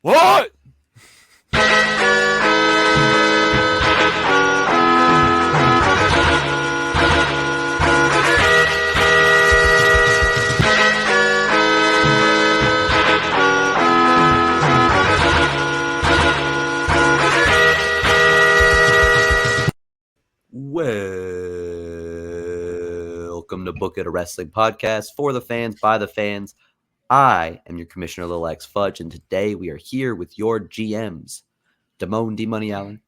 What? Welcome to Book It, a wrestling podcast for the fans, by the fans. I am your commissioner, Lil X Fudge, and today we are here with your GMs, Damone D Money Allen,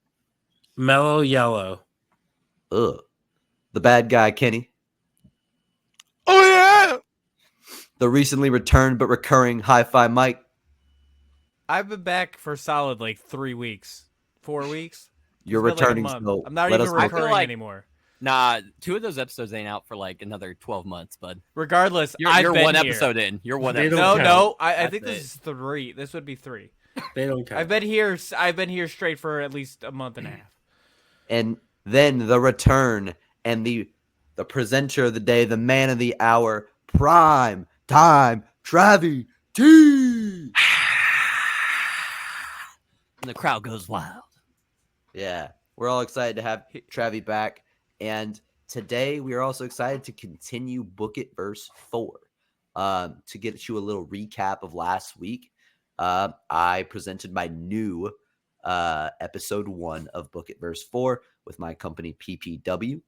Mellow Yellow, the bad guy Kenny, Oh, yeah. the recently returned but recurring Hi-Fi Mike. I've been back for solid 3 weeks, 4 weeks. You're It's been returning, like a month. so I'm not let even us know. recurring anymore. Nah, 2 of those episodes ain't out for another 12 months, bud. Regardless, You're I've been one here. episode in. You're one They episode. don't in. No, I That's think this it. is 3. This would be 3. they don't count. I've been here straight for at least a month and a half. And then the return and the presenter of the day, the man of the hour, PrimeTime Travvy T. And the crowd goes wild. Yeah, we're all excited to have Travvy back. And today we are also excited to continue Book It verse 4. To get you a little recap of last week, I presented my new episode 1 of Book It verse 4 with my company PPW.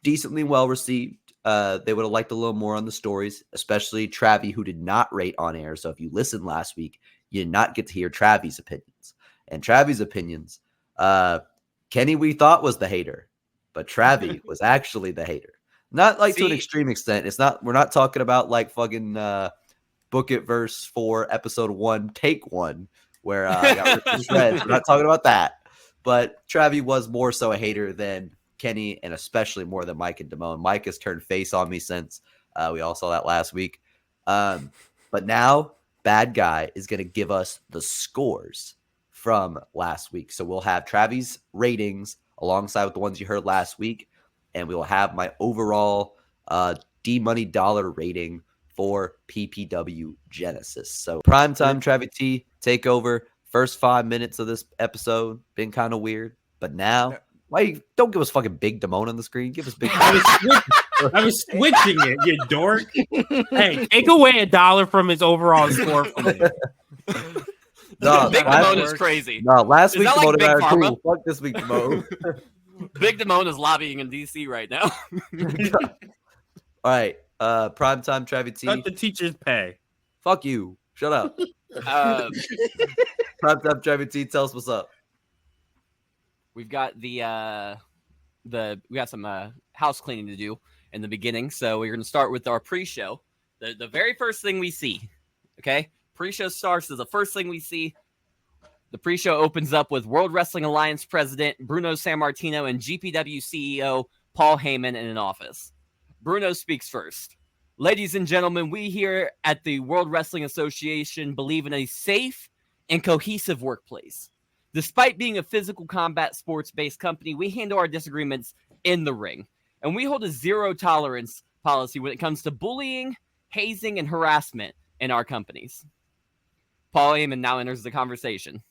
Decently well received. They would have liked a little more on the stories, especially Travvy, who did not rate on air. So if you listened last week, you did not get to hear Travvy's opinions. And Travvy's opinions, Kenny we thought was the hater, but Travvy was actually the hater. Not to an extreme extent. We're not talking about fucking Book It verse 4 episode 1 take 1 where I got ripped to shreds. We're not talking about that. But Travvy was more so a hater than Kenny, and especially more than Mike and Damone. Mike has turned face on me since. We all saw that last week. But now, Bad Guy is going to give us the scores from last week. So we'll have Travy's ratings alongside with the ones you heard last week, and we will have my overall D-Money dollar rating for PPW Genesis. So PrimeTime Travvy T, take over. First 5 minutes of this episode, been kind of weird. But now, don't give us fucking Big Damone on the screen. Give us Big I was switching it, you dork. Hey, take away $1 from his overall score for me. No, Big Damone is crazy. No, last Is week that like Damone Big and I are Pharma? cool. Fuck this week Damone. Big Damone is lobbying in D.C. right now. All right, PrimeTime Travvy T. Cut the teacher's pay. Fuck you. Shut up. PrimeTime Travvy T, tell us what's up. We've got we got some house cleaning to do in the beginning, so we're going to start with our pre-show. The very first thing we see, okay? Pre-show starts as the first thing we see. The pre-show opens up with World Wrestling Alliance President Bruno Sammartino and GPW CEO Paul Heyman in an office. Bruno speaks first. Ladies and gentlemen, we here at the World Wrestling Association believe in a safe and cohesive workplace. Despite being a physical combat sports-based company, we handle our disagreements in the ring. And we hold a zero-tolerance policy when it comes to bullying, hazing, and harassment in our companies. Paul Heyman now enters the conversation.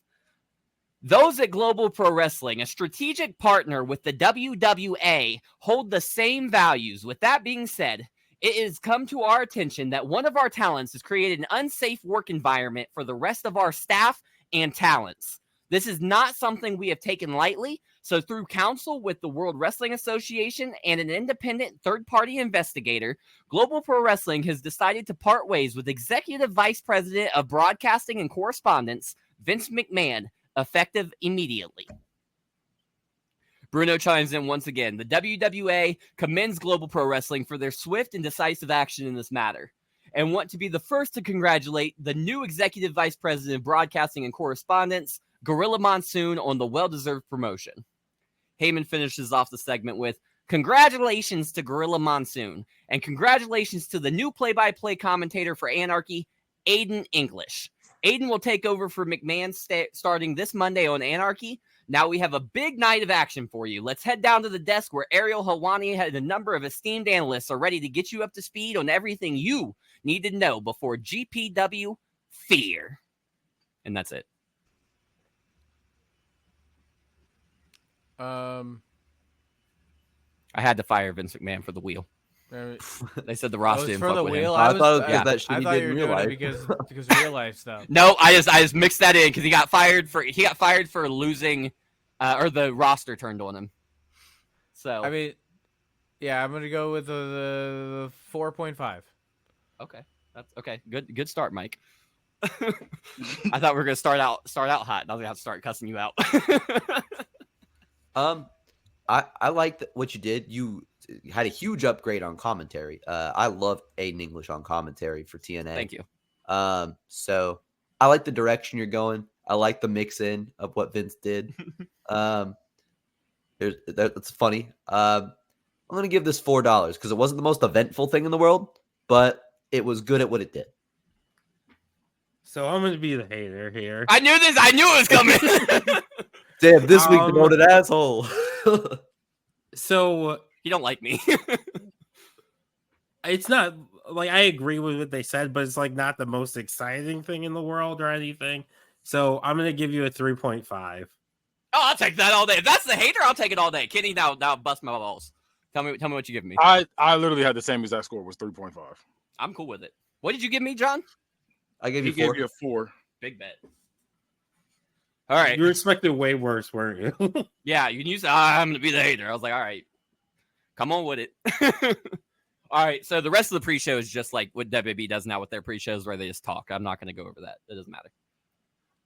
Those at Global Pro Wrestling, a strategic partner with the WWA, hold the same values. With that being said, it has come to our attention that one of our talents has created an unsafe work environment for the rest of our staff and talents. This is not something we have taken lightly, so through counsel with the World Wrestling Association and an independent third-party investigator, Global Pro Wrestling has decided to part ways with Executive Vice President of Broadcasting and Correspondence, Vince McMahon, effective immediately. Bruno chimes in once again. The WWA commends Global Pro Wrestling for their swift and decisive action in this matter, and want to be the first to congratulate the new Executive Vice President of Broadcasting and Correspondence, Gorilla Monsoon, on the well-deserved promotion. Heyman finishes off the segment with, congratulations to Gorilla Monsoon, and congratulations to the new play-by-play commentator for Anarchy, Aiden English. Aiden will take over for McMahon starting this Monday on Anarchy. Now we have a big night of action for you. Let's head down to the desk where Ariel Helwani and a number of esteemed analysts are ready to get you up to speed on everything you need to know before GPW FEAR. and that's it. I had to fire Vince McMahon for the wheel. They said the Ross Oh, it's didn't for fuck the with wheel. him. I thought it was yeah. that shit I he thought did you in were real doing it life. because of real life stuff. No, I just mixed that in because he got fired for losing, or the roster turned on him. So I mean, yeah, I'm gonna go with the 4.5. okay, that's okay. Good start, Mike. I thought we were gonna start out hot, and I was gonna have to start cussing you out. I like what you did. You had a huge upgrade on commentary. I love Aiden English on commentary for TNA. Thank you. So I like the direction you're going. I like the mix in of what Vince did. That's funny. I'm gonna give this $4 because it wasn't the most eventful thing in the world, but it was good at what it did. So I'm going to be the hater here. I knew this. I knew it was coming. Damn, this week devoted asshole. So You don't like me. it's not like I agree with what they said, but it's like not the most exciting thing in the world or anything. So I'm going to give you a 3.5. Oh, I'll take that all day. If that's the hater, I'll take it all day. Kenny, now bust my balls. Tell me what you give me. I literally had the same exact score. Was 3.5. I'm cool with it. What did you give me, John? I gave He you 4. gave you a 4. Big bet. All right. You were expecting way worse, weren't you? Yeah, you can use I'm gonna be the hater. I was like, all right, come on with it. All right, so the rest of the pre-show is just like what WWE does now with their pre-shows, where they just talk. I'm not gonna go over that. It doesn't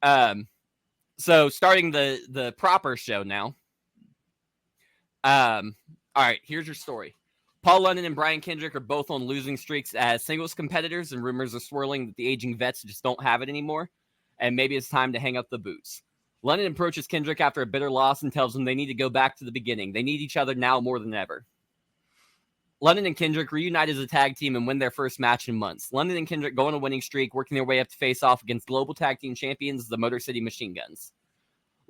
matter. So starting the proper show now. All right, here's your story. Paul London and Brian Kendrick are both on losing streaks as singles competitors, and rumors are swirling that the aging vets just don't have it anymore, and maybe it's time to hang up the boots. London approaches Kendrick after a bitter loss and tells him they need to go back to the beginning. They need each other now more than ever. London and Kendrick reunite as a tag team and win their first match in months. London and Kendrick go on a winning streak, working their way up to face off against global tag team champions, the Motor City Machine Guns.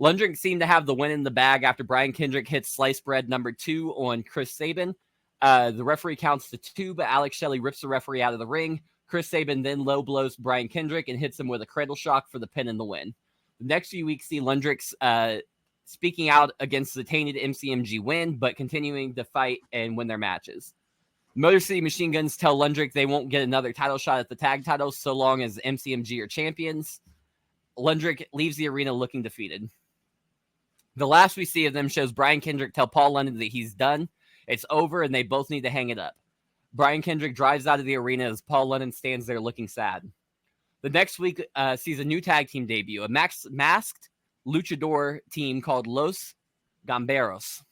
Lundgren seemed to have the win in the bag after Brian Kendrick hits slice bread number 2 on Chris Sabin. The referee counts to 2, but Alex Shelley rips the referee out of the ring. Chris Sabin then low blows Brian Kendrick and hits him with a cradle shock for the pin and the win. The next few weeks see Lundrick's speaking out against the tainted MCMG win, but continuing to fight and win their matches. Motor City Machine Guns tell Lundrick they won't get another title shot at the tag titles so long as MCMG are champions. Lundrick leaves the arena looking defeated. The last we see of them shows Brian Kendrick tell Paul London that he's done. It's over, and they both need to hang it up. Brian Kendrick drives out of the arena as Paul London stands there looking sad. The next week sees a new tag team debut, a masked luchador team called Los Gamberos.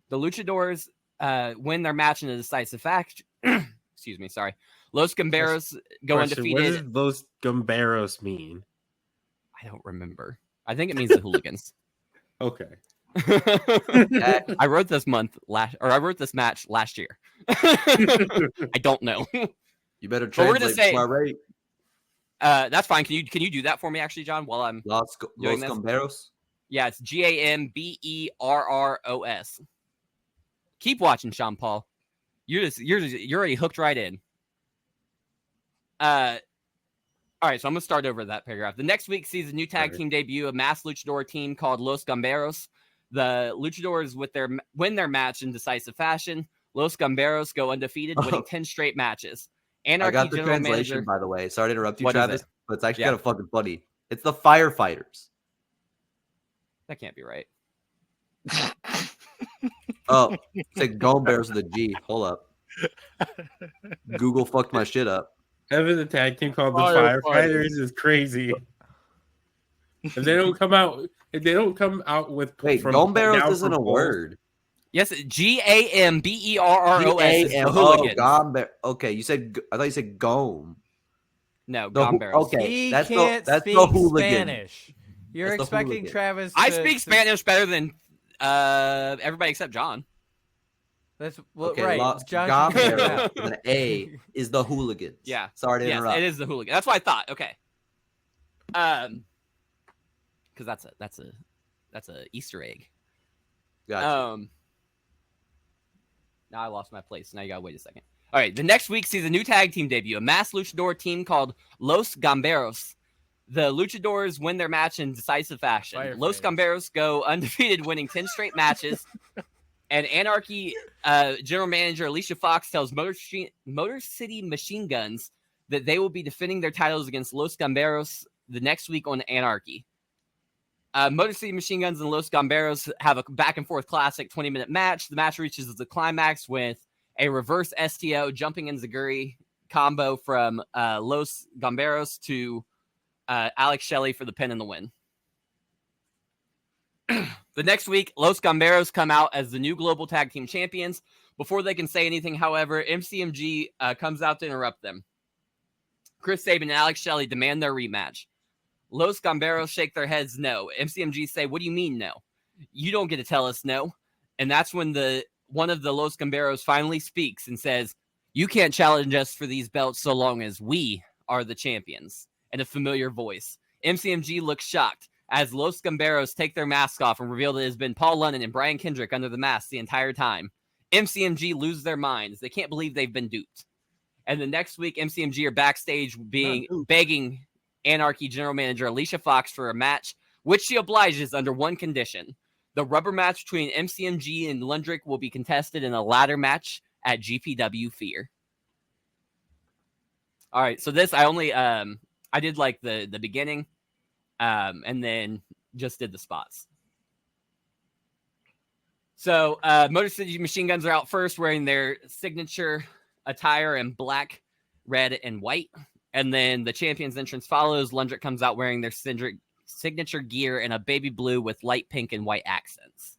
The luchadors win their match in a decisive fashion. Excuse me, sorry. Los Gamberos go undefeated. What does Los Gamberos mean? I don't remember. I think it means the hooligans. Okay. I wrote this match last year. I don't know. You better But we're gonna translate say- to my rate. That's fine. Can you do that for me, actually, John? While I'm Los doing this? Gamberos. yeah, it's GAMBERROS. Keep watching, Sean Paul. You're already hooked right in. All right, so I'm gonna start over that paragraph. The next week sees a new tag team debut, a masked luchador team called Los Gamberos. The luchadors win their match in decisive fashion. Los Gamberos go undefeated, winning 10 straight matches. Anarchy I got the general translation, manager. by the way. Sorry to interrupt you, What is Travis, it? but it's actually Yeah. kind of fucking funny. It's the firefighters. That can't be right. Oh, it's like Gamberos with a G. Hold up. Google fucked my shit up. Having a tag team called the Firefighters. Firefighters is crazy. If they don't come out with Wait, from Gamberos down isn't for a gold- word. Yes, GAMBERROS. It's the G-A-M. hooligans. Okay, I thought you said Gome. No, The who- Gamberos. okay. He that's the- can't that's the speak hooligan. Spanish. You're That's the expecting hooligan. Travis. I to- speak to- Spanish better than everybody except John. That's well, Okay, right. Los John should figure it Gamberos out. with an A is the hooligans. Yeah. Sorry to Yes, interrupt. it is the hooligan. That's what I thought. Okay. Because that's a Easter egg. Gotcha. Now I lost my place. Now you gotta wait a second. All right. The next week sees a new tag team debut, a masked luchador team called Los Gamberos. The Luchadors win their match in decisive fashion. Fire Los fans. Camberos go undefeated, winning 10 straight matches. And Anarchy general manager Alicia Fox tells Motor City Machine Guns that they will be defending their titles against Los Camberos the next week on Anarchy. Motor City Machine Guns and Los Camberos have a back-and-forth classic 20-minute match. The match reaches the climax with a reverse STO jumping enziguri combo from Los Camberos to Alex Shelley for the pin and the win. The next week, Los Camberos come out as the new Global Tag Team Champions. Before they can say anything, however, MCMG comes out to interrupt them. Chris Sabin and Alex Shelley demand their rematch. Los Camberos shake their heads no. MCMG say, what do you mean no? You don't get to tell us no. And that's when one of the Los Camberos finally speaks and says, you can't challenge us for these belts so long as we are the champions. In a familiar voice. MCMG looks shocked as Los Camberos take their mask off and reveal that it has been Paul London and Brian Kendrick under the mask the entire time. MCMG lose their minds. They can't believe they've been duped. And the next week, MCMG are backstage begging Anarchy general manager Alicia Fox for a match, which she obliges under one condition. The rubber match between MCMG and Lundrick will be contested in a ladder match at GPW FEAR. All right, so this I did like the beginning, and then just did the spots. So Motor City Machine Guns are out first, wearing their signature attire in black, red, and white. And then the champion's entrance follows. Lundrick comes out wearing their signature gear in a baby blue with light pink and white accents.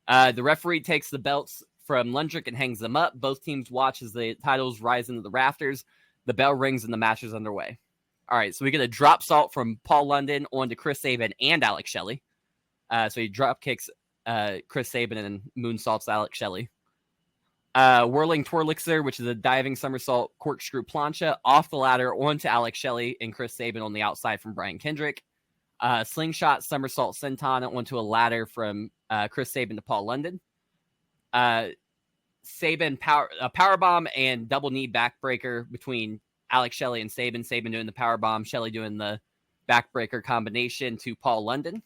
The referee takes the belts from Lundrick and hangs them up. Both teams watch as the titles rise into the rafters. The bell rings and the match is underway. All right, so we get a drop salt from Paul London onto Chris Sabin and Alex Shelley. So he drop kicks Chris Sabin and moonsaults Alex Shelley. Whirling Twirlixer, which is a diving somersault corkscrew plancha, off the ladder onto Alex Shelley and Chris Sabin on the outside from Brian Kendrick. Slingshot somersault senton onto a ladder from Chris Sabin to Paul London. Sabin powerbomb and double knee backbreaker between Alex Shelley and Sabin. Sabin doing the powerbomb, Shelley doing the backbreaker combination to Paul London.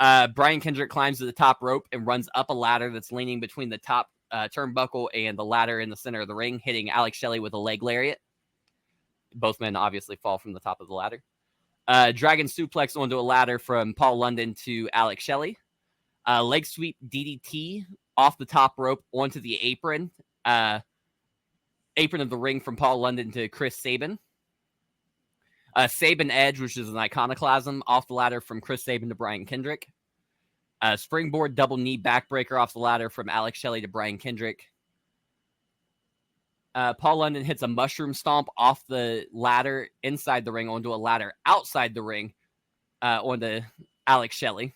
Brian Kendrick climbs to the top rope and runs up a ladder that's leaning between the top turnbuckle and the ladder in the center of the ring, hitting Alex Shelley with a leg lariat. Both men obviously fall from the top of the ladder. Dragon suplex onto a ladder from Paul London to Alex Shelley. Leg sweep DDT off the top rope onto the apron. Apron of the ring from Paul London to Chris Sabin. Sabin Edge, which is an iconoclasm, off the ladder from Chris Sabin to Brian Kendrick. Springboard double knee backbreaker off the ladder from Alex Shelley to Brian Kendrick. Paul London hits a mushroom stomp off the ladder inside the ring onto a ladder outside the ring onto Alex Shelley.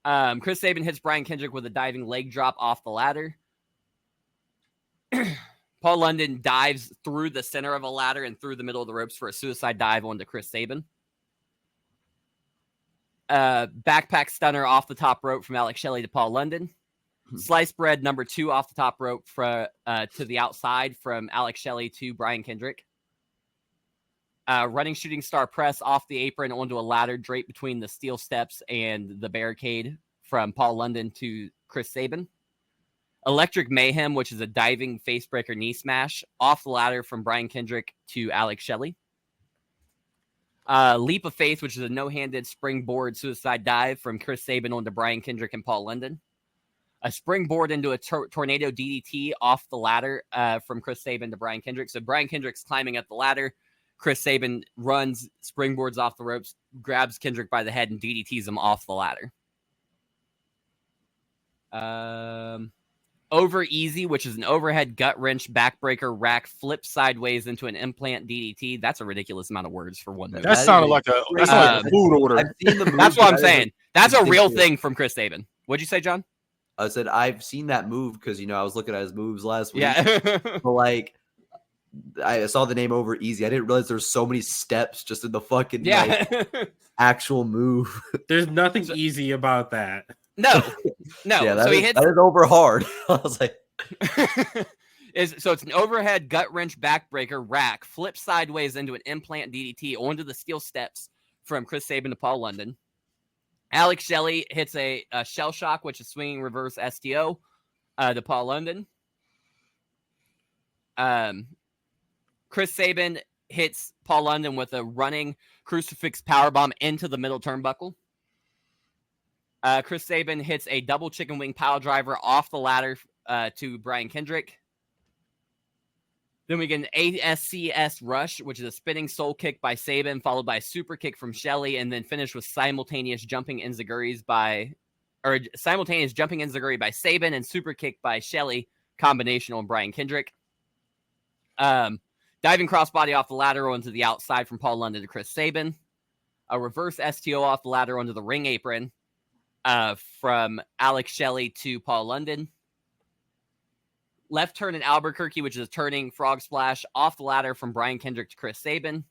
Chris Sabin hits Brian Kendrick with a diving leg drop off the ladder. Paul London dives through the center of a ladder and through the middle of the ropes for a suicide dive onto Chris Sabin. Backpack stunner off the top rope from Alex Shelley to Paul London. Sliced bread number 2 off the top rope to the outside from Alex Shelley to Brian Kendrick. Running shooting star press off the apron onto a ladder draped between the steel steps and the barricade from Paul London to Chris Sabin. Electric Mayhem, which is a diving facebreaker knee smash off the ladder from Brian Kendrick to Alex Shelley. Leap of Faith, which is a no-handed springboard suicide dive from Chris Sabin onto Brian Kendrick and Paul London. A springboard into a tornado DDT off the ladder from Chris Sabin to Brian Kendrick. So Brian Kendrick's climbing up the ladder. Chris Sabin runs, springboards off the ropes, grabs Kendrick by the head, and DDTs him off the ladder. Over Easy, which is an overhead gut wrench backbreaker rack flip sideways into an implant DDT. That's a ridiculous amount of words for one move. That sounded like a food order. I've seen the move. That's what I'm saying. That's a real thing from Chris Sabin. What'd you say, John? I said I've seen that move because I was looking at his moves last week. Yeah. But I saw the name Over Easy. I didn't realize there's so many steps just in the fucking actual move. There's nothing easy about that. No. Yeah, So he hits. That is over hard. I was like, So it's an overhead gut wrench backbreaker rack, flips sideways into an implant DDT onto the steel steps from Chris Sabin to Paul London. Alex Shelley hits a shell shock, which is swinging reverse STO to Paul London. Chris Sabin hits Paul London with a running crucifix powerbomb into the middle turnbuckle. Chris Sabin hits a double chicken wing pile driver off the ladder to Brian Kendrick. Then we get an ASCS rush, which is a spinning soul kick by Sabin, followed by a super kick from Shelley, and then finish with simultaneous jumping enziguris by Sabin and super kick by Shelley, combination on Brian Kendrick. Diving crossbody off the ladder onto the outside from Paul London to Chris Sabin. A reverse STO off the ladder onto the ring apron from Alex Shelley to Paul London. Left turn in Albuquerque, which is a turning frog splash off the ladder from Brian Kendrick to Chris Sabin.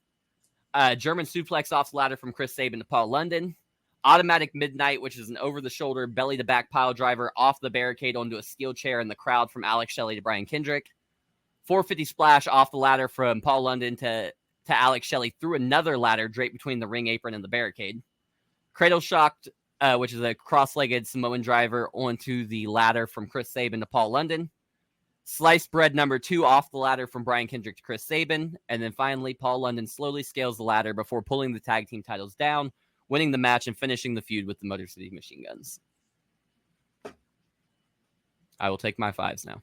German suplex off the ladder from Chris Sabin to Paul London. Automatic Midnight, which is an over-the-shoulder belly-to-back pile driver off the barricade onto a steel chair in the crowd from Alex Shelley to Brian Kendrick. 450 splash off the ladder from Paul London to Alex Shelley through another ladder draped between the ring apron and the barricade. Cradle shocked, which is a cross-legged Samoan driver onto the ladder from Chris Sabin to Paul London. Sliced bread number 2 off the ladder from Brian Kendrick to Chris Sabin. And then finally, Paul London slowly scales the ladder before pulling the tag team titles down, winning the match and finishing the feud with the Motor City Machine Guns. I will take my 5s now.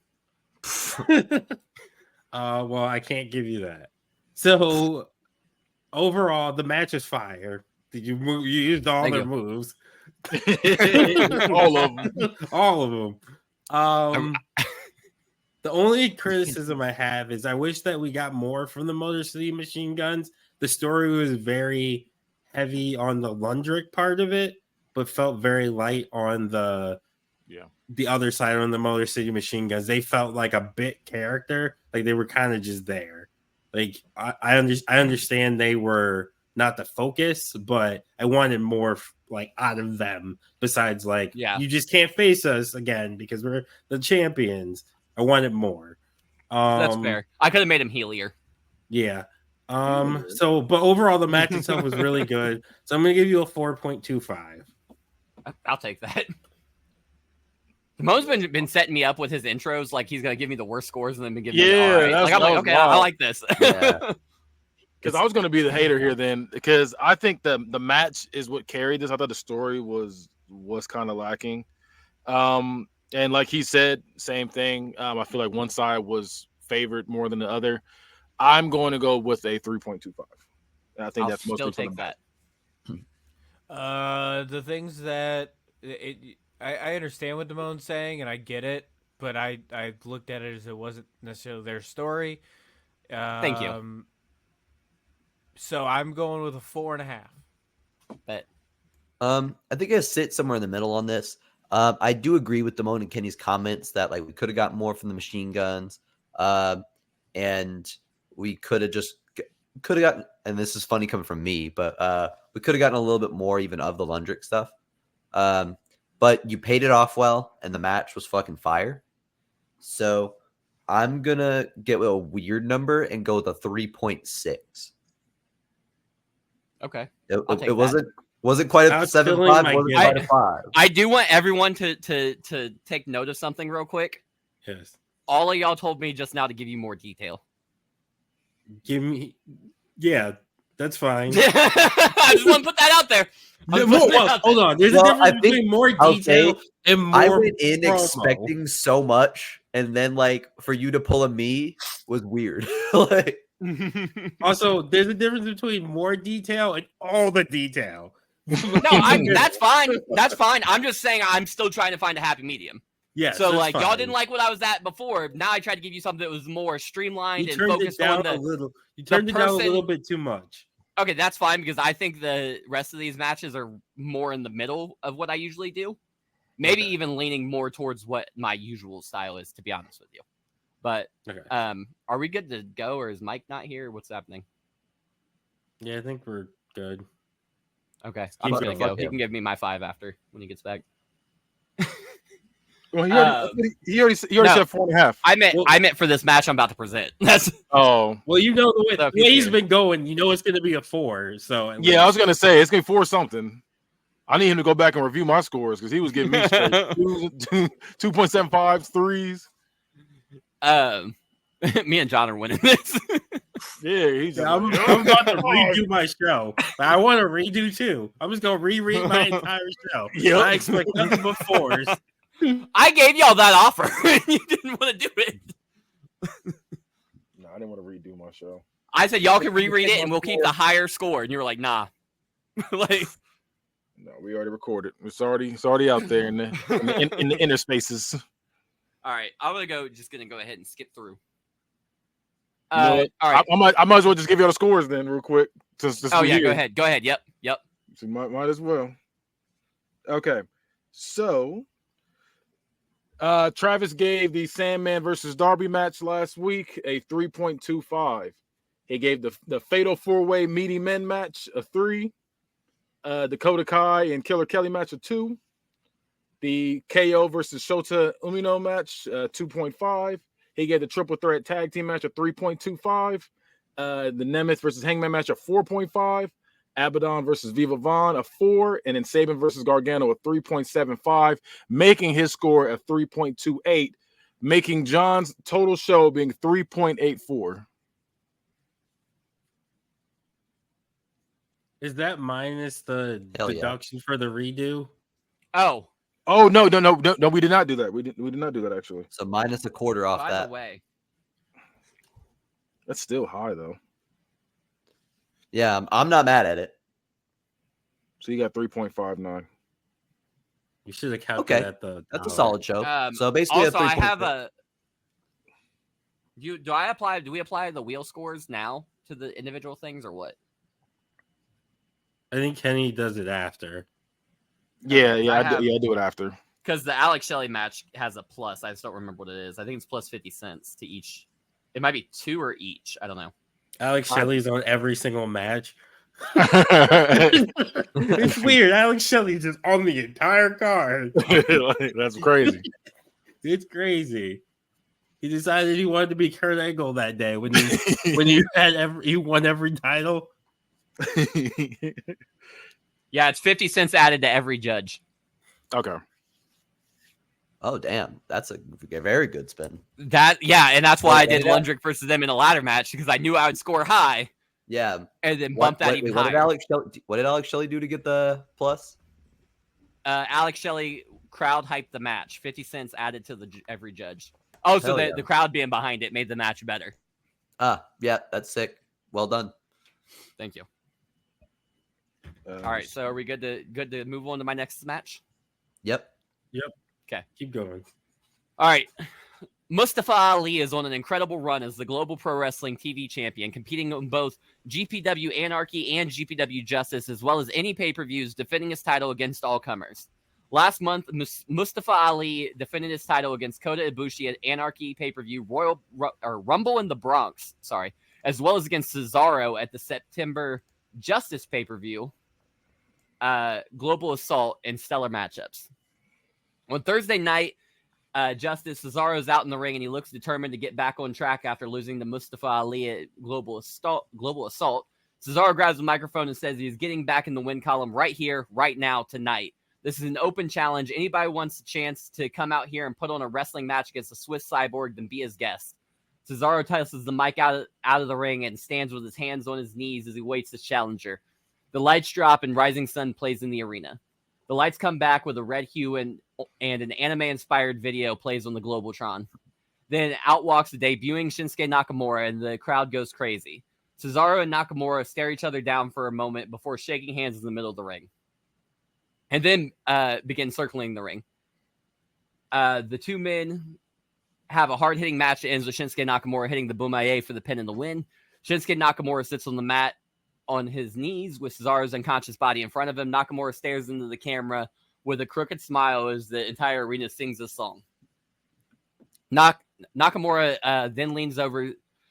Well, I can't give you that. So overall, the match is fire. Did you move? You used all their moves. All of them. All of them. The only criticism I have is I wish that we got more from the Motor City Machine Guns. The story was very heavy on the Lundrick part of it, but felt very light on the other side on the Motor City Machine Guns. They felt like a bit character, like they were kind of just there. Like I understand they were not the focus, but I wanted more like out of them. Besides, like you just can't face us again because we're the champions. I wanted more. That's fair. I could have made him heelier. Yeah. So, but overall, the match itself was really good. So I'm gonna give you a 4.25. I'll take that. Mo's been setting me up with his intros, like he's gonna give me the worst scores and then been giving me all right. Like, I'm like, okay, I like this. Because I was gonna be the hater here then, because I think the match is what carried this. I thought the story was kind of lacking. And like he said, same thing. I feel like one side was favored more than the other. I'm going to go with a 3.25. And I think that's mostly take that. The things that I understand what Damone's saying, and I get it, but I looked at it as it wasn't necessarily their story. Thank you. So I'm going with a 4.5. Bet. I think I sit somewhere in the middle on this. I do agree with Damone and Kenny's comments that like we could have gotten more from the machine guns, and we could have gotten. And this is funny coming from me, but we could have gotten a little bit more even of the Lundrick stuff. But you paid it off well, and the match was fucking fire. So I'm gonna get a weird number and go with a 3.6. Okay, it wasn't quite a 7.5. Wasn't quite a 5. I do want everyone to take note of something real quick. Yes. All of y'all told me just now to give you more detail. Yeah, that's fine. I just want to put that out there. Hold on. There's a difference between more detail and more. I went in promo. expecting so much, and then like for you to pull a me was weird. Like, also, there's a difference between more detail and all the detail. That's fine. That's fine. I'm just saying I'm still trying to find a happy medium. Yeah. So like y'all didn't like what I was at before. Now I tried to give you something that was more streamlined and focused on the. You turned it down a little bit too much. Okay, that's fine because I think the rest of these matches are more in the middle of what I usually do. Maybe even leaning more towards what my usual style is, to be honest with you. But are we good to go, or is Mike not here? What's happening? Yeah, I think we're good. Okay, I'm just gonna go. He can give me my 5 after when he gets back. Well, he already No. said 4.5. I meant for this match I'm about to present. That's Oh, Well, you know the So way he's confused. been going. You know it's going to be a 4. So at yeah. I was least. gonna say it's gonna be 4 something. I need him to go back and review my scores because he was giving me straight 2.75 3s. Me and John are winning this. Yeah, he's just I'm like, about to redo my show. I want to redo too. I'm just gonna reread my entire show. Yep. I expect nothing but 4s. I gave y'all that offer, and you didn't want to do it. No, I didn't want to redo my show. I said y'all can reread it, and we'll keep the higher score. And you were like, nah. Like, No, we already recorded. It's already out there in the inner spaces. all right, I'm just gonna go ahead and skip through. You know what? All right. I might as well just give you all the scores then, real quick. Since Oh yeah, here. go ahead. Yep. So might as well. Okay, so Travis gave the Sandman versus Darby match last week a 3.25. He gave the Fatal 4-Way Meaty Men match a 3. Dakota Kai and Killer Kelly match a 2. The KO versus Shota Umino match 2.5. He gave the Triple Threat Tag Team match a 3.25. The Nemeth versus Hangman match a 4.5. Abaddon versus Viva Vaughn a 4. And then Saban versus Gargano a 3.75, making his score a 3.28, making John's total show being 3.84. Is that minus the Hell yeah. deduction for the redo? Oh, No, we did not do that. We did not do that actually. So minus a quarter off by that. the way, That's still high though. Yeah, I'm not mad at it. So you got 3.59. You should have counted Okay. at the. That's a dollar. solid show. So basically, also a I 3. have a. Do we apply the wheel scores now to the individual things or what? I think Kenny does it after. Yeah, I I do it after. Because the Alex Shelley match has a plus. I just don't remember what it is. I think it's plus 50 cents to each. It might be 2 or each. I don't know. Alex Shelley's on every single match. It's weird. Alex Shelley's just on the entire card. That's crazy. It's crazy. He decided he wanted to be Kurt Angle that day when he won every title. Yeah, it's 50 cents added to every judge. Okay. Oh, damn. That's a very good spin. And that's why I did yeah. Lundrick versus them in a ladder match because I knew I would score high Yeah. and then bump that even what higher. What did Alex Shelley do to get the plus? Alex Shelley crowd hyped the match. 50 cents added to every judge. Oh, so Hell yeah. the crowd being behind it made the match better. Yeah, that's sick. Well done. Thank you. All right, so are we good to move on to my next match? Yep. Okay. Keep going. All right. Mustafa Ali is on an incredible run as the Global Pro Wrestling TV champion, competing on both GPW Anarchy and GPW Justice, as well as any pay-per-views, defending his title against all comers. Last month, Mustafa Ali defended his title against Kota Ibushi at Anarchy pay-per-view Rumble in the Bronx, as well as against Cesaro at the September Justice pay-per-view, Global Assault, and Stellar matchups. On Thursday night, Justice Cesaro's out in the ring, and he looks determined to get back on track after losing to Mustafa Ali at Global Assault. Cesaro grabs the microphone and says he's getting back in the win column right here, right now, tonight. This is an open challenge. Anybody wants a chance to come out here and put on a wrestling match against a Swiss cyborg, then be his guest. Cesaro tosses the mic out of the ring and stands with his hands on his knees as he waits his challenger. The lights drop and Rising Sun plays in the arena. The lights come back with a red hue and an anime-inspired video plays on the Globotron. Then out walks the debuting Shinsuke Nakamura, and the crowd goes crazy. Cesaro and Nakamura stare each other down for a moment before shaking hands in the middle of the ring, and then begin circling the ring. The two men have a hard-hitting match that ends with Shinsuke Nakamura hitting the Bumaye for the pin and the win. Shinsuke Nakamura sits on the mat on his knees with Cesaro's unconscious body in front of him. Nakamura stares into the camera with a crooked smile as the entire arena sings this song. Nakamura then leans over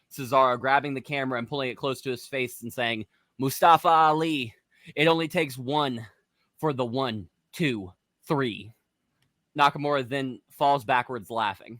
Cesaro, grabbing the camera and pulling it close to his face and saying, "Mustafa Ali, it only takes one for the 1, 2, 3. Nakamura then falls backwards laughing.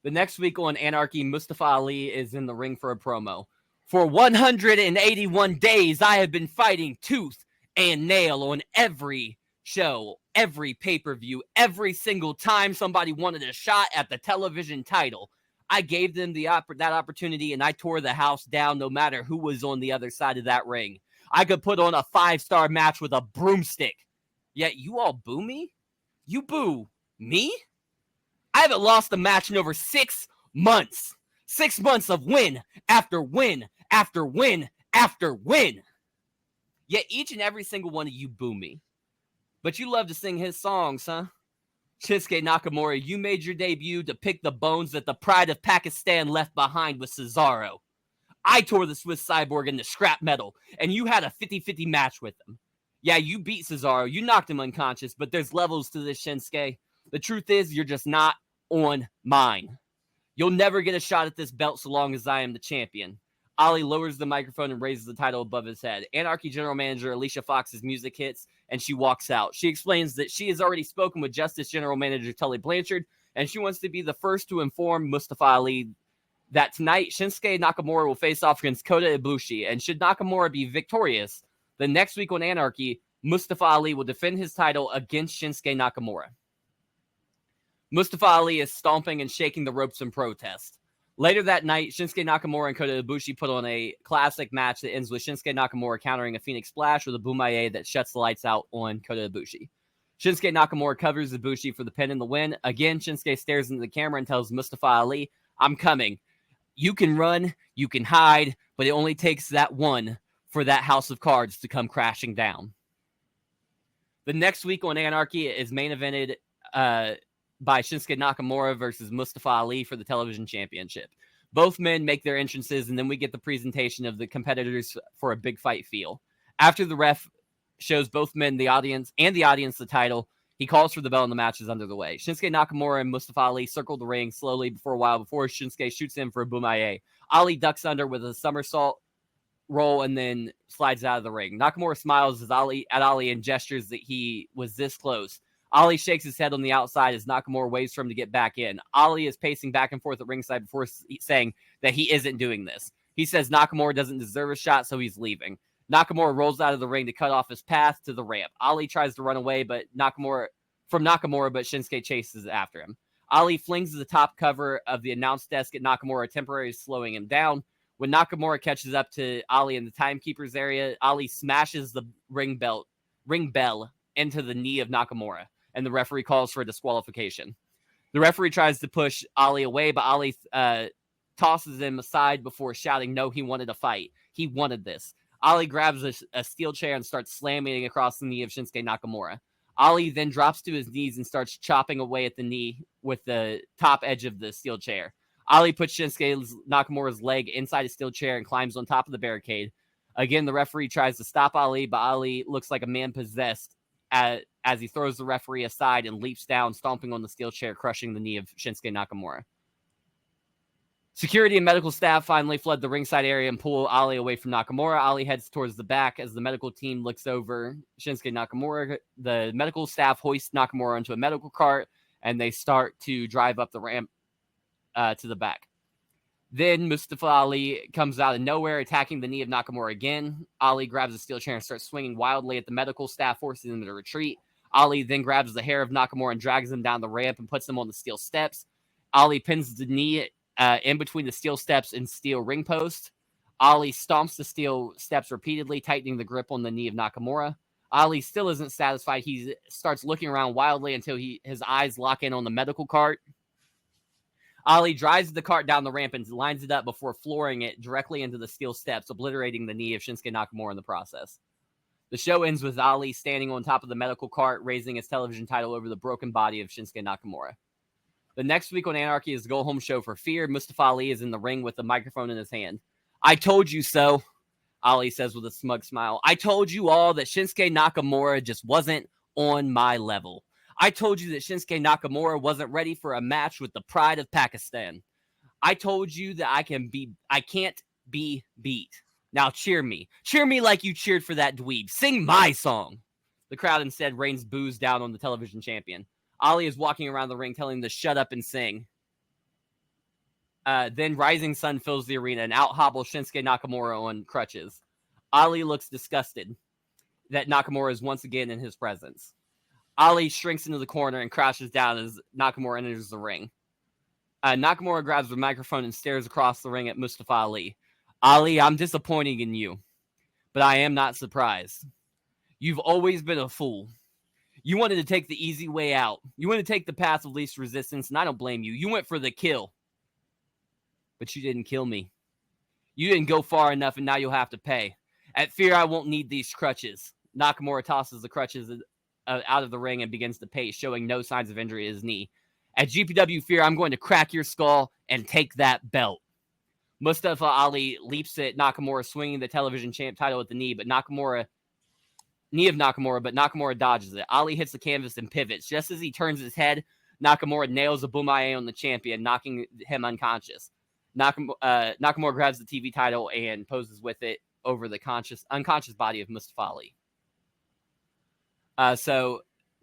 The next week on Anarchy, Mustafa Ali is in the ring for a promo. For 181 days, I have been fighting tooth and nail on every show, every pay-per-view, every single time somebody wanted a shot at the television title. I gave them that opportunity, and I tore the house down no matter who was on the other side of that ring. I could put on a 5-star match with a broomstick. Yet you all boo me? You boo me? I haven't lost a match in over 6 months. 6 months of win after win after win after win. Yet each and every single one of you boo me. But you love to sing his songs, huh? Shinsuke Nakamura, you made your debut to pick the bones that the pride of Pakistan left behind with Cesaro. I tore the Swiss Cyborg into scrap metal, and you had a 50-50 match with him. Yeah, you beat Cesaro. You knocked him unconscious, but there's levels to this, Shinsuke. The truth is, you're just not on mine. You'll never get a shot at this belt so long as I am the champion. Ali lowers the microphone and raises the title above his head. Anarchy General Manager Alicia Fox's music hits, and she walks out. She explains that she has already spoken with Justice General Manager Tully Blanchard, and she wants to be the first to inform Mustafa Ali that tonight Shinsuke Nakamura will face off against Kota Ibushi, and should Nakamura be victorious, the next week on Anarchy, Mustafa Ali will defend his title against Shinsuke Nakamura. Mustafa Ali is stomping and shaking the ropes in protest. Later that night, Shinsuke Nakamura and Kota Ibushi put on a classic match that ends with Shinsuke Nakamura countering a Phoenix Splash with a Bumaye that shuts the lights out on Kota Ibushi. Shinsuke Nakamura covers Ibushi for the pin and the win. Again, Shinsuke stares into the camera and tells Mustafa Ali, I'm coming. You can run, you can hide, but it only takes that one for that house of cards to come crashing down. The next week on Anarchy is main evented by Shinsuke Nakamura versus Mustafa Ali for the television championship. Both men make their entrances, and then we get the presentation of the competitors for a big fight feel. After the ref shows both men the audience the title, he calls for the bell and the match is under the way. Shinsuke Nakamura and Mustafa Ali circle the ring slowly before Shinsuke shoots in for a Bumaye. Ali ducks under with a somersault roll and then slides out of the ring. Nakamura smiles at Ali and gestures that he was this close. Ali shakes his head on the outside as Nakamura waits for him to get back in. Ali is pacing back and forth at ringside before saying that he isn't doing this. He says Nakamura doesn't deserve a shot, so he's leaving. Nakamura rolls out of the ring to cut off his path to the ramp. Ali tries to run away, but Shinsuke chases after him. Ali flings the top cover of the announce desk at Nakamura, temporarily slowing him down. When Nakamura catches up to Ali in the timekeeper's area, Ali smashes the ring bell into the knee of Nakamura, and the referee calls for a disqualification. The referee tries to push Ali away, but Ali tosses him aside before shouting, no, he wanted a fight. He wanted this. Ali grabs a steel chair and starts slamming it across the knee of Shinsuke Nakamura. Ali then drops to his knees and starts chopping away at the knee with the top edge of the steel chair. Ali puts Shinsuke Nakamura's leg inside a steel chair and climbs on top of the barricade. Again, the referee tries to stop Ali, but Ali looks like a man possessed as he throws the referee aside and leaps down, stomping on the steel chair, crushing the knee of Shinsuke Nakamura. Security and medical staff finally flood the ringside area and pull Ali away from Nakamura. Ali heads towards the back as the medical team looks over Shinsuke Nakamura. The medical staff hoists Nakamura onto a medical cart, and they start to drive up the ramp to the back. Then Mustafa Ali comes out of nowhere, attacking the knee of Nakamura again. Ali grabs a steel chair and starts swinging wildly at the medical staff, forcing them to retreat. Ali then grabs the hair of Nakamura and drags him down the ramp and puts him on the steel steps. Ali pins the knee in between the steel steps and steel ring post. Ali stomps the steel steps repeatedly, tightening the grip on the knee of Nakamura. Ali still isn't satisfied. He starts looking around wildly until his eyes lock in on the medical cart. Ali drives the cart down the ramp and lines it up before flooring it directly into the steel steps, obliterating the knee of Shinsuke Nakamura in the process. The show ends with Ali standing on top of the medical cart, raising his television title over the broken body of Shinsuke Nakamura. The next week on Anarchy is the go-home show for Fear. Mustafa Ali is in the ring with the microphone in his hand. I told you so, Ali says with a smug smile. I told you all that Shinsuke Nakamura just wasn't on my level. I told you that Shinsuke Nakamura wasn't ready for a match with the pride of Pakistan. I told you that I can't be beat. Now cheer me. Cheer me like you cheered for that dweeb. Sing my song. The crowd instead rains boos down on the television champion. Ali is walking around the ring telling him to shut up and sing. Then Rising Sun fills the arena and out hobbles Shinsuke Nakamura on crutches. Ali looks disgusted that Nakamura is once again in his presence. Ali shrinks into the corner and crouches down as Nakamura enters the ring. Nakamura grabs the microphone and stares across the ring at Mustafa Ali. Ali, I'm disappointed in you, but I am not surprised. You've always been a fool. You wanted to take the easy way out. You wanted to take the path of least resistance, and I don't blame you. You went for the kill. But you didn't kill me. You didn't go far enough, and now you'll have to pay. At Fear, I won't need these crutches. Nakamura tosses the crutches out of the ring and begins to pace, showing no signs of injury at his knee. At GPW Fear, I'm going to crack your skull and take that belt. Mustafa Ali leaps at Nakamura, swinging the television champ title at the knee, but Nakamura dodges it. Ali hits the canvas and pivots. Just as he turns his head, Nakamura nails a Bumaye on the champion, knocking him unconscious. Nakamura grabs the TV title and poses with it over the unconscious body of Mustafa Ali. So,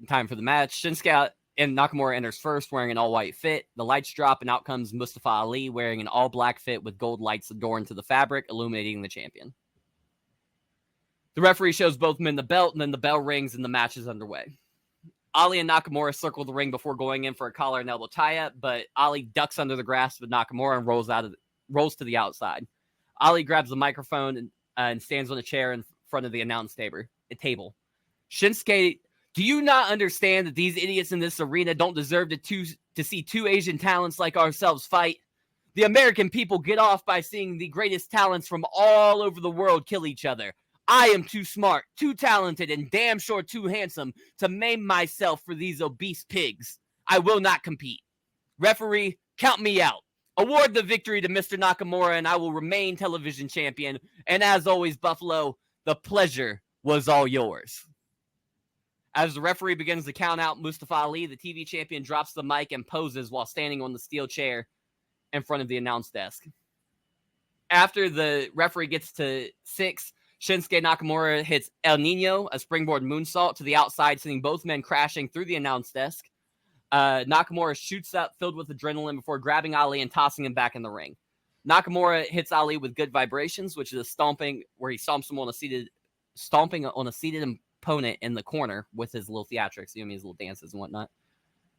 time for the match. Shinsuke and Nakamura enters first, wearing an all-white fit. The lights drop, and out comes Mustafa Ali, wearing an all-black fit with gold lights adorned to the fabric, illuminating the champion. The referee shows both men the belt, and then the bell rings, and the match is underway. Ali and Nakamura circle the ring before going in for a collar and elbow tie-up, but Ali ducks under the grasp of Nakamura and rolls to the outside. Ali grabs the microphone and stands on a chair in front of the announce table. Shinsuke, do you not understand that these idiots in this arena don't deserve to see two Asian talents like ourselves fight? The American people get off by seeing the greatest talents from all over the world kill each other. I am too smart, too talented, and damn sure too handsome to maim myself for these obese pigs. I will not compete. Referee, count me out. Award the victory to Mr. Nakamura, and I will remain television champion. And as always, Buffalo, the pleasure was all yours. As the referee begins to count out Mustafa Ali, the TV champion drops the mic and poses while standing on the steel chair in front of the announce desk. After the referee gets to 6, Shinsuke Nakamura hits El Nino, a springboard moonsault to the outside, sending both men crashing through the announce desk. Nakamura shoots up, filled with adrenaline, before grabbing Ali and tossing him back in the ring. Nakamura hits Ali with good vibrations, which is a stomping, where he stomping on a seated opponent in the corner with his little theatrics, his little dances and whatnot.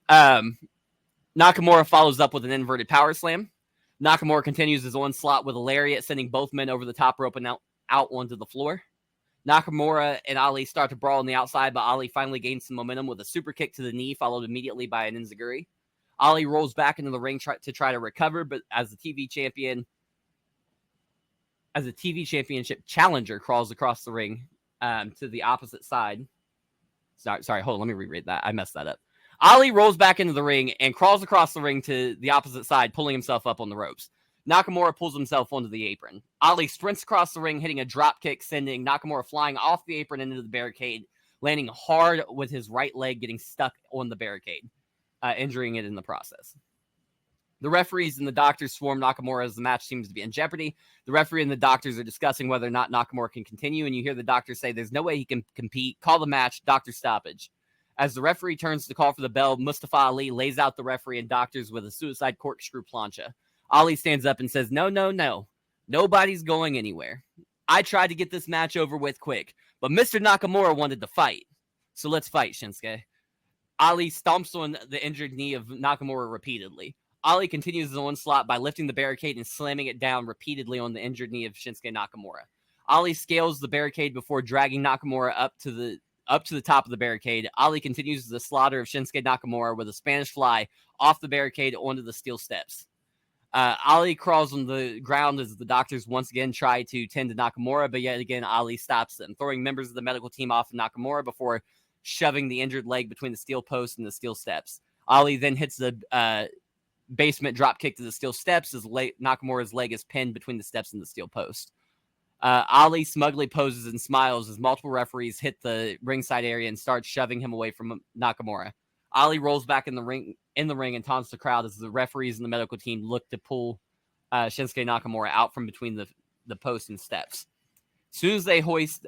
Nakamura follows up with an inverted power slam. Nakamura continues his onslaught with a lariat, sending both men over the top rope and out onto the floor. Nakamura and Ali start to brawl on the outside, but Ali finally gains some momentum with a super kick to the knee, followed immediately by an enziguri. Ali rolls back into the ring to try to recover, but as the TV championship challenger crawls across the ring to the opposite side. Sorry, hold on, let me reread that. I messed that up. Ali rolls back into the ring and crawls across the ring to the opposite side, pulling himself up on the ropes. Nakamura pulls himself onto the apron. Ali sprints across the ring, hitting a drop kick, sending Nakamura flying off the apron into the barricade, landing hard with his right leg getting stuck on the barricade, injuring it in the process. The referees and the doctors swarm Nakamura as the match seems to be in jeopardy. The referee and the doctors are discussing whether or not Nakamura can continue, and you hear the doctors say there's no way he can compete. Call the match, doctor stoppage. As the referee turns to call for the bell, Mustafa Ali lays out the referee and doctors with a suicide corkscrew plancha. Ali stands up and says, No. Nobody's going anywhere. I tried to get this match over with quick, but Mr. Nakamura wanted to fight. So let's fight, Shinsuke. Ali stomps on the injured knee of Nakamura repeatedly. Ali continues his onslaught by lifting the barricade and slamming it down repeatedly on the injured knee of Shinsuke Nakamura. Ali scales the barricade before dragging Nakamura up to the top of the barricade. Ali continues the slaughter of Shinsuke Nakamura with a Spanish fly off the barricade onto the steel steps. Ali crawls on the ground as the doctors once again try to tend to Nakamura, but yet again Ali stops them, throwing members of the medical team off of Nakamura before shoving the injured leg between the steel post and the steel steps. Ali then hits the basement drop kick to the steel steps as Nakamura's leg is pinned between the steps and the steel post. Ali smugly poses and smiles as multiple referees hit the ringside area and start shoving him away from Nakamura. Ali rolls back in the ring and taunts the crowd as the referees and the medical team look to pull Shinsuke Nakamura out from between the post and steps. As soon as they hoist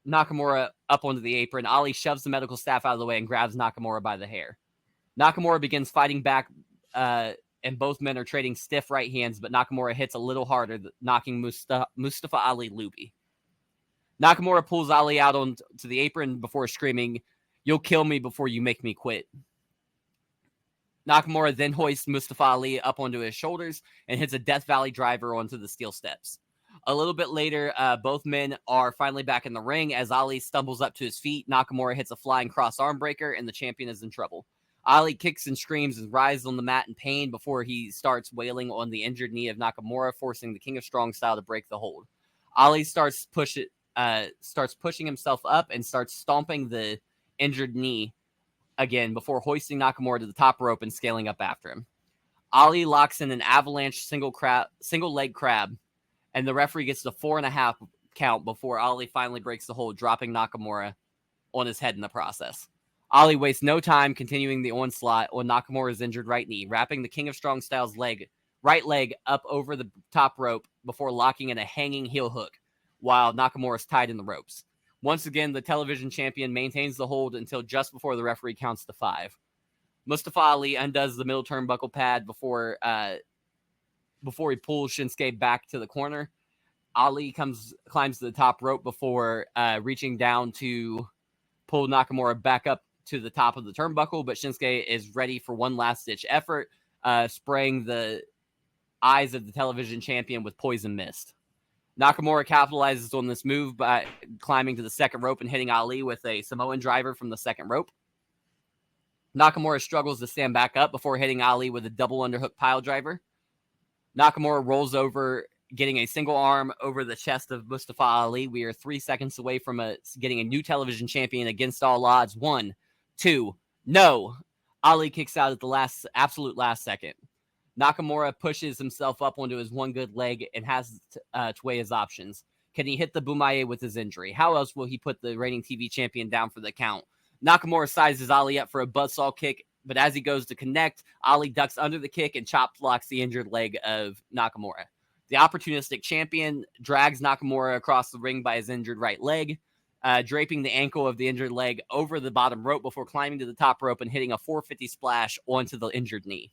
Nakamura up onto the apron. Ali shoves the medical staff out of the way and grabs Nakamura by the hair. Nakamura begins fighting back, and both men are trading stiff right hands, but Nakamura hits a little harder, knocking Mustafa Ali loopy. Nakamura pulls Ali out onto the apron before screaming, "You'll kill me before you make me quit." Nakamura then hoists Mustafa Ali up onto his shoulders and hits a Death Valley driver onto the steel steps. A little bit later, both men are finally back in the ring as Ali stumbles up to his feet. Nakamura hits a flying cross arm breaker, and the champion is in trouble. Ali kicks and screams and writhes on the mat in pain before he starts wailing on the injured knee of Nakamura, forcing the King of Strong Style to break the hold. Ali starts pushing himself up and starts stomping the injured knee again before hoisting Nakamura to the top rope and scaling up after him. Ali locks in an avalanche single leg crab, and the referee gets the 4.5 count before Ali finally breaks the hold, dropping Nakamura on his head in the process. Ali wastes no time continuing the onslaught on Nakamura's injured right knee, wrapping the King of Strong Style's right leg up over the top rope before locking in a hanging heel hook while Nakamura is tied in the ropes. Once again, the television champion maintains the hold until just before the referee counts to 5. Mustafa Ali undoes the middle turnbuckle pad before he pulls Shinsuke back to the corner. Ali climbs to the top rope before reaching down to pull Nakamura back up to the top of the turnbuckle, but Shinsuke is ready for one last-ditch effort, spraying the eyes of the television champion with poison mist. Nakamura capitalizes on this move by climbing to the second rope and hitting Ali with a Samoan driver from the second rope. Nakamura struggles to stand back up before hitting Ali with a double underhook pile driver. Nakamura rolls over, getting a single arm over the chest of Mustafa Ali. We are 3 seconds away from getting a new television champion against all odds. 1, 2, no. Ali kicks out at the absolute last second. Nakamura pushes himself up onto his one good leg and has to weigh his options. Can he hit the Bumaye with his injury? How else will he put the reigning TV champion down for the count? Nakamura sizes Ali up for a buzzsaw kick, but as he goes to connect, Ali ducks under the kick and chop blocks the injured leg of Nakamura. The opportunistic champion drags Nakamura across the ring by his injured right leg, draping the ankle of the injured leg over the bottom rope before climbing to the top rope and hitting a 450 splash onto the injured knee.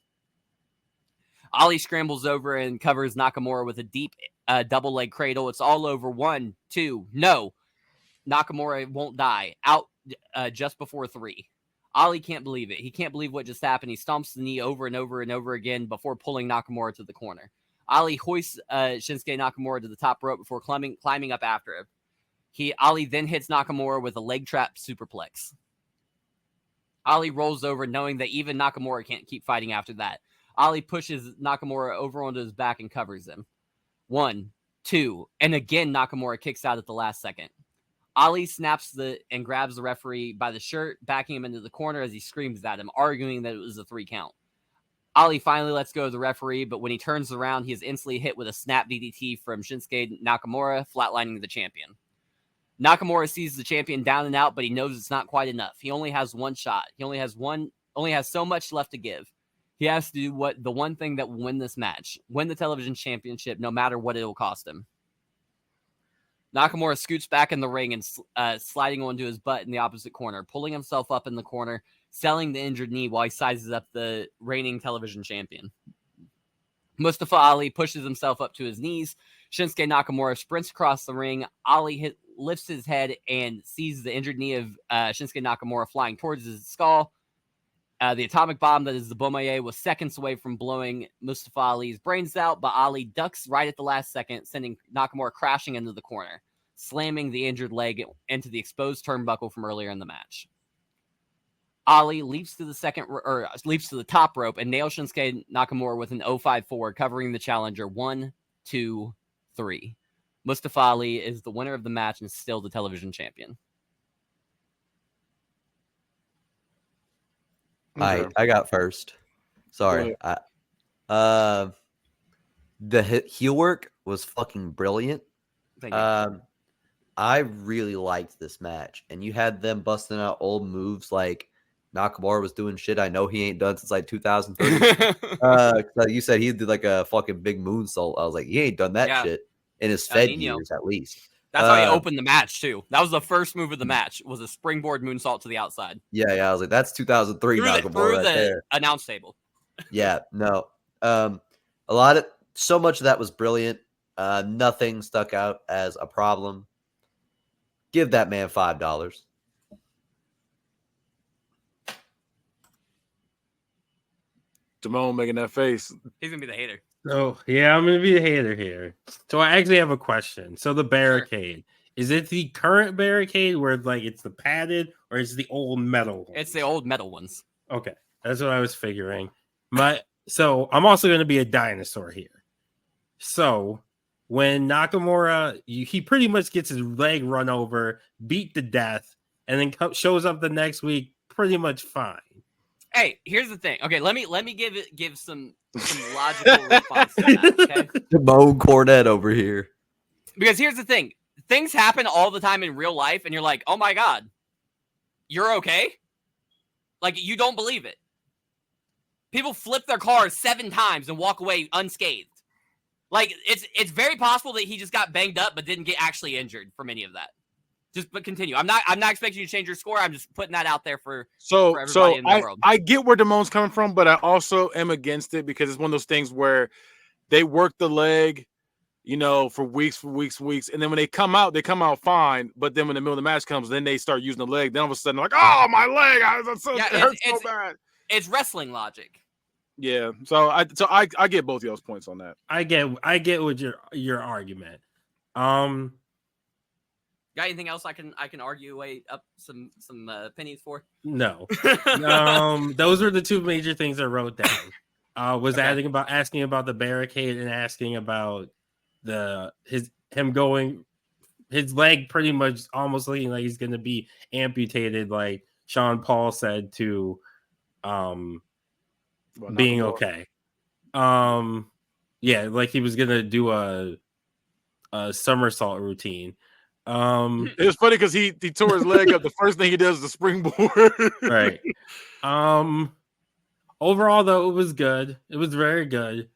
Ali scrambles over and covers Nakamura with a deep double leg cradle. It's all over. 1, 2, no. Nakamura won't die. Out just before 3. Ali can't believe it. He can't believe what just happened. He stomps the knee over and over and over again before pulling Nakamura to the corner. Ali hoists Shinsuke Nakamura to the top rope before climbing up after him. Ali then hits Nakamura with a leg trap superplex. Ali rolls over, knowing that even Nakamura can't keep fighting after that. Ali pushes Nakamura over onto his back and covers him. 1, 2, and again Nakamura kicks out at the last second. Ali snaps and grabs the referee by the shirt, backing him into the corner as he screams at him, arguing that it was a 3 count. Ali finally lets go of the referee, but when he turns around, he is instantly hit with a snap DDT from Shinsuke Nakamura, flatlining the champion. Nakamura sees the champion down and out, but he knows it's not quite enough. He only has one shot. He only has so much left to give. He has to do the one thing that will win this match, win the television championship, no matter what it will cost him. Nakamura scoots back in the ring and sliding onto his butt in the opposite corner, pulling himself up in the corner, selling the injured knee while he sizes up the reigning television champion. Mustafa Ali pushes himself up to his knees. Shinsuke Nakamura sprints across the ring. Ali lifts his head and sees the injured knee of Shinsuke Nakamura flying towards his skull. The atomic bomb that is the Bomaye was seconds away from blowing Mustafa Ali's brains out, but Ali ducks right at the last second, sending Nakamura crashing into the corner, slamming the injured leg into the exposed turnbuckle from earlier in the match. Ali leaps to the top rope and nails Shinsuke Nakamura with an 054, covering the challenger. 1, 2, 3. Mustafa Ali is the winner of the match and still the television champion. I got first. Sorry. The heel work was fucking brilliant. Thank you. I really liked this match, and you had them busting out old moves like Nakamura was doing shit I know he ain't done since like 2030. You said he did like a fucking big moonsault. I was like, he ain't done that shit in his Fed years at least. That's how he opened the match too. That was the first move of the match. Was a springboard moonsault to the outside. Yeah. I was like, that's 2003 Nakamura Through right the there. announce table. Yeah. No. So much of that was brilliant. Nothing stuck out as a problem. Give that man $5. Damone making that face. He's gonna be the hater. So yeah, I'm gonna be the hater here. So I actually have a question. So the barricade, is it the current barricade where like it's the padded, or is it the old metal one? It's the old metal ones. Okay, that's what I was figuring. So I'm also gonna be a dinosaur here. So when Nakamura, he pretty much gets his leg run over, beat to death, and then shows up the next week pretty much fine. Hey, here's the thing. Okay, let me give some logical response to that. Okay, Damone Cornette over here. because here's the thing: things happen all the time in real life, and you're like, "Oh my god, you're okay." Like you don't believe it. People flip their cars 7 times and walk away unscathed. Like it's very possible that he just got banged up but didn't get actually injured from any of that. But continue. I'm not expecting you to change your score. I'm just putting that out there for everybody in the world. I get where Damone's coming from, but I also am against it because it's one of those things where they work the leg, for weeks, and then when they come out fine. But then when the middle of the match comes, then they start using the leg. Then all of a sudden, they're like, "Oh, my leg! It hurts so bad." It's wrestling logic. Yeah, so I get both of y'all's points on that. I get what your argument. Got anything else I can argue away up some pennies for? No. Those were the 2 major things I wrote down. Was asking about the barricade and asking about his leg pretty much almost looking like he's going to be amputated, like Sean Paul said to being okay. Yeah, like he was going to do a somersault routine. It was funny because he tore his leg up. The first thing he does is the springboard. Right. Overall, though, it was good. It was very good.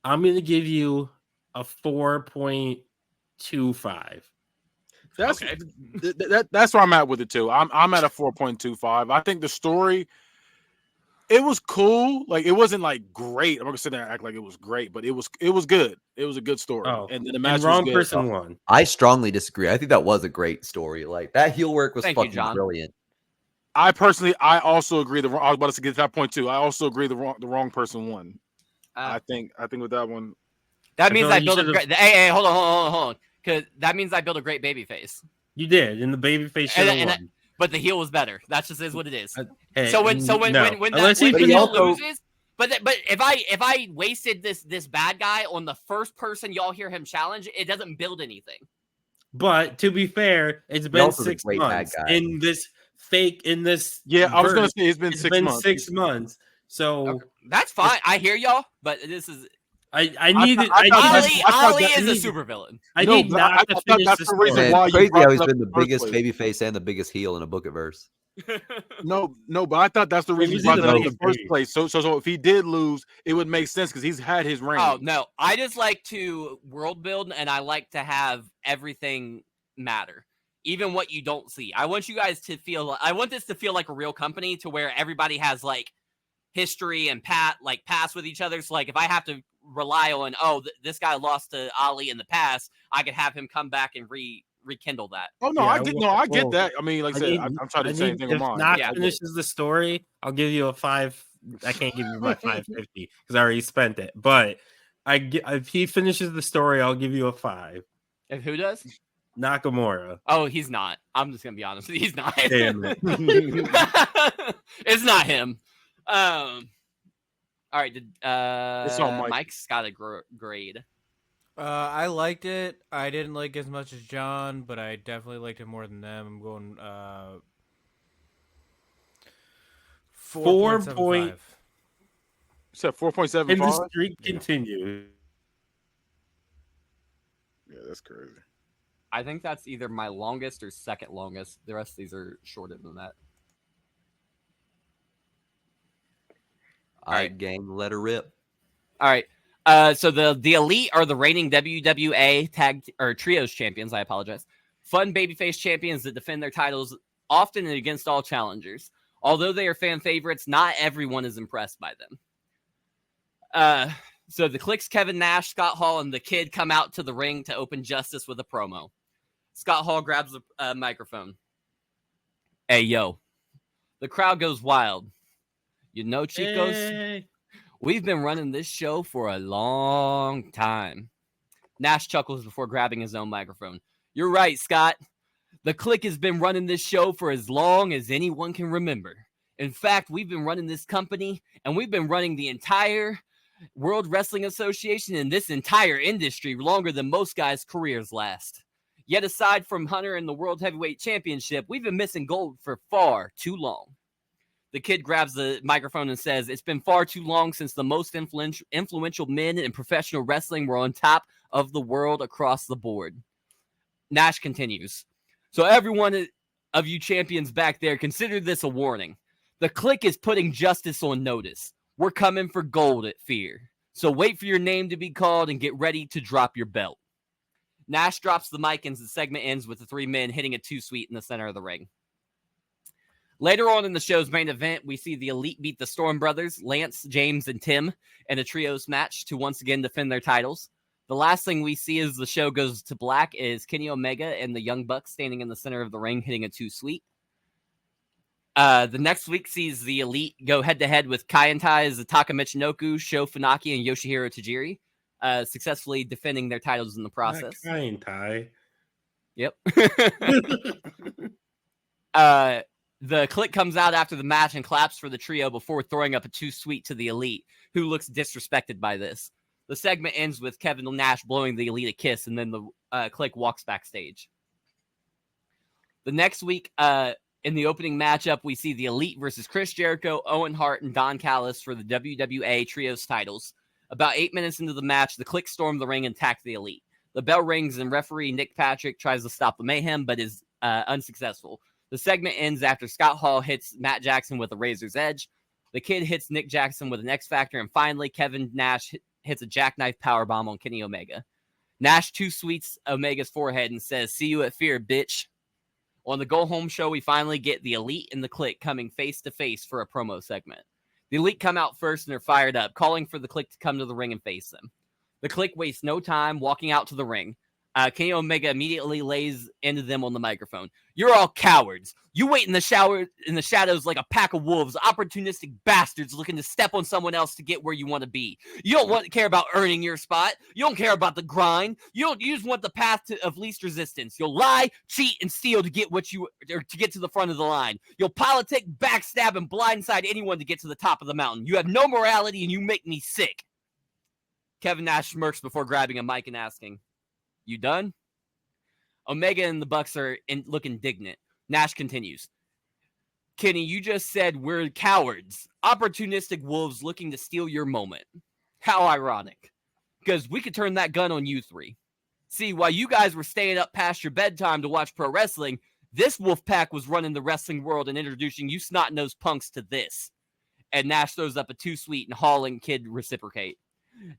I'm going to give you a 4.25. That's okay. That's where I'm at with it too. I'm at a 4.25. I think the story, it was cool. Like it wasn't like great. I'm not gonna sit there and act like it was great, but it was good. It was a good story. Oh, and then the match wrong was good. person won. I strongly disagree. I think that was a great story. Like that heel work was fucking brilliant. I also agree. I was about to get to that point too. I also agree the wrong person won. I think with that one. That means I built a great. Hey, hold on. Because that means I built a great baby face. You did, and the baby face should have won. But the heel was better. That just is what it is. Hey, so when heel loses, but if I wasted this bad guy on the first person y'all hear him challenge, it doesn't build anything. But to be fair, it's been 6 months in this fake Yeah, I was gonna say it's been 6 months. So okay. That's fine. I hear y'all, but this is. Ali is a supervillain. I need not to finish the story. Crazy how he's been the biggest babyface and the biggest heel in a Book It verse. No, but I thought that's the reason he brought that up in the first place. So if he did lose, it would make sense because he's had his reign. Oh no, I just like to world build and I like to have everything matter, even what you don't see. I want you guys to feel. I want this to feel like a real company, to where everybody has like history and past with each other. So like if I have to rely on this guy lost to Ali in the past, I could have him come back and rekindle that. Oh no, I get that. I mean, like I said, I'm trying to do the same thing with mine. If Knox finishes the story, I'll give you a 5. I can't give you my 550 because I already spent it. But if he finishes the story, I'll give you a 5. If who does? Nakamura. Oh, he's not. I'm just gonna be honest. He's not. Damn it. It's not him. All right, Mike's got a grade. I liked it. I didn't like as much as John, but I definitely liked it more than them. I'm going 4.75. You said 4.75. And the streak continues. Yeah, that's crazy. I think that's either my longest or second longest. The rest of these are shorter than that. All right, gang, let her rip. All right. So the Elite are the reigning WWA tag or trios champions. I apologize. Fun babyface champions that defend their titles often and against all challengers. Although they are fan favorites, not everyone is impressed by them. So the Click's Kevin Nash, Scott Hall, and the Kid come out to the ring to open justice with a promo. Scott Hall grabs a microphone. Hey, yo. The crowd goes wild. You know, Chicos, Hey. we've been running this show for a long time. Nash chuckles before grabbing his own microphone. You're right, Scott. The Click has been running this show for as long as anyone can remember. In fact, we've been running this company, and we've been running the entire World Wrestling Association and this entire industry longer than most guys' careers last. Yet aside from Hunter and the World Heavyweight Championship, we've been missing gold for far too long. The Kid grabs the microphone and says, it's been far too long since the most influential men in professional wrestling were on top of the world across the board. Nash continues. So everyone of you champions back there, consider this a warning. The Click is putting justice on notice. We're coming for gold at Fear. So wait for your name to be called and get ready to drop your belt. Nash drops the mic and the segment ends with the three men hitting a 2-sweet in the center of the ring. Later on in the show's main event, we see the Elite beat the Storm Brothers, Lance, James, and Tim in a trios match to once again defend their titles. The last thing we see as the show goes to black is Kenny Omega and the Young Bucks standing in the center of the ring hitting a 2-sweet. The next week sees the Elite go head-to-head with Kai and Tai as Taka Michinoku, Sho Funaki, and Yoshihiro Tajiri, successfully defending their titles in the process. Kai and Tai. Yep. The Click comes out after the match and claps for the trio before throwing up a 2-sweet to the Elite, who looks disrespected by this. The segment ends with Kevin Nash blowing the Elite a kiss, and then the Click walks backstage. The next week, in the opening matchup, we see the Elite versus Chris Jericho, Owen Hart, and Don Callis for the WWA Trios titles. About 8 minutes into the match, the Click storm the ring and attack the Elite. The bell rings, and referee Nick Patrick tries to stop the mayhem, but is unsuccessful. The segment ends after Scott Hall hits Matt Jackson with a razor's edge. The Kid hits Nick Jackson with an X Factor, and finally, Kevin Nash hits a jackknife powerbomb on Kenny Omega. Nash 2-sweets Omega's forehead and says, "See you at Fear, bitch." On the Go Home show, we finally get the Elite and the Click coming face-to-face for a promo segment. The Elite come out first and are fired up, calling for the Click to come to the ring and face them. The Click wastes no time walking out to the ring. Kenny Omega immediately lays into them on the microphone. You're all cowards. You wait in the shadows like a pack of wolves, opportunistic bastards looking to step on someone else to get where you want to be. You don't care about earning your spot. You don't care about the grind. You just want the path of least resistance. You'll lie, cheat, and steal to get to get to the front of the line. You'll politic, backstab, and blindside anyone to get to the top of the mountain. You have no morality, and you make me sick. Kevin Nash smirks before grabbing a mic and asking, "You done?" Omega and the Bucks look indignant. Nash continues. Kenny, you just said we're cowards, opportunistic wolves looking to steal your moment. How ironic. Because we could turn that gun on you three. See, while you guys were staying up past your bedtime to watch pro wrestling, this wolf pack was running the wrestling world and introducing you snot-nosed punks to this. And Nash throws up a 2-sweet and Hall and Kid reciprocate.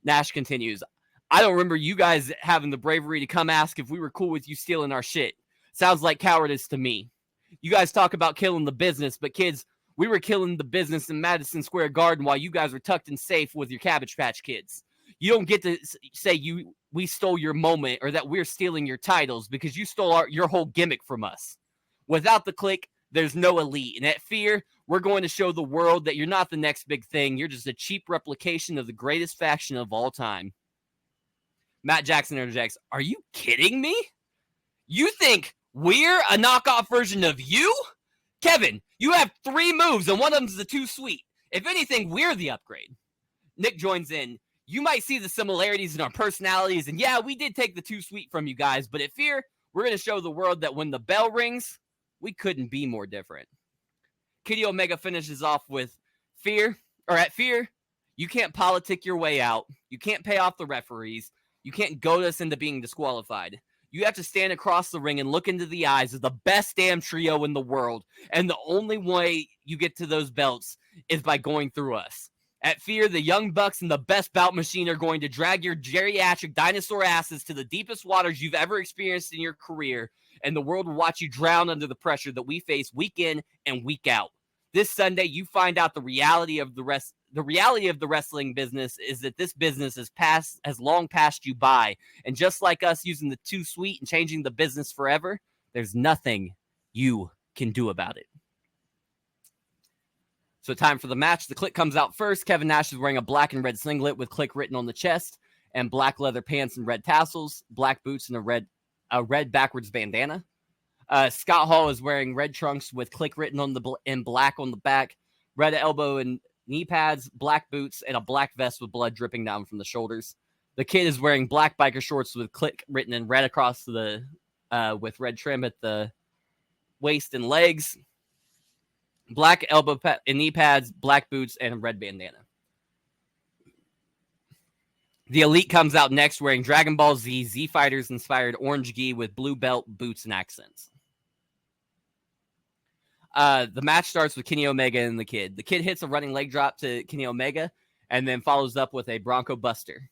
Nash continues. I don't remember you guys having the bravery to come ask if we were cool with you stealing our shit. Sounds like cowardice to me. You guys talk about killing the business, but kids, we were killing the business in Madison Square Garden while you guys were tucked in safe with your Cabbage Patch Kids. You don't get to say we stole your moment or that we're stealing your titles because you stole your whole gimmick from us. Without the Click, there's no Elite. And at Fear, we're going to show the world that you're not the next big thing. You're just a cheap replication of the greatest faction of all time. Matt Jackson interjects, "Are you kidding me? You think we're a knockoff version of you? Kevin, you have 3 moves and one of them's the 2-sweet. If anything, we're the upgrade." Nick joins in. You might see the similarities in our personalities, and yeah, we did take the 2-sweet from you guys, but at Fear, we're going to show the world that when the bell rings, we couldn't be more different. Kenny Omega finishes off with at Fear, you can't politic your way out. You can't pay off the referees. You can't goad us into being disqualified. You have to stand across the ring and look into the eyes of the best damn trio in the world. And the only way you get to those belts is by going through us. At Fear, the Young Bucks and the Best Bout Machine are going to drag your geriatric dinosaur asses to the deepest waters you've ever experienced in your career, and the world will watch you drown under the pressure that we face week in and week out. This Sunday, you find out the reality of the wrestling business is that this business has long passed you by, and just like us using the Too Sweet and changing the business forever, there's nothing you can do about it. So time for the match. The Click comes out first. Kevin Nash is wearing a black and red singlet with Click written on the chest, and black leather pants and red tassels, black boots, and a red backwards bandana. Scott Hall is wearing red trunks with Click written in black on the back, red elbow and knee pads, black boots, and a black vest with blood dripping down from the shoulders. The Kid is wearing black biker shorts with Click written in red across the with red trim at the waist and legs. Black elbow and knee pads, black boots, and a red bandana. The Elite comes out next wearing Dragon Ball Z Fighters inspired orange gi with blue belt, boots, and accents. The match starts with Kenny Omega and the Kid. The Kid hits a running leg drop to Kenny Omega and then follows up with a Bronco Buster.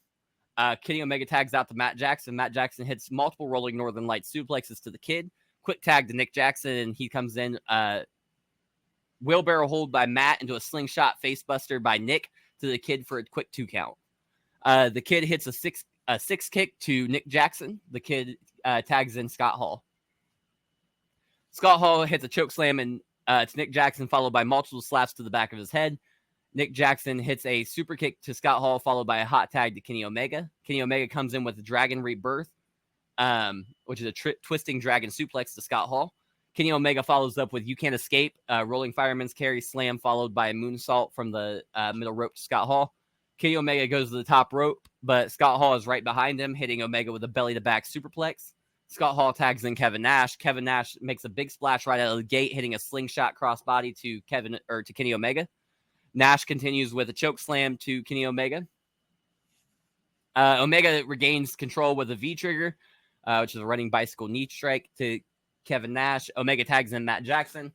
Kenny Omega tags out to Matt Jackson. Matt Jackson hits multiple rolling Northern Light suplexes to the Kid. Quick tag to Nick Jackson, and he comes in. Wheelbarrow hold by Matt into a slingshot facebuster by Nick to the Kid for a quick 2 count. The Kid hits a six kick to Nick Jackson. The Kid tags in Scott Hall. Scott Hall hits a choke slam to Nick Jackson, followed by multiple slaps to the back of his head. Nick Jackson hits a super kick to Scott Hall, followed by a hot tag to Kenny Omega. Kenny Omega comes in with a Dragon Rebirth, which is a twisting dragon suplex to Scott Hall. Kenny Omega follows up with You Can't Escape, rolling fireman's carry slam, followed by a moonsault from the middle rope to Scott Hall. Kenny Omega goes to the top rope, but Scott Hall is right behind him, hitting Omega with a belly-to-back superplex. Scott Hall tags in Kevin Nash. Kevin Nash makes a big splash right out of the gate, hitting a slingshot crossbody to Kenny Omega. Nash continues with a choke slam to Kenny Omega. Omega regains control with a V-trigger, which is a running bicycle knee strike to Kevin Nash. Omega tags in Matt Jackson.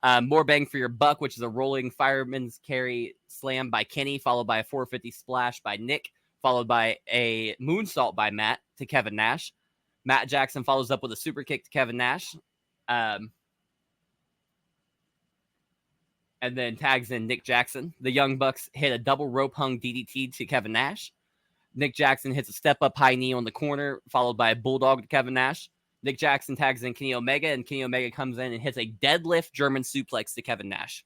More bang for your buck, which is a rolling fireman's carry slam by Kenny, followed by a 450 splash by Nick, followed by a moonsault by Matt to Kevin Nash. Matt Jackson follows up with a super kick to Kevin Nash. And then tags in Nick Jackson. The Young Bucks hit a double rope hung DDT to Kevin Nash. Nick Jackson hits a step up high knee on the corner, followed by a bulldog to Kevin Nash. Nick Jackson tags in Kenny Omega, and Kenny Omega comes in and hits a deadlift German suplex to Kevin Nash.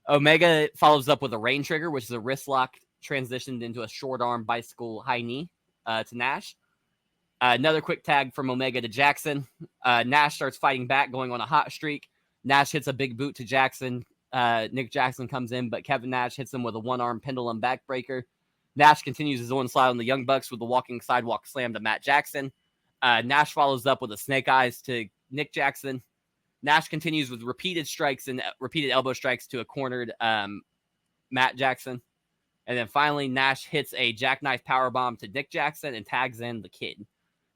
Omega follows up with a rain trigger, which is a wrist lock transitioned into a short arm bicycle high knee to Nash. Another quick tag from Omega to Jackson. Nash starts fighting back, going on a hot streak. Nash hits a big boot to Jackson. Nick Jackson comes in, but Kevin Nash hits him with a one-arm pendulum backbreaker. Nash continues his onslaught on the Young Bucks with a walking sidewalk slam to Matt Jackson. Nash follows up with a snake eyes to Nick Jackson. Nash continues with repeated strikes and repeated elbow strikes to a cornered Matt Jackson. And then finally, Nash hits a jackknife powerbomb to Nick Jackson and tags in the Kid.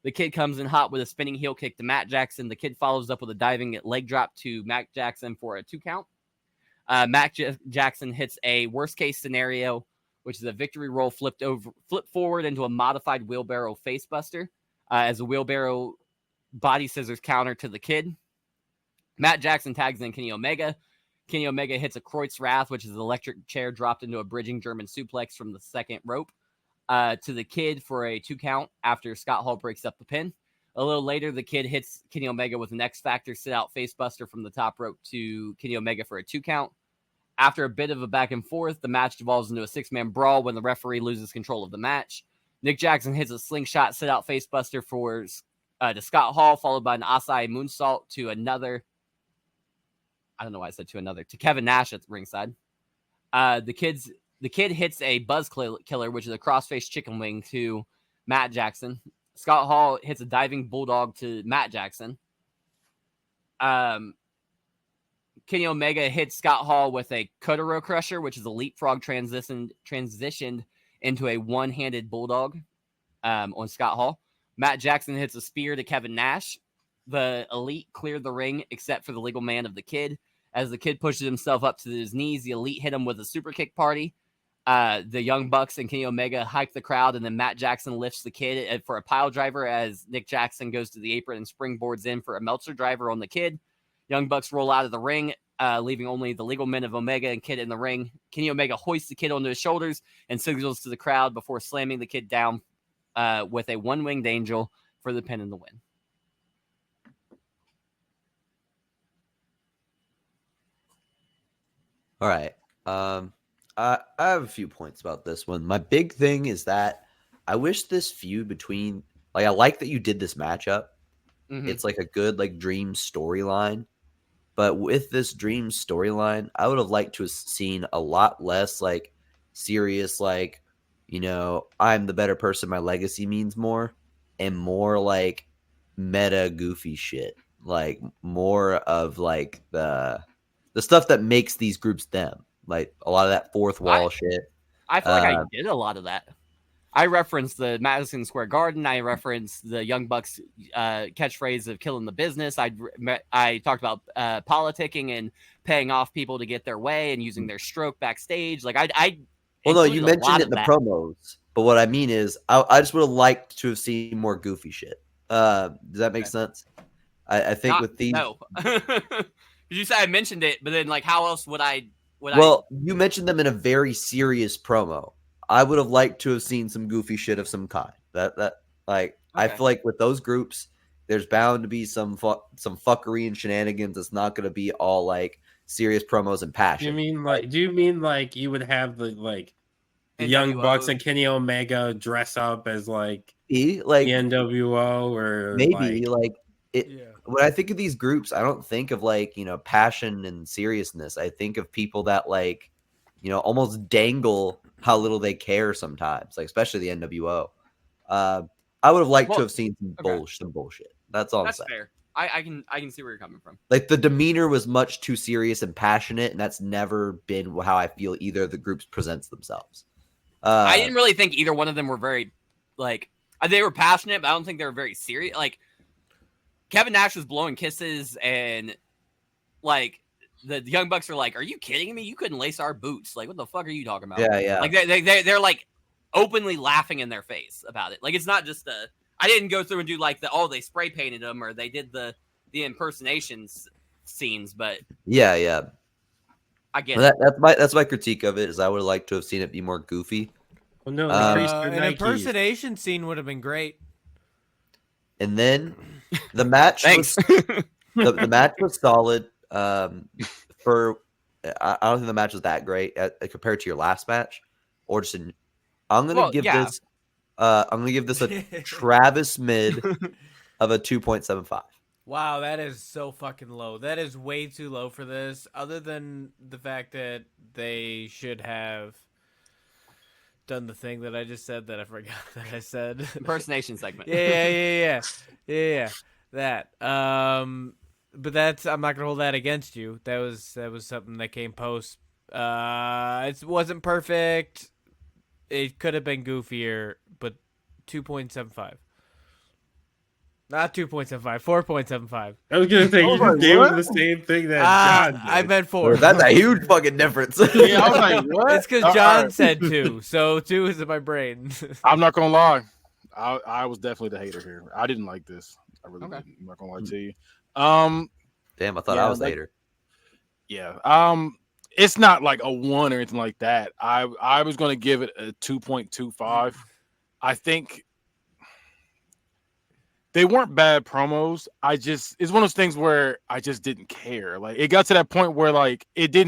The Kid comes in hot with a spinning heel kick to Matt Jackson. The Kid follows up with a diving leg drop to Matt Jackson for a 2 count. Jackson hits a worst case scenario, which is a victory roll flip forward into a modified wheelbarrow facebuster as a wheelbarrow body scissors counter to the Kid. Matt Jackson tags in Kenny Omega. Kenny Omega hits a Kreutz Wrath, which is an electric chair dropped into a bridging German suplex from the second rope to the Kid for a 2 count after Scott Hall breaks up the pin. A little later, the Kid hits Kenny Omega with an X Factor sit-out facebuster from the top rope to Kenny Omega for a 2 count. After a bit of a back and forth, the match devolves into a 6-man brawl when the referee loses control of the match. Nick Jackson hits a slingshot sit-out facebuster to Scott Hall, followed by an Asai moonsault to another. I don't know why I said to another. To Kevin Nash at the ringside. The Kid hits a Buzz Killer, which is a crossface chicken wing to Matt Jackson. Scott Hall hits a diving bulldog to Matt Jackson. Kenny Omega hits Scott Hall with a Kotaro Crusher, which is a leapfrog transitioned into a one-handed bulldog on Scott Hall. Matt Jackson hits a spear to Kevin Nash. The Elite cleared the ring except for the legal man of the Kid As the kid pushes himself up to his knees, the Elite hit him with a super kick party. The Young Bucks and Kenny Omega hike the crowd, and then Matt Jackson lifts the kid for a pile driver as Nick Jackson goes to the apron and springboards in for a Meltzer driver on the kid. Young Bucks roll out of the ring, leaving only the legal men of Omega and Kid in the ring. Kenny Omega hoists the kid onto his shoulders and signals to the crowd before slamming the kid down with a one-winged angel for the pin and the win. All right. I have a few points about this one. My big thing is that I wish this feud between, like, I like that you did this matchup. Mm-hmm. It's like a good, like, dream storyline. But with this dream storyline, I would have liked to have seen a lot less, like, serious, like, you know, I'm the better person, my legacy means more, and more, like, meta goofy shit. Like, more of, like, the stuff that makes these groups them. Like, a lot of that fourth wall shit. I feel like I did a lot of that. I referenced the Madison Square Garden. I referenced the Young Bucks catchphrase of killing the business. I talked about politicking and paying off people to get their way and using their stroke backstage. Like well, no, you mentioned it in the promos, but what I mean is I just would have liked to have seen more goofy shit. Does that make sense? I think with these, no. You said I mentioned it, but then like how else would I? You mentioned them in a very serious promo. I would have liked to have seen some goofy shit of some kind. I feel like with those groups, there's bound to be some fuckery and shenanigans. It's not going to be all like serious promos and passion. Do you mean like you would have the Young Bucks and Kenny Omega dress up as like the NWO or maybe when I think of these groups, I don't think of like, you know, passion and seriousness. I think of people that like, you know, almost dangle how little they care sometimes, like especially the NWO. I would have liked to have seen some bullshit. That's all I'm saying. Fair. I can see where you're coming from. Like the demeanor was much too serious and passionate, and that's never been how I feel either of the groups presents themselves. I didn't really think either one of them were very like they were passionate, but I don't think they were very serious. Like Kevin Nash was blowing kisses, and like the Young Bucks are like, "Are you kidding me? You couldn't lace our boots. Like, what the fuck are you talking about?" Yeah. Like they're like openly laughing in their face about it. Like it's not just I didn't go through and do like they spray painted them or they did the impersonations scenes, but yeah. I get it. That's my critique of it. Is I would have liked to have seen it be more goofy. Well, no, an impersonation scene would have been great. And then the match. Thanks. The match was solid. I don't think the match was that great compared to your last match, or just. I'm gonna give this. I'm gonna give this a Travis mid of a 2.75. Wow, that is so fucking low. That is way too low for this. Other than the fact that they should have done the thing that I just said that I forgot that I said. Impersonation segment. Yeah. That. But that's I'm not gonna hold that against you. That was something that came post. It wasn't perfect. It could have been goofier, but 2.75. Not 2.75, 4.75. I was gonna say you just gave him the same thing that John did. I meant 4. That's a huge fucking difference. Yeah, I was like, what? It's because John said 2, so 2 is in my brain. I'm not gonna lie, I was definitely the hater here. I didn't like this. I really didn't. I'm not gonna lie to you. Damn, I thought I was the hater. Yeah. It's not like a 1 or anything like that. I was gonna give it a 2.25. I think they weren't bad promos. It's one of those things where I just didn't care. Like it got to that point where like I feel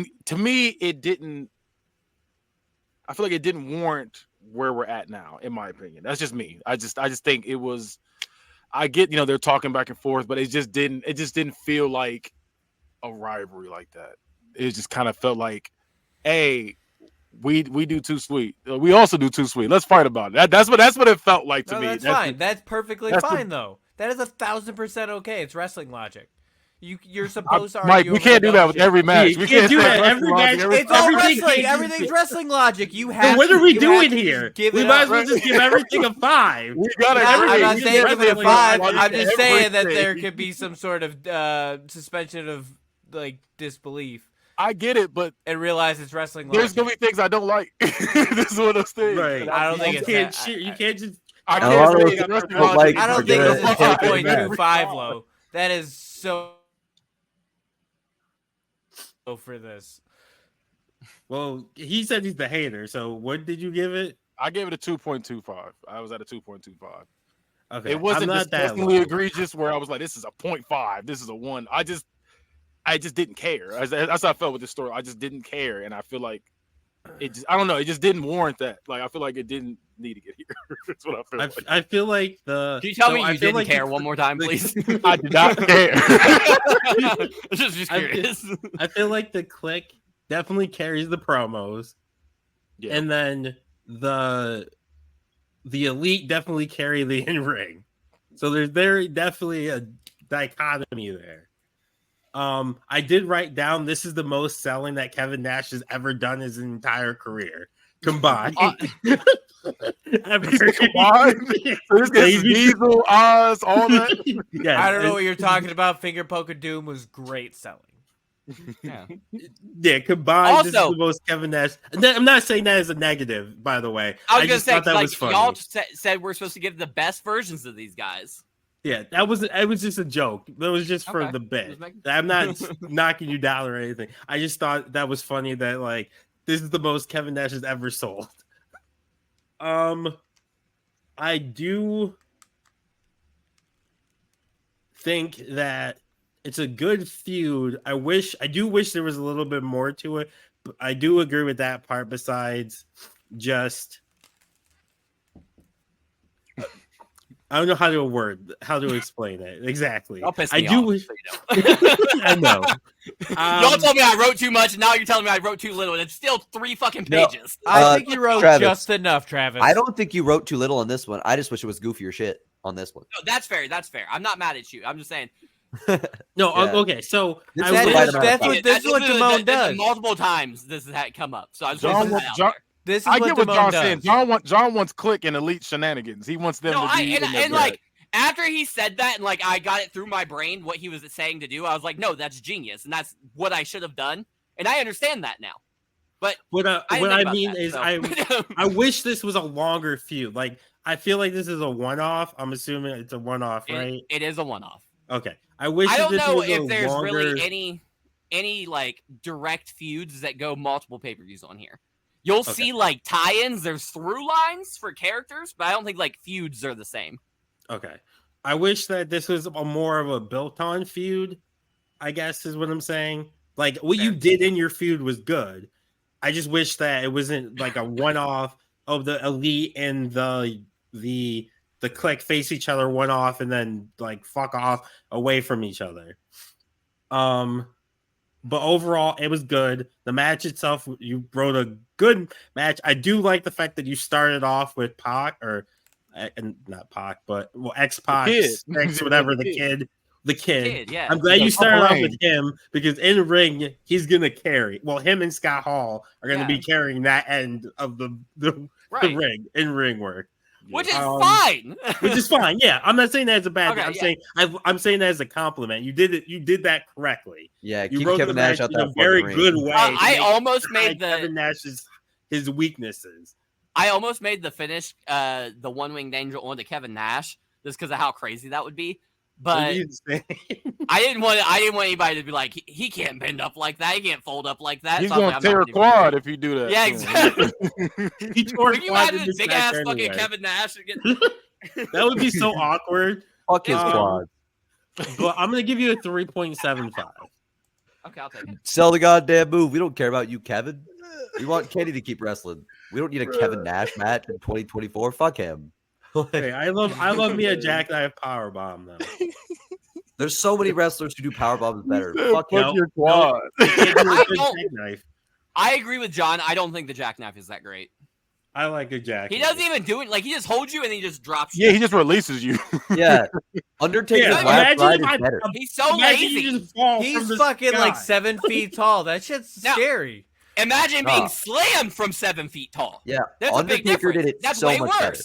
like it didn't warrant where we're at now, in my opinion. That's just me. I just think it was, I get, they're talking back and forth, but it just didn't feel like a rivalry like that. It just kind of felt like, hey, we do Too Sweet. We also do Too Sweet. Let's fight about it. That's what it felt like to me. That's fine. That's perfectly fine, though. That is 1,000% okay. It's wrestling logic. You're supposed to argue. Mike, we can't do that with every match. We can't do that every match. It's all wrestling. Everything's wrestling logic. You have. So what are we doing here? We might as well just give everything a 5. We got I'm not saying give it a 5. I'm just saying that there could be some sort of suspension of like disbelief I get it, but and realize it's wrestling. there's logic. gonna be things I don't like. This is one of those things. Right. And I don't think You it's can't. that. You can't just. I A can't lot of say those it's things wrestling I don't logic. like I don't are think good. this is Can't be 2.25 low. That is so low for this. Well, he said he's the hater. So what did you give it? I gave it a 2.25. I was at a 2.25. Okay, It wasn't I'm not that disgustingly low. egregious where I was like, this is a 0.5. This is a 1. I just didn't care. That's how I felt with this story. I just didn't care. And I feel like I don't know. It just didn't warrant that. Like, I feel like it didn't need to get here. That's what I feel like. I feel like the. Can you tell so me I you feel didn't like care the- one more time, please? I did not care. just I- curious. I feel like the click definitely carries the promos, Yeah. and then the elite definitely carry the in ring. So there's definitely a dichotomy there. I did write down this is the most selling that Kevin Nash has ever done his entire career combined. Ever. Combined? So this gets Diesel, Oz, all that. Yes, I don't know what you're talking about. Finger Poke of Doom was great selling. Yeah. Yeah, combined, this is Also- the most Kevin Nash. I'm not saying that as a negative, by the way. I was gonna just say, thought that like, was funny. y'all said we're supposed to give the best versions of these guys. Yeah, that was it was just a joke. That was just for Okay. the bit. Just making- I'm not knocking you down or anything. I just thought that was funny that like this is the most Kevin Nash has ever sold. I do think that it's a good feud. I do wish there was a little bit more to it, but I do agree with that part besides just I don't know how to explain it exactly. Y'all piss I me do off, wish so you know. I know. Y'all told me I wrote too much, and now you're telling me I wrote too little, and it's still 3 fucking No. pages. I think you wrote Travis. just enough, Travis. I don't think you wrote too little on this one. I just wish it was goofier shit on this one. No, that's fair. That's fair. I'm not mad at you. I'm just saying. No, Yeah. okay. So This I is the wish- right amount of that's time. what this is what Damone does. Multiple times this has had come up, so I was just John putting wa- that out John- there. This is I what get what Damone John's does. saying. John wants click and elite shenanigans. He wants them No, to be in their and bag. like after he said that, and like I got it through my brain what he was saying to do. I was like, no, that's genius, and that's what I should have done, and I understand that now. But what I didn't what think I about mean that, is so. I wish this was a longer feud. Like I feel like this is a one-off. I'm assuming it's a one-off, right? it is a one-off. Okay. I wish I that don't this know was a if there's longer... really any like direct feuds that go multiple pay-per-views on here. You'll Okay. see like tie-ins, there's through lines for characters, but I don't think like feuds are the same. Okay. I wish that this was a more of a built-on feud, I guess is what I'm saying. Like what you did in your feud was good. I just wish that it wasn't like a one-off of the elite and the click face each other one off and then like fuck off away from each other. But overall it was good. The match itself, you wrote a good match. I do like the fact that you started off with Pac and not Pac, but X-Pac, whatever, the kid. Yeah. I'm glad Yeah, you started off Purple with him because in ring he's gonna carry. Well, him and Scott Hall are gonna Yeah. be carrying that end of the Right. ring in ring work, Which is Um, fine. which is fine. Yeah, I'm not saying that as a bad thing. Okay, I'm saying that as a compliment. You did it. You did that correctly. Yeah, You keep wrote Kevin the Nash match out in that a very fucking good ring. way. I to almost hide made Kevin the Nash's his weaknesses. finish the one winged angel onto Kevin Nash just because of how crazy that would be. What But are you saying? I didn't want anybody to be like he can't bend up like that. He can't fold up like that. He's So I was going like, to I'm tear not a gonna quad do if you do that. it. Yeah, to him. exactly. He tore Can you quad in imagine this big match ass fucking anyway. Kevin Nash again? That would be so awkward. Fuck his Um, quad. But I'm gonna give you a 3.75. Okay, I'll take it. Sell the goddamn move. We don't care about you, Kevin. We want Kenny to keep wrestling. We don't need a Kevin Nash match in 2024. Fuck him. Hey, I love me a jackknife powerbomb though. There's so many wrestlers who do power bombs better. Fuck Fuck him. your quad. You can't do a I good don't- jackknife. I agree with John. I don't think the jackknife is that great. I like a jackknife. He doesn't even do it. Like he just holds you and he just drops Yeah, you. he just releases you. Yeah. Undertaker's Yeah, last imagine ride if is I- better. He's so Imagine lazy. you just fall from He's the fucking like sky. 7 feet tall. That shit's Now- scary. Imagine being Oh. slammed from 7 feet tall. Yeah. That's a big Undertaker difference. did it That's so way much worse. better.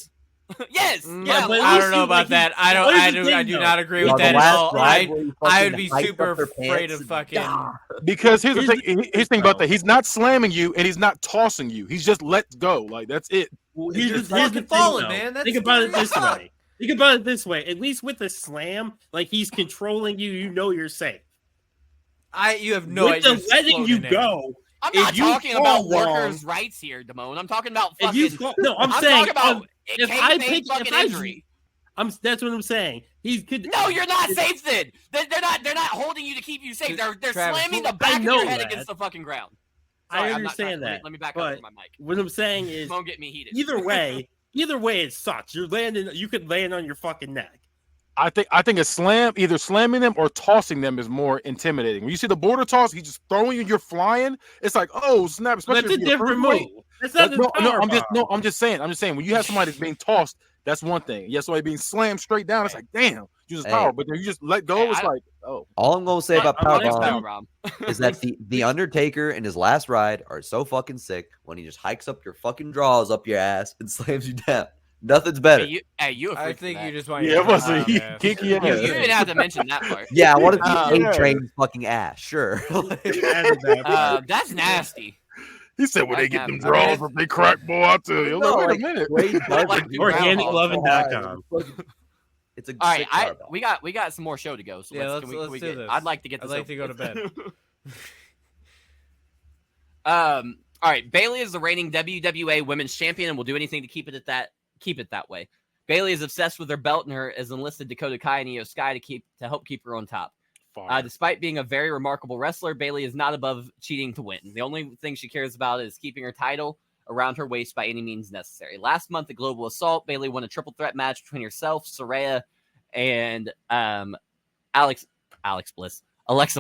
Yes. Yeah, but at I least don't know you, about like, that. I do not agree No, with the that at last all. ride where he I fucking would be hiked super up her afraid pants of and- fucking. Ah. Because here's the Here's thing. the Here's the thing about though. that. He's not slamming you and he's not tossing you. He's just let go. Like that's it. Well, You're here's the fucking thing, falling, though. man. That's Think about it scary this as fuck. way. Think about it this way. At least with the slam, like he's controlling you, you know you're safe. You have no with idea. the letting you go, I'm if not you talking fall about wrong- workers' rights here, Damone. I'm talking about if fucking. you fall, no, I'm I'm saying talking about if I pick, fucking if I, injury. that's what I'm saying. He could. No, you're not safe then. They're not holding you to keep you safe. They're Travis, slamming the I back of know your head that. against the fucking ground. I Sorry, I'm not understand trying- that. Let me back but up from my mic. what I'm saying is, Don't get me heated. either way, it sucks. You're landing. You could land on your fucking neck. I think a slam, either slamming them or tossing them, is more intimidating. When you see the border toss, he's just throwing you, you're flying. It's like, oh snap! Especially That's a if you're different fruit weight. move. That's not No, the power bomb. I'm just saying when you have somebody that's being tossed, that's one thing. Yes, somebody being slammed straight down, it's like, damn, uses Hey. power. But then you just let go, Hey, it's I- like, oh, All I'm gonna say about I'm Next Next powerbomb power time- bomb. is that the Undertaker and his last ride are so fucking sick when he just hikes up your fucking drawers up your ass and slams you down. Nothing's better. Hey, you. A I freak for think that. you just want. yeah, your it was hands a up, kinky You ass. didn't have to mention that part. Yeah, I want to Uh, see yeah. A-Train's fucking ass. Sure. Added that part. That's nasty. He said when they That's get them not- draws, if they crack, boy, I tell you. No, Wait like, a minute. Wade does Like it. the He goes Organiclovin.com. so high. It's a All right, sick powerbomb. we got some more show to go. So Yeah, let's let's do get, this. I'd like to get I'd this. like to go to bed. All right, Bailey is the reigning WWA Women's Champion, and will do anything to keep it that way. Bailey is obsessed with her belt and has enlisted Dakota Kai and Io Sky to help keep her on top. Fire. Despite being a very remarkable wrestler, Bailey is not above cheating to win. The only thing she cares about is keeping her title around her waist by any means necessary. Last month at Global Assault, Bailey won a triple threat match between herself, Saraya, and Alexa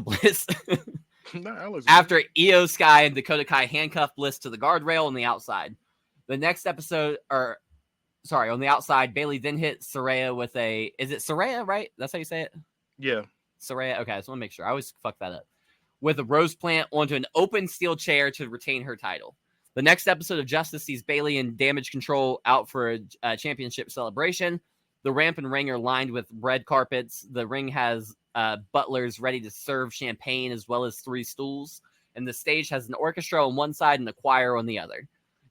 Bliss. Nah, Alex, After Io Sky and Dakota Kai handcuffed Bliss to the guardrail on the outside. The next episode, on the outside, Bailey then hit Saraya with is it Saraya, right? That's how you say it? yeah. Saraya. Okay, I just want to make sure. I always fuck that up. With a rose plant onto an open steel chair to retain her title. The next episode of Justice sees Bailey and Damage Control out for a championship celebration. The ramp and ring are lined with red carpets. The ring has butlers ready to serve champagne as well as 3 stools. And the stage has an orchestra on one side and a choir on the other.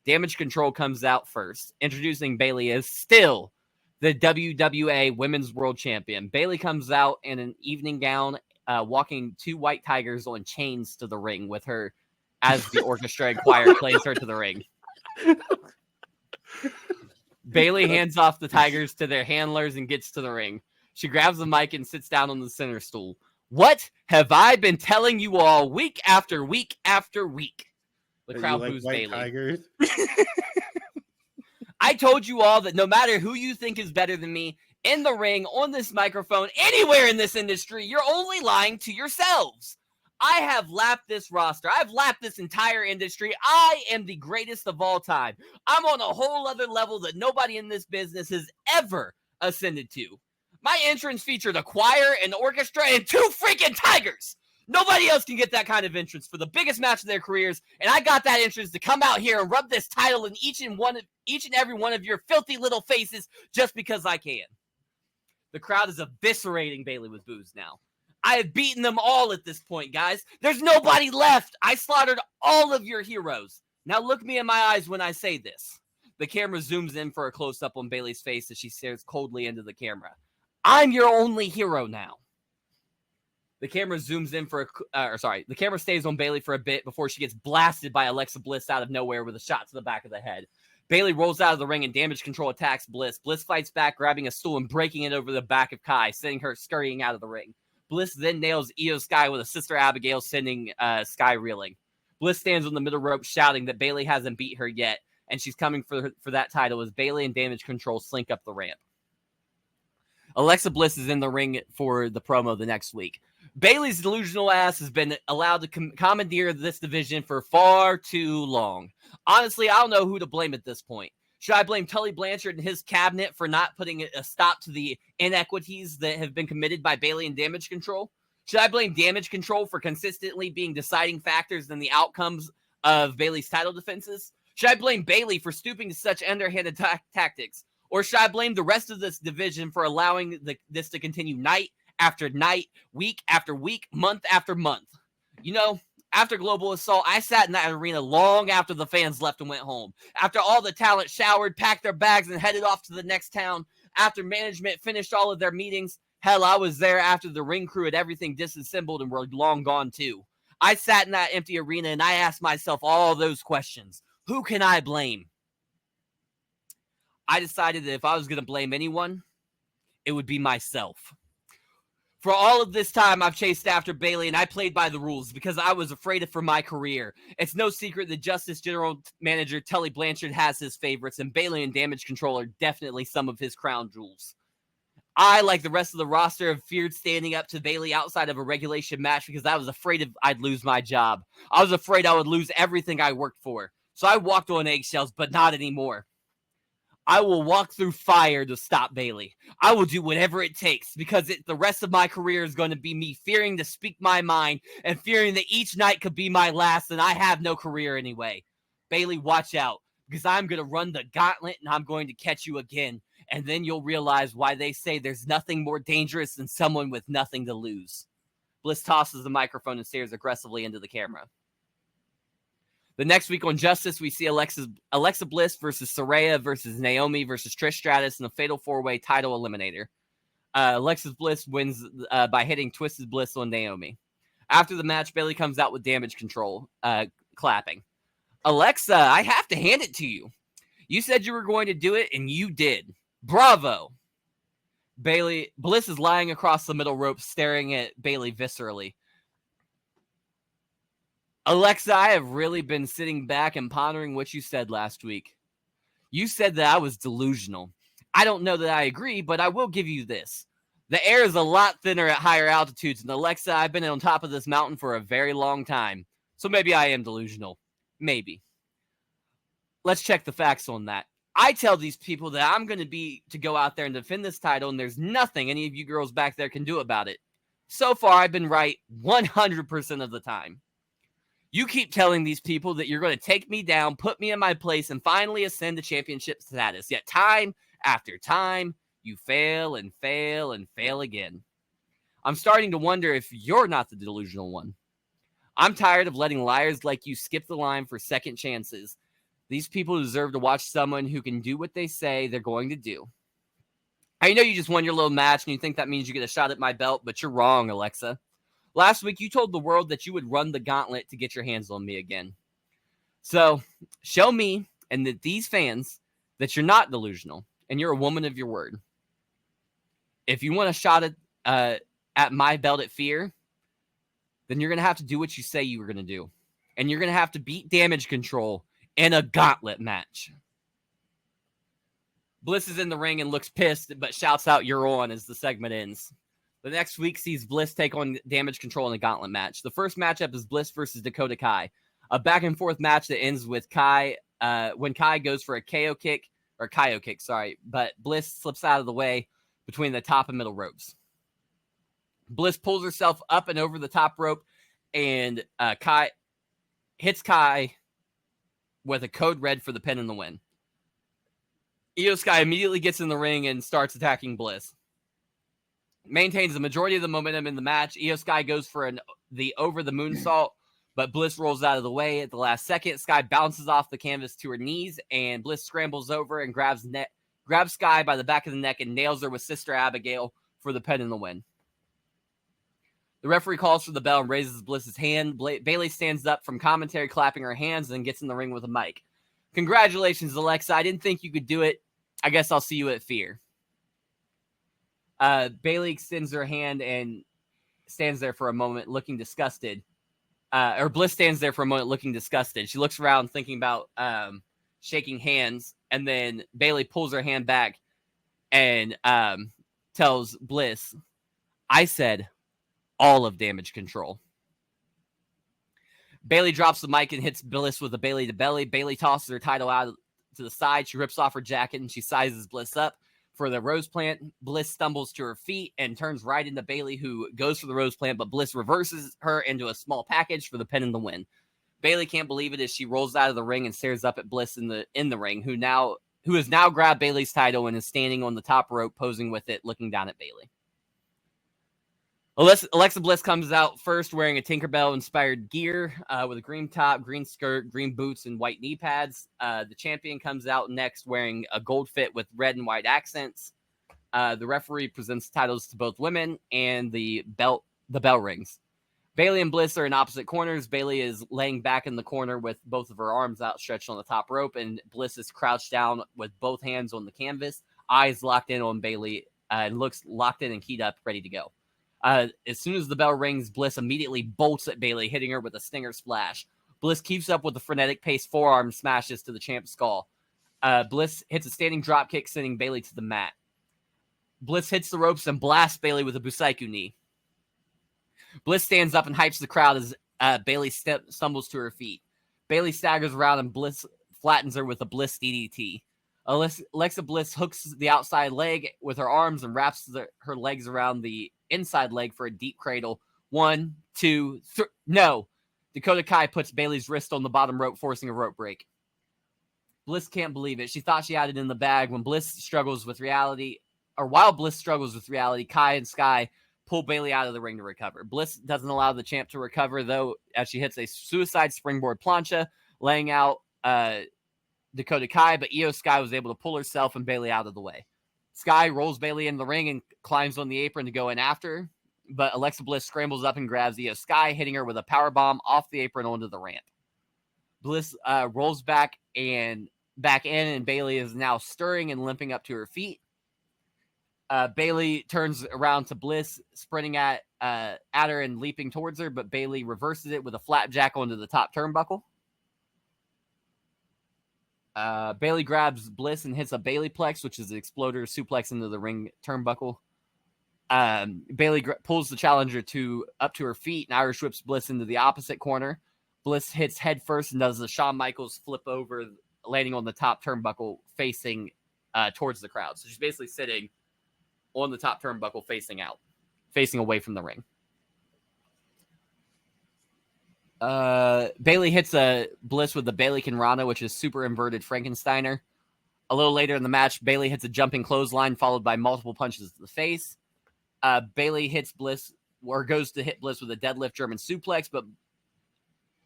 Damage Control comes out first, introducing Bailey as still the WWA Women's World Champion. Bailey comes out in an evening gown, walking 2 white tigers on chains to the ring with her as the orchestra and choir plays her to the ring. Bailey hands off the tigers to their handlers and gets to the ring. She grabs the mic and sits down on the center stool. What have I been telling you all week after week after week? The That you crowd like boos white Bailey. tigers? I told you all that no matter who you think is better than me, in the ring, on this microphone, anywhere in this industry, you're only lying to yourselves. I have lapped this roster. I've lapped this entire industry. I am the greatest of all time. I'm on a whole other level that nobody in this business has ever ascended to. My entrance featured a choir, an orchestra, and 2 freaking tigers. Nobody else can get that kind of entrance for the biggest match of their careers, and I got that entrance to come out here and rub this title in each and every one of your filthy little faces just because I can. The crowd is eviscerating Bailey with boos now. I have beaten them all at this point, guys. There's nobody left. I slaughtered all of your heroes. Now look me in my eyes when I say this. The camera zooms in for a close-up on Bailey's face as she stares coldly into the camera. I'm your only hero now. The camera zooms in the camera stays on Bailey for a bit before she gets blasted by Alexa Bliss out of nowhere with a shot to the back of the head. Bailey rolls out of the ring and Damage Control attacks Bliss. Bliss fights back, grabbing a stool and breaking it over the back of Kai, sending her scurrying out of the ring. Bliss then nails Io Sky with a Sister Abigail, sending Sky reeling. Bliss stands on the middle rope shouting that Bailey hasn't beat her yet, and she's coming for that title as Bailey and Damage Control slink up the ramp. Alexa Bliss is in the ring for the promo the next week. Bailey's delusional ass has been allowed to commandeer this division for far too long. Honestly, I don't know who to blame at this point. Should I blame Tully Blanchard and his cabinet for not putting a stop to the inequities that have been committed by Bailey and Damage Control? Should I blame Damage Control for consistently being deciding factors in the outcomes of Bailey's title defenses? Should I blame Bailey for stooping to such underhanded tactics? Or should I blame the rest of this division for allowing this to continue night after night, week after week, month after month? You know, after Global Assault, I sat in that arena long after the fans left and went home. After all the talent showered, packed their bags, and headed off to the next town. After management finished all of their meetings. Hell, I was there after the ring crew had everything disassembled and were long gone too. I sat in that empty arena and I asked myself all those questions. Who can I blame? I decided that if I was going to blame anyone, it would be myself. For all of this time, I've chased after Bayley, and I played by the rules because I was afraid for my career. It's no secret that Justice General Manager Tully Blanchard has his favorites, and Bayley and Damage Control are definitely some of his crown jewels. I, like the rest of the roster, have feared standing up to Bayley outside of a regulation match because I was afraid I'd lose my job. I was afraid I would lose everything I worked for. So I walked on eggshells, but not anymore. I will walk through fire to stop Bayley. I will do whatever it takes because the rest of my career is going to be me fearing to speak my mind and fearing that each night could be my last and I have no career anyway. Bayley, watch out because I'm going to run the gauntlet and I'm going to catch you again. And then you'll realize why they say there's nothing more dangerous than someone with nothing to lose. Bliss tosses the microphone and stares aggressively into the camera. The next week on Justice, we see Alexa Bliss versus Saraya versus Naomi versus Trish Stratus in a Fatal 4-Way title eliminator. Alexa Bliss wins by hitting Twisted Bliss on Naomi. After the match, Bayley comes out with Damage Control, clapping. Alexa, I have to hand it to you. You said you were going to do it, and you did. Bravo. Bliss is lying across the middle rope, staring at Bayley viscerally. Alexa, I have really been sitting back and pondering what you said last week. You said that I was delusional. I don't know that I agree, but I will give you this. The air is a lot thinner at higher altitudes, and Alexa, I've been on top of this mountain for a very long time. So maybe I am delusional. Maybe. Let's check the facts on that. I tell these people that I'm going to go out there and defend this title, and there's nothing any of you girls back there can do about it. So far, I've been right 100% of the time. You keep telling these people that you're going to take me down, put me in my place, and finally ascend to championship status. Yet time after time, you fail and fail and fail again. I'm starting to wonder if you're not the delusional one. I'm tired of letting liars like you skip the line for second chances. These people deserve to watch someone who can do what they say they're going to do. I know you just won your little match and you think that means you get a shot at my belt, but you're wrong, Alexa. Last week, you told the world that you would run the gauntlet to get your hands on me again. So, show me and these fans that you're not delusional and you're a woman of your word. If you want a shot at my belt at Fear, then you're going to have to do what you say you were going to do. And you're going to have to beat Damage Control in a gauntlet match. Bliss is in the ring and looks pissed, but shouts out, "You're on," as the segment ends. The next week sees Bliss take on Damage Control in a gauntlet match. The first matchup is Bliss versus Dakota Kai. A back-and-forth match that ends with Kai, when Kai goes for a KO kick, but Bliss slips out of the way between the top and middle ropes. Bliss pulls herself up and over the top rope, and Kai hits Kai with a code red for the pin and the win. Io Sky immediately gets in the ring and starts attacking Bliss. Maintains the majority of the momentum in the match. Io Sky goes for the over the moonsault, but Bliss rolls out of the way at the last second. Sky bounces off the canvas to her knees, and Bliss scrambles over and grabs Sky by the back of the neck and nails her with Sister Abigail for the pin and the win. The referee calls for the bell and raises Bliss's hand. Bayley stands up from commentary, clapping her hands, and then gets in the ring with a mic. Congratulations, Alexa. I didn't think you could do it. I guess I'll see you at Fear. Bayley extends her hand and stands there for a moment looking disgusted. Or Bliss stands there for a moment looking disgusted. She looks around thinking about shaking hands, and then Bayley pulls her hand back and tells Bliss, "I said all of Damage Control." Bayley drops the mic and hits Bliss with a Bayley to belly. Bayley tosses her title out to the side. She rips off her jacket and she sizes Bliss up for the rose plant. Bliss stumbles to her feet and turns right into Bayley, who goes for the rose plant, but Bliss reverses her into a small package for the pin and the win. Bayley can't believe it as she rolls out of the ring and stares up at Bliss in the ring, who now who has now grabbed Bayley's title and is standing on the top rope, posing with it, looking down at Bayley. Alexa Bliss comes out first wearing a Tinkerbell-inspired gear with a green top, green skirt, green boots, and white knee pads. The champion comes out next wearing a gold fit with red and white accents. The referee presents titles to both women, and the bell rings. Bayley and Bliss are in opposite corners. Bayley is laying back in the corner with both of her arms outstretched on the top rope, and Bliss is crouched down with both hands on the canvas, eyes locked in on Bayley, and looks locked in and keyed up, ready to go. As soon as the bell rings, Bliss immediately bolts at Bayley, hitting her with a stinger splash. Bliss keeps up with the frenetic pace forearm smashes to the champ's skull. Bliss hits a standing dropkick, sending Bayley to the mat. Bliss hits the ropes and blasts Bayley with a Busaiku knee. Bliss stands up and hypes the crowd as Bayley stumbles to her feet. Bayley staggers around and Bliss flattens her with a Bliss DDT. Alexa Bliss hooks the outside leg with her arms and wraps her legs around the inside leg for a deep cradle. 1, 2, 3. No. Dakota Kai puts Bayley's wrist on the bottom rope, forcing a rope break. Bliss can't believe it. She thought she had it in the bag. While Bliss struggles with reality, Kai and Sky pull Bayley out of the ring to recover. Bliss doesn't allow the champ to recover, though, as she hits a suicide springboard plancha, laying out Dakota Kai, but Io Sky was able to pull herself and Bayley out of the way. Sky rolls Bayley in the ring and climbs on the apron to go in after her, but Alexa Bliss scrambles up and grabs Io Sky, hitting her with a powerbomb off the apron onto the ramp. Bliss rolls back in, and Bayley is now stirring and limping up to her feet. Bayley turns around to Bliss, sprinting at her and leaping towards her, but Bayley reverses it with a flapjack onto the top turnbuckle. Bayley grabs Bliss and hits a Bayleyplex, which is an exploder suplex into the ring turnbuckle. Bayley pulls the challenger up to her feet and Irish whips Bliss into the opposite corner. Bliss hits head first and does the Shawn Michaels flip over, landing on the top turnbuckle, facing towards the crowd. So she's basically sitting on the top turnbuckle, facing away from the ring. Bayley hits a Bliss with the Bayley Kinrana, which is super inverted Frankensteiner. A little later in the match, Bayley hits a jumping clothesline followed by multiple punches to the face. Bayley hits Bliss, or goes to hit Bliss with a deadlift German suplex, but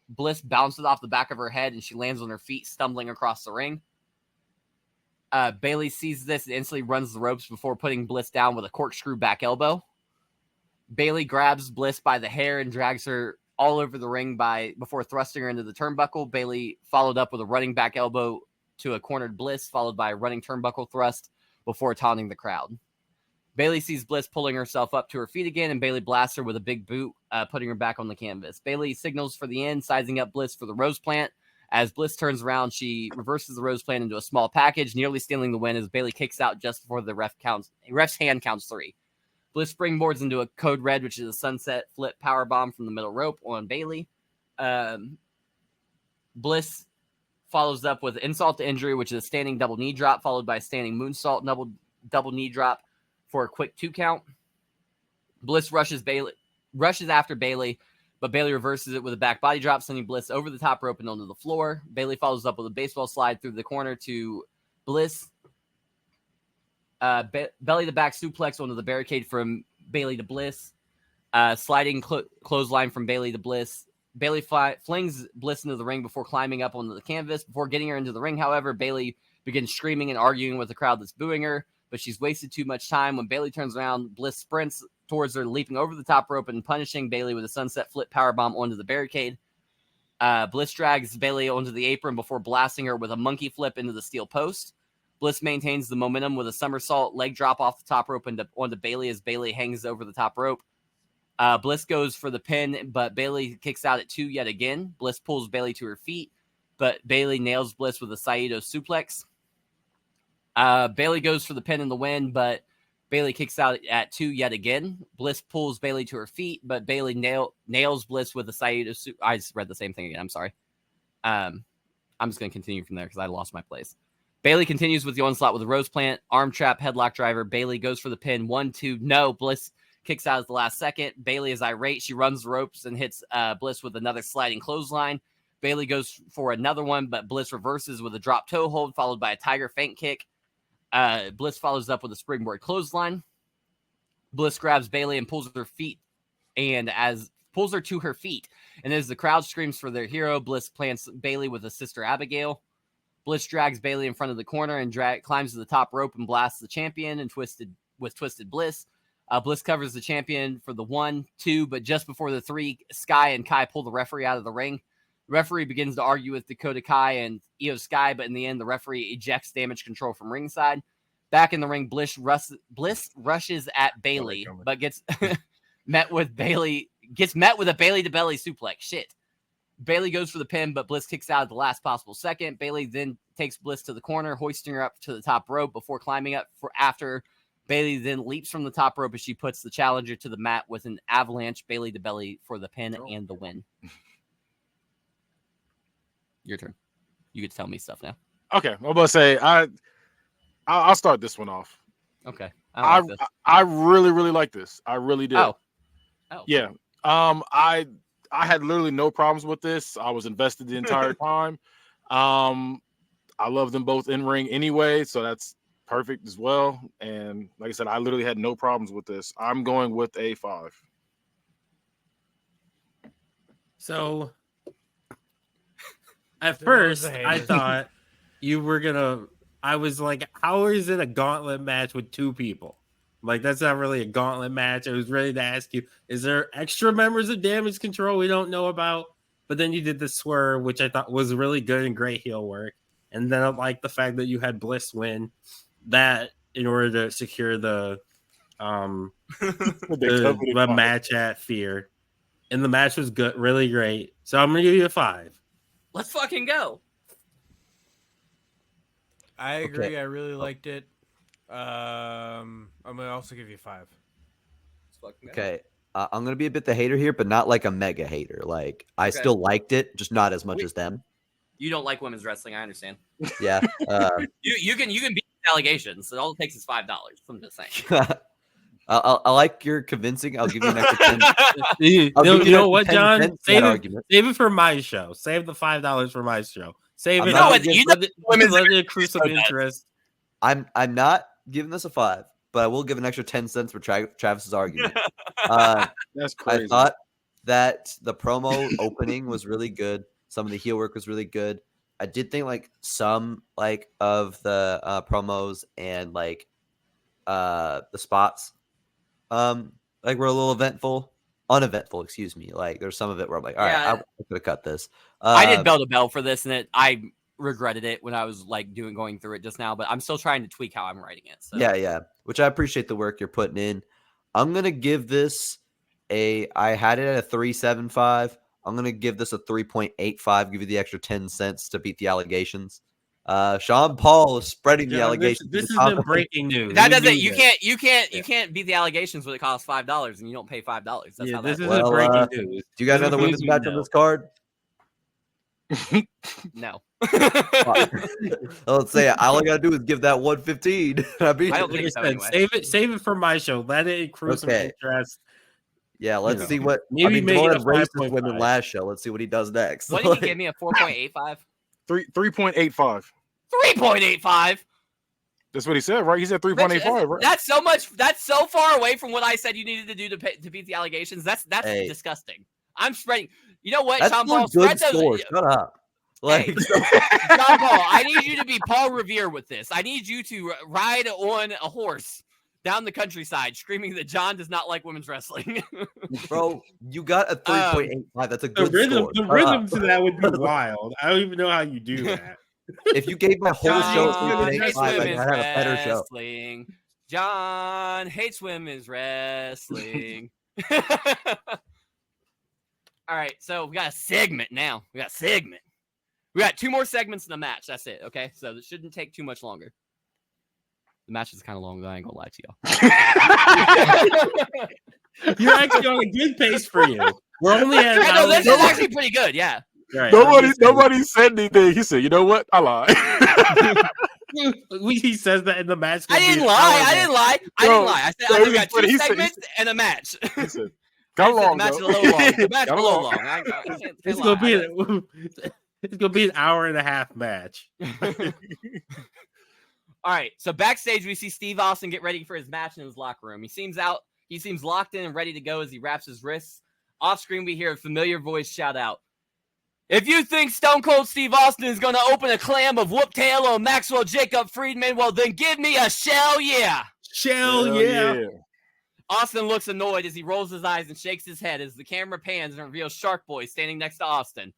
Bliss bounces off the back of her head and she lands on her feet, stumbling across the ring. Bayley sees this and instantly runs the ropes before putting Bliss down with a corkscrew back elbow. Bayley grabs Bliss by the hair and drags her all over the ring before thrusting her into the turnbuckle. Bayley followed up with a running back elbow to a cornered Bliss, followed by a running turnbuckle thrust before taunting the crowd. Bayley sees Bliss pulling herself up to her feet again, and Bayley blasts her with a big boot, putting her back on the canvas. Bayley signals for the end, sizing up Bliss for the Rose Plant. As Bliss turns around, she reverses the Rose Plant into a small package, nearly stealing the win as Bayley kicks out just before the ref's hand counts 3. Bliss springboards into a Code Red, which is a sunset flip powerbomb from the middle rope on Bayley. Bliss follows up with insult to injury, which is a standing double knee drop, followed by a standing moonsault double knee drop for a quick 2 count. Bliss rushes after Bayley, but Bayley reverses it with a back body drop, sending Bliss over the top rope and onto the floor. Bayley follows up with a baseball slide through the corner to Bliss. Belly to back suplex onto the barricade from Bayley to Bliss. Sliding clothesline from Bayley to Bliss. Bayley flings Bliss into the ring before climbing up onto the canvas. Before getting her into the ring, however, Bayley begins screaming and arguing with the crowd that's booing her, but she's wasted too much time. When Bayley turns around, Bliss sprints towards her, leaping over the top rope and punishing Bayley with a sunset flip powerbomb onto the barricade. Bliss drags Bayley onto the apron before blasting her with a monkey flip into the steel post. Bliss maintains the momentum with a somersault leg drop off the top rope onto Bayley as Bayley hangs over the top rope. Bliss goes for the pin, but Bayley kicks out at 2 yet again. Bliss pulls Bayley to her feet, but Bayley nails Bliss with a Saito suplex. Bayley goes for the pin and the win, but Bayley kicks out at 2 yet again. Bliss pulls Bayley to her feet, but Bayley nails Bliss with a Saito suplex. I just read the same thing again. I'm sorry. I'm just going to continue from there because I lost my place. Bayley continues with the onslaught with a Rose Plant, arm trap, headlock driver. Bayley goes for the pin. 1, 2, no. Bliss kicks out at the last second. Bayley is irate. She runs the ropes and hits Bliss with another sliding clothesline. Bailey goes for another one, but Bliss reverses with a drop toe hold, followed by a tiger feint kick. Bliss follows up with a springboard clothesline. Bliss grabs Bailey and pulls her to her feet. And as the crowd screams for their hero, Bliss plants Bailey with a sister Abigail. Bliss drags Bailey in front of the corner and climbs to the top rope and blasts the champion and Twisted Bliss. Bliss covers the champion for the 1, 2, but just before the 3, Sky and Kai pull the referee out of the ring. The referee begins to argue with Dakota Kai and Io Sky, but in the end, the referee ejects Damage Control from ringside. Back in the ring, Bliss rushes at Bailey, but gets met with a Bailey to belly suplex. Shit. Bailey goes for the pin, but Bliss kicks out at the last possible second. Bailey then takes Bliss to the corner, hoisting her up to the top rope before climbing up after Bailey then leaps from the top rope as she puts the challenger to the mat with an avalanche Bailey to belly for the pin and the win. Your turn. You get to tell me stuff now. Okay, I'm about to say I'll start this one off. Okay. I really, really like this. I really did. Oh. Yeah. I had literally no problems with this. I was invested the entire time. I love them both in ring anyway, so that's perfect as well. And like I said, I literally had no problems with this. I'm going with a 5. So at first I thought you were gonna. I was like, how is it a gauntlet match with 2 people? Like, that's not really a gauntlet match. I was ready to ask you, is there extra members of Damage Control we don't know about? But then you did the swerve, which I thought was really good and great heel work. And then I like the fact that you had Bliss win that in order to secure the match at Fear. And the match was good, really great. So I'm gonna give you a 5. Let's fucking go. I agree. Okay. I really liked it. I'm gonna also give you 5. Okay. I'm gonna be a bit the hater here, but not like a mega hater. Like, I still liked it, just not as much as them. You don't like women's wrestling, I understand. Yeah. You can beat allegations. So all it takes is $5. I'm just saying. I like your convincing. I'll give you an extra 10. You know what, John? Save it for my show. Save the $5 for my show. Save it. Let it accrue some interest. I'm not giving this a 5, but I will give an extra 10 cents for Travis's argument. That's crazy. I thought that the promo opening was really good. Some of the heel work was really good. I did think like some of the promos and the spots were a little uneventful, excuse me. Like, there's some of it where I'm like, all right, I could have cut this. I did bell to bell for this, and I regretted it when I was going through it just now, but I'm still trying to tweak how I'm writing it. So. Yeah. Which I appreciate the work you're putting in. I'm going to give this I had it at a 3.75. I'm going to give this a 3.85, give you the extra 10 cents to beat the allegations. Sean Paul is spreading the allegations. This is the breaking news. That doesn't. You can't beat the allegations when it costs $5 and you don't pay $5. That's how this is breaking news. Do you guys know the women's match on this card? No. Let's say all I gotta do is give that 115. I don't think so anyway. Save it for my show. Let it accrue some interest. Yeah, let's see what. Maybe make it a racist women last show. Let's see what he does next. What did he give me? A 4.85? 3.85. 3.85. That's what he said, right? He said 3.85, right? That's so much. That's so far away from what I said you needed to do to beat the allegations. That's disgusting. I'm spreading. You know what, Sean Paul? Spread those. Shut up. Sean Paul, I need you to be Paul Revere with this. I need you to ride on a horse down the countryside, screaming that John does not like women's wrestling. Bro, you got a 3.85. That's a good score. The rhythm to that would be wild. I don't even know how you do that. If you gave my whole show John hates 3.85, I'd women's have a better show. wrestling. John hates women's wrestling. All right, so we got a segment now. We got 2 more segments in the match. That's it, okay? So this shouldn't take too much longer. The match is kind of long, though. I ain't gonna lie to y'all. You're actually on a good pace for you. We're only at this is actually pretty good, yeah. Right, nobody said anything. He said, "You know what? I lied." He says that in the match. I didn't lie. I said we got 2 segments and a match. Got The along, match though. is a little long. The match is a Got little along. long. I can't It's lie. gonna be it's gonna be an hour and a half match. All right. So backstage, we see Steve Austin get ready for his match in his locker room. He seems locked in and ready to go as he wraps his wrists. Off screen, we hear a familiar voice shout out, "If you think Stone Cold Steve Austin is going to open a clam of whoop tail on Maxwell Jacob Friedman, well, then give me a shell, yeah." Hell yeah. Austin looks annoyed as he rolls his eyes and shakes his head as the camera pans and reveals Shark Boy standing next to Austin.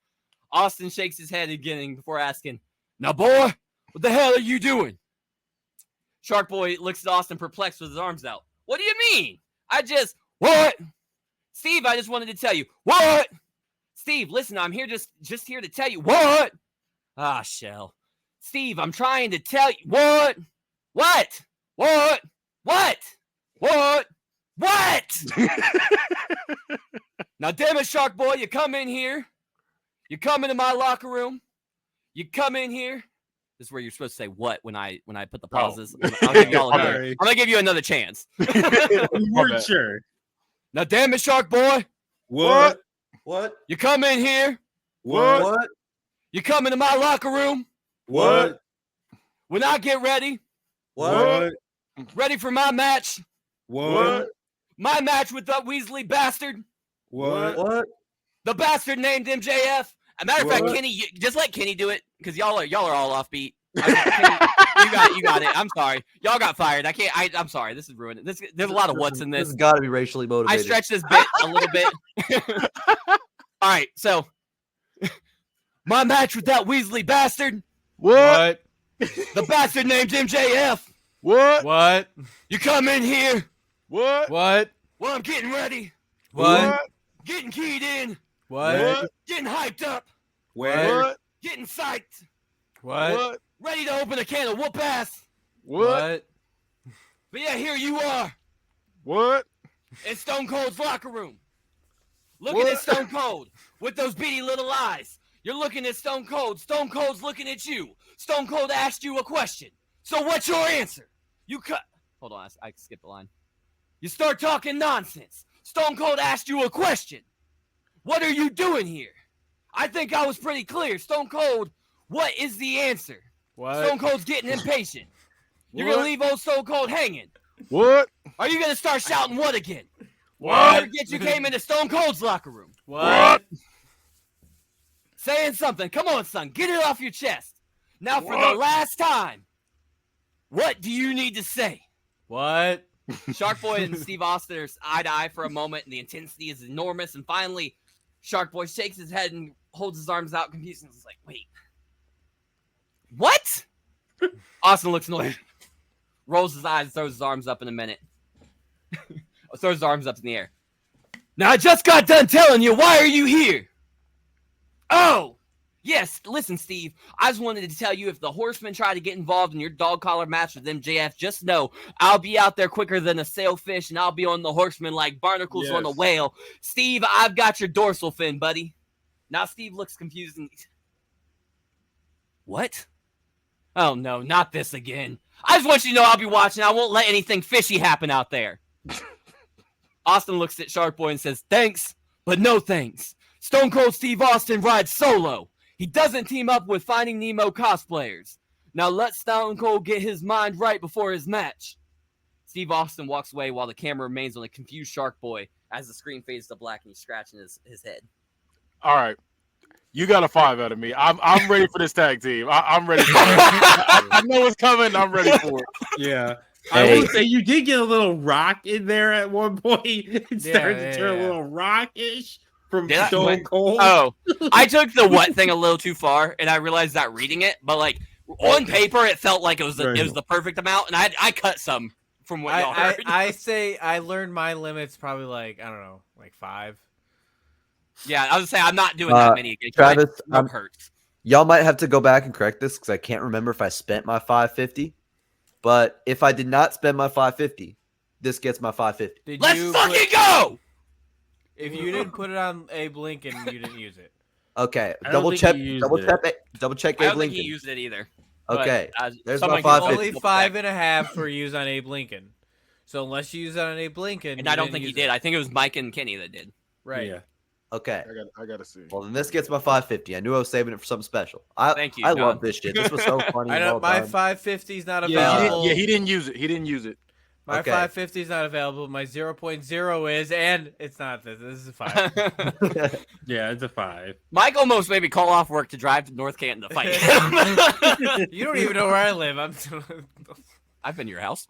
Austin shakes his head again before asking, "Now, boy, what the hell are you doing?" Shark Boy looks at Austin perplexed with his arms out. "What do you mean? What? Steve, I just wanted to tell you. What? Steve, listen, I'm here just here to tell you. What? Ah, Shell. Steve, I'm trying to tell you. What? What? What? What? What? What?" "Now, damn it, Shark Boy, you come in here. You come into my locker room. You come in here." This is where you're supposed to say what when I put the pauses. I'll give you all Sorry. I'm gonna give you another chance. We weren't sure. "Now, damn it, Shark Boy, What? you come in here. What? You come into my locker room. What? When I get ready for my match, What? my match with that Weasley bastard, What? the bastard named MJF. As a matter of fact, What? Kenny, just let Kenny do it because y'all are all offbeat. Kenny, you got it. I'm sorry, y'all got fired. I'm sorry. This is ruined. There's a lot of what's in This this. has got to be racially I motivated. stretched this bit a little bit. All right, so my match with that Weasley bastard, What? the bastard named MJF. What? What? You come in here. What? What? Well, I'm getting ready, What? getting keyed in, What? getting hyped up, Where? What? getting psyched, What? What? ready to open a can of whoop ass. What? But yeah, here you are What? in Stone Cold's locker room. Looking at What? Stone Cold with those beady little eyes. You're looking at Stone Cold. Stone Cold's looking at you. Stone Cold asked you a question. So what's your answer? Hold on, I skipped the line. You start talking nonsense. Stone Cold asked you a question. What are you doing here? I think I was pretty clear. Stone Cold, what is the answer? What? Stone Cold's getting impatient. You're going to leave old Stone Cold hanging. What? Are you going to start shouting what again? What? Forget you came into Stone Cold's locker room. What? Saying something. Come on, son. Get it off your chest. Now, for the last time, what do you need to say? What? Shark Boy and Steve Austin are eye to eye for a moment, and the intensity is enormous. And finally, Shark Boy shakes his head and holds his arms out, confused, and is like, "Wait, what?" Austin looks annoyed, rolls his eyes, and throws his arms up in a minute. Throws his arms up in the air. "Now, I just got done telling you, why are you here?" "Oh, yes, listen, Steve, I just wanted to tell you, if the Horsemen try to get involved in your dog collar match with MJF, just know I'll be out there quicker than a sailfish, and I'll be on the Horsemen like barnacles on a whale. Steve, I've got your dorsal fin, buddy." Now Steve looks confused and... What? Oh, no, not this again. I just want you to know I'll be watching. I won't let anything fishy happen out there. Austin looks at Shark Boy and says, "Thanks, but no thanks. Stone Cold Steve Austin rides solo. He doesn't team up with Finding Nemo cosplayers. Now let Stone Cold get his mind right before his match." Steve Austin walks away while the camera remains on a confused Shark Boy as the screen fades to black and he's scratching his head. All right. You got a 5 out of me. I'm ready for this tag team. I'm ready for it. I know it's coming. I'm ready for it. Yeah. Hey. I will say you did get a little rock in there at one point. It started to turn a little rockish from Stone Cold. Oh, I took the what thing a little too far, and I realized that reading it, but like on paper, it felt like it was the perfect amount, and I cut some from what y'all heard. I say I learned my limits probably like, I don't know, like 5. Yeah, I was gonna say I'm not doing that many again. Travis, hurts. Y'all might have to go back and correct this because I can't remember if I spent my $5.50. But if I did not spend my $5.50, this gets my $5.50. Let's fucking go! If you didn't put it on Abe Lincoln, you didn't use it. Okay, I don't double think check. he used Double it. check. Double check. I Abe don't think Lincoln. he used it either. Okay, But, there's someone my can $5.50. Only 5.5 for use on Abe Lincoln. So unless you use it on Abe Lincoln, And I don't think he did. I think it was Mike and Kenny that did. Right. Yeah. Okay. I gotta see. Well, then this gets my 550. I knew I was saving it for something special. Thank you, I John. love this shit. This was so funny. I and know well my done. 550 is not Yeah, available. he didn't use it. He didn't use it. My Okay. 550 is not available. My 0.0 is, and it's not this. This is a 5. Yeah, it's a 5. Mike almost made me call off work to drive to North Canton to fight. You don't even know where I live. I've been to your house.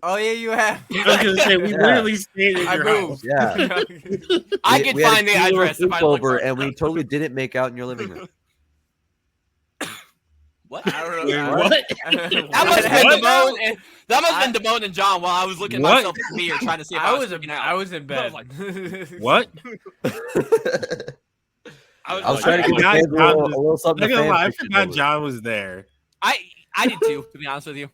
Oh yeah, you have. I was gonna say we Yeah. literally stayed at I your moved. house. Yeah. I can We had a find the cute little address if I look sleepover, hard and we enough. totally didn't make out in your living room. What? I don't Wait, know. what? That must have been What? Damone and that must have been Damone and John while I was looking at What? myself in the mirror trying to see if I was looking out. I was in I bed. was What? I was like, trying to give the forgot fans a John little was- something I'm to not gonna lie, I fan fiction forgot over. John was there. I did too, to be honest with you.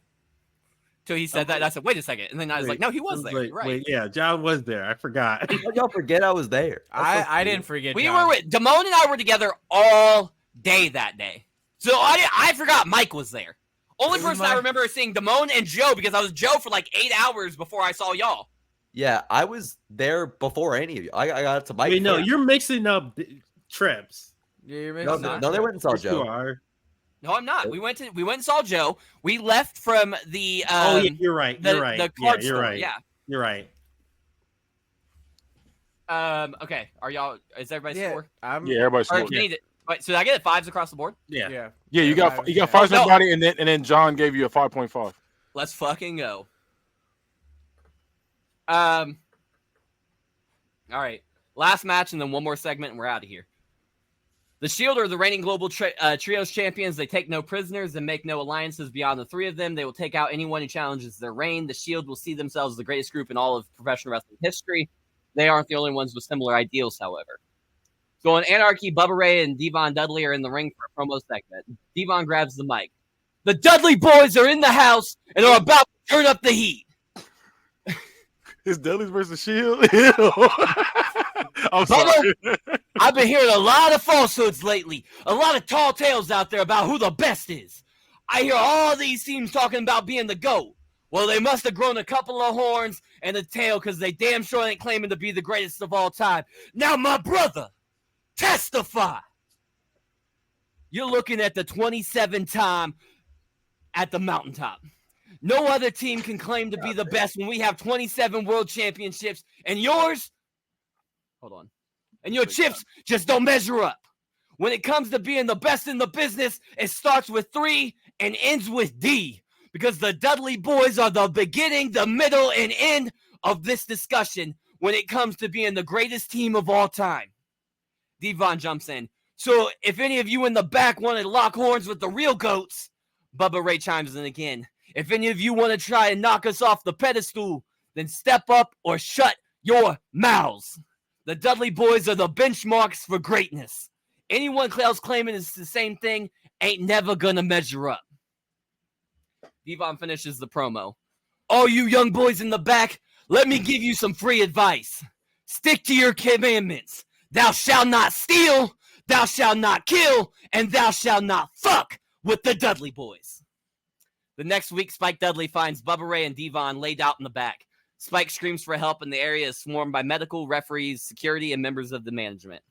Till he said that, and I said, "Wait a second," and then I was like, "No, he was there." Like, You're right. wait, yeah, John was there. I forgot. How'd y'all forget I was there? That's so I cool. didn't forget. We John. were with Damone and I were together all day that day, so I forgot Mike was there. Only It was person I my- remember seeing Damone and Joe because I was Joe for like 8 hours before I saw y'all. Yeah, I was there before any of you. I got to Mike. Wait, no, first. you're mixing up trips. Yeah, you're no, mixing no, up. they went and saw Yes, you Joe. are. No, I'm not. We went and saw Joe. We left from the Oh yeah, you're right. the, You're right. the Yeah, card you're store. right. Yeah. You're right. Okay. Are y'all? Is everybody Yeah, score? Yeah, everybody Or scored. do you need it? Wait, so did I get 5s across the board? Yeah. Yeah. Yeah, you got Yeah. 5 No. somebody, and then John gave you a 5.5. Let's fucking go. All right. Last match and then one more segment and we're out of here. The Shield are the reigning global trios champions. They take no prisoners and make no alliances beyond the 3 of them. They will take out anyone who challenges their reign. The Shield will see themselves as the greatest group in all of professional wrestling history. They aren't the only ones with similar ideals, however. So in Anarchy, Bubba Ray and Devon Dudley are in the ring for a promo segment. Devon grabs the mic. The Dudley boys are in the house and are about to turn up the heat. It's Dudley's versus Shield. I'm sorry. I've been hearing a lot of falsehoods lately. A lot of tall tales out there about who the best is. I hear all these teams talking about being the GOAT. Well, they must have grown a couple of horns and a tail because they damn sure ain't claiming to be the greatest of all time. Now, my brother, testify. You're looking at the 27 time at the mountaintop. No other team can claim to be the best when we have 27 world championships, and yours, hold on, and your chips just don't measure up. When it comes to being the best in the business, it starts with 3 and ends with D, because the Dudley boys are the beginning, the middle, and end of this discussion when it comes to being the greatest team of all time. Devon jumps in. So if any of you in the back want to lock horns with the real GOATs, Bubba Ray chimes in again. If any of you want to try and knock us off the pedestal, then step up or shut your mouths. The Dudley boys are the benchmarks for greatness. Anyone else claiming it's the same thing ain't never gonna measure up. Devon finishes the promo. All you young boys in the back, let me give you some free advice. Stick to your commandments. Thou shalt not steal, thou shalt not kill, and thou shalt not fuck with the Dudley boys. The next week, Spike Dudley finds Bubba Ray and Devon laid out in the back. Spike screams for help, and the area is swarmed by medical, referees, security, and members of the management.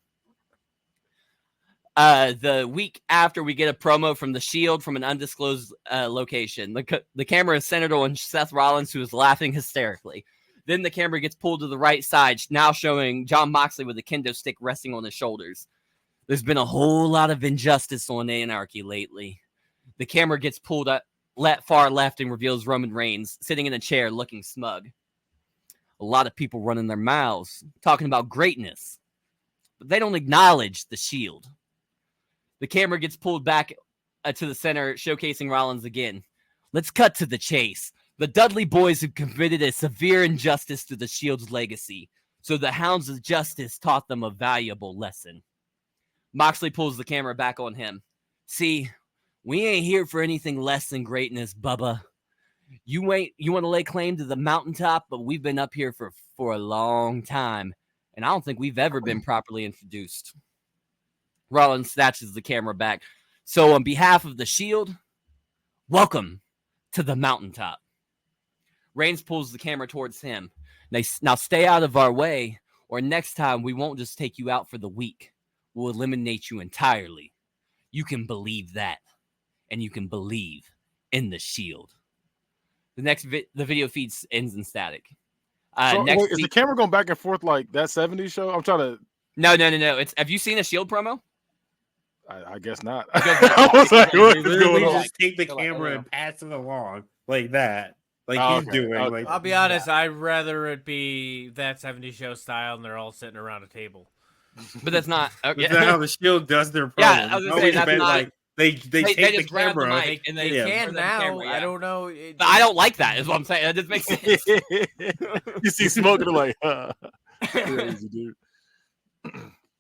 The week after, we get a promo from the Shield from an undisclosed location. The camera is centered on Seth Rollins, who is laughing hysterically. Then the camera gets pulled to the right side, now showing Jon Moxley with a kendo stick resting on his shoulders. There's been a whole lot of injustice on Anarchy lately. The camera gets pulled up far left and reveals Roman Reigns sitting in a chair looking smug. A lot of people running their mouths, talking about greatness, but they don't acknowledge the Shield. The camera gets pulled back to the center, showcasing Rollins again. Let's cut to the chase. The Dudley boys have committed a severe injustice to the Shield's legacy, so the Hounds of Justice taught them a valuable lesson. Moxley pulls the camera back on him. See, we ain't here for anything less than greatness, Bubba. You want to lay claim to the mountaintop, but we've been up here for a long time, and I don't think we've ever been properly introduced. Rollins snatches the camera back. So on behalf of the Shield, welcome to the mountaintop. Reigns pulls the camera towards him. Now stay out of our way, or next time we won't just take you out for the week. We'll eliminate you entirely. You can believe that. And you can believe in the Shield. The video feed ends in static. So, next wait, is the camera going back and forth like that 70s show? I'm trying to. No. Have you seen a Shield promo? I guess not. I was like, what is literally going on? just take the camera and pass it along like that. Like he's Okay, doing. okay. Like I'll be honest, I'd rather it be that 70s show style and they're all sitting around a table. But that's not. Okay. That's not how the Shield does their promo. Yeah, I was gonna say, Always that's been not- like they take just the grab the camera. mic and they Yeah. Can for the now. camera, yeah. I don't know. But I don't like that. Is what I'm saying. That just makes sense. You see smoking like, crazy dude.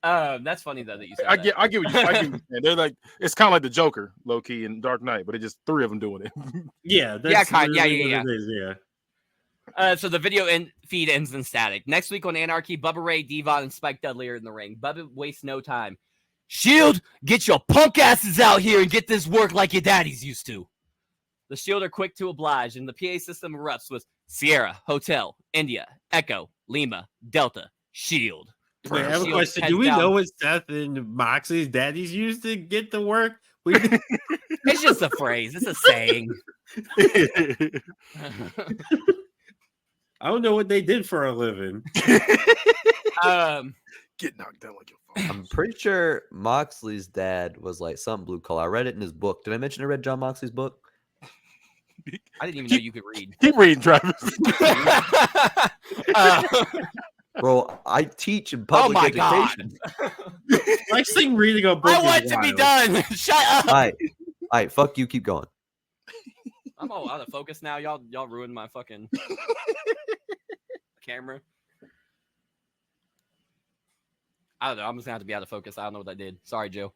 That's funny though that you said. I that. get what you saying. They're like, it's kind of like the Joker, low key in Dark Knight, but it's just 3 of them doing it. Yeah, that's Yeah, literally yeah. what it is, yeah. So the video feed ends in static. Next week on Anarchy, Bubba Ray, Devon, and Spike Dudley are in the ring. Bubba wastes no time. Shield, get your punk asses out here and get this work like your daddies used to. The Shield are quick to oblige, and the PA system erupts with Sierra, Hotel, India, Echo, Lima, Delta, Shield. Wait, I have a Shield question. heads Do we down. know what Seth and Moxley's daddies used to get to work? It's just a phrase. It's a saying. I don't know what they did for a living. Get knocked down like your phone. I'm pretty sure Moxley's dad was like some blue collar. I read it in his book. Did I mention I read John Moxley's book? I didn't even know you could read. Keep reading, Travis. Bro, I teach in Oh public my education. god! Next thing reading a book. I is want to be wild. done. Shut up. All right, fuck you. Keep going. I'm all out of focus now. Y'all ruined my fucking camera. I don't know. I'm just gonna have to be out of focus. I don't know what I did. Sorry, Joe.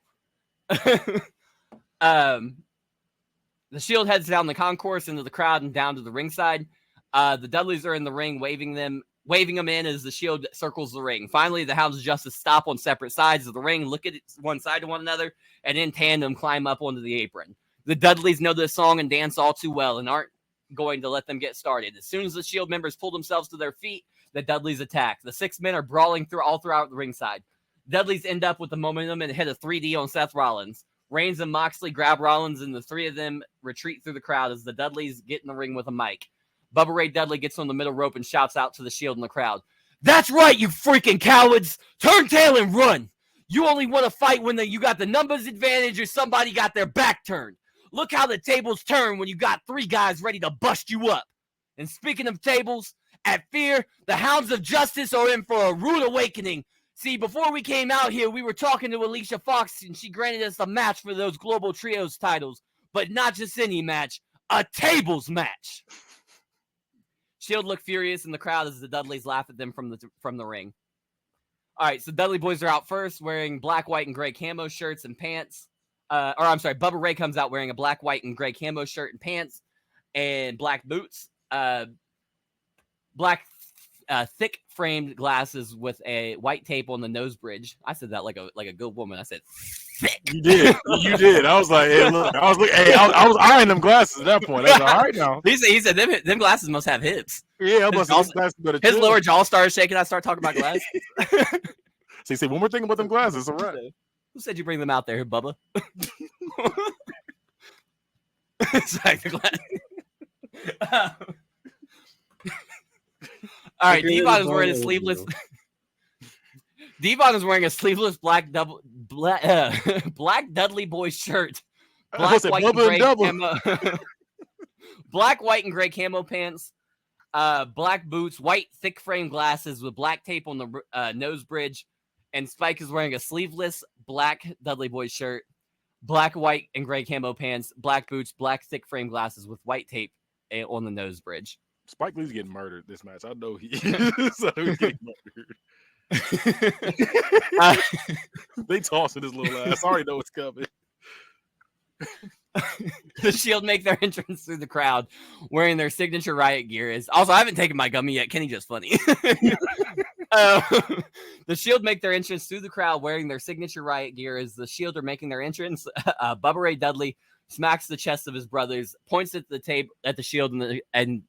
The Shield heads down the concourse into the crowd and down to the ringside. The Dudleys are in the ring, waving them in as the Shield circles the ring. Finally, the Hounds of Justice stop on separate sides of the ring, look at one side to one another, and in tandem climb up onto the apron. The Dudleys know this song and dance all too well and aren't going to let them get started. As soon as the Shield members pull themselves to their feet, the Dudleys attack. The 6 men are brawling all throughout the ringside. Dudleys end up with the momentum and hit a 3D on Seth Rollins. Reigns and Moxley grab Rollins, and the 3 of them retreat through the crowd as the Dudleys get in the ring with a mic. Bubba Ray Dudley gets on the middle rope and shouts out to the Shield in the crowd. That's right, you freaking cowards! Turn tail and run! You only want to fight when you got the numbers advantage or somebody got their back turned. Look how the tables turn when you got 3 guys ready to bust you up. And speaking of tables, at Fear, the Hounds of Justice are in for a rude awakening. See, before we came out here, we were talking to Alicia Fox, and she granted us a match for those Global Trios titles. But not just any match, a tables match. Shield look furious in the crowd as the Dudleys laugh at them from the ring. All right, so Dudley boys are out first, wearing black, white, and gray camo shirts and pants. Bubba Ray comes out wearing a black, white, and gray camo shirt and pants, and black boots. Black thick framed glasses with a white tape on the nose bridge. I said that like a good woman. I said thick. You did. You did. I was like, hey, look. I was eyeing them glasses at that point. I was like, all right now. He said them glasses must have hips. Yeah, I must have glasses better. His lower jaw started shaking. I started talking about glasses. So you say one more thing about them glasses. All right. Who said you bring them out there, Bubba? It's like the glass. All right, Devon is wearing a sleeveless. Devon is wearing a sleeveless black Dudley boy shirt. Black, white, and gray camo. Black, white, and gray camo pants. Black boots, white thick frame glasses with black tape on the nose bridge. And Spike is wearing a sleeveless black Dudley boy shirt. Black, white, and gray camo pants. Black boots, black thick frame glasses with white tape on the nose bridge. Spike Lee's getting murdered this match. I know he is. So he's getting murdered. They tossing his little ass. I already know what's coming. The Shield make their entrance through the crowd wearing their signature Riot gear. Also, I haven't taken my gummy yet. Kenny just funny. The Shield make their entrance through the crowd wearing their signature Riot gear. As the Shield are making their entrance, Bubba Ray Dudley smacks the chest of his brothers, points at the Shield, and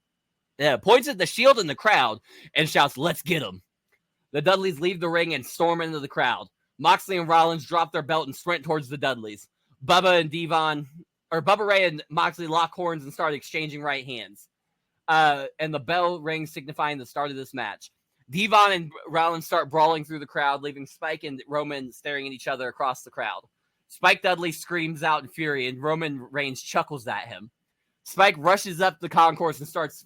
points at the Shield in the crowd and shouts, "Let's get him." The Dudleys leave the ring and storm into the crowd. Moxley and Rollins drop their belt and sprint towards the Dudleys. Bubba Ray and Moxley lock horns and start exchanging right hands. And the bell rings, signifying the start of this match. Devon and Rollins start brawling through the crowd, leaving Spike and Roman staring at each other across the crowd. Spike Dudley screams out in fury, and Roman Reigns chuckles at him. Spike rushes up the concourse steps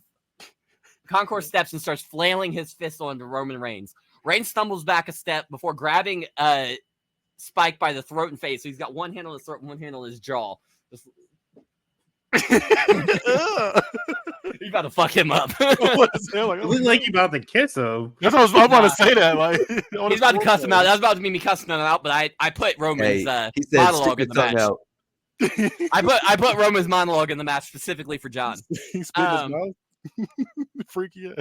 and starts flailing his fist onto Roman Reigns. Reigns stumbles back a step before grabbing Spike by the throat and face. So he's got one hand on his throat and one hand on his jaw. He's about to fuck him up. It looked like you about to kiss him. That's what I was about to say. That like he's about to cuss him out. That was about to be me cussing him out, but I put Roman's monologue in the match. I put Roman's monologue in the match specifically for John. He spit his mouth. Freaky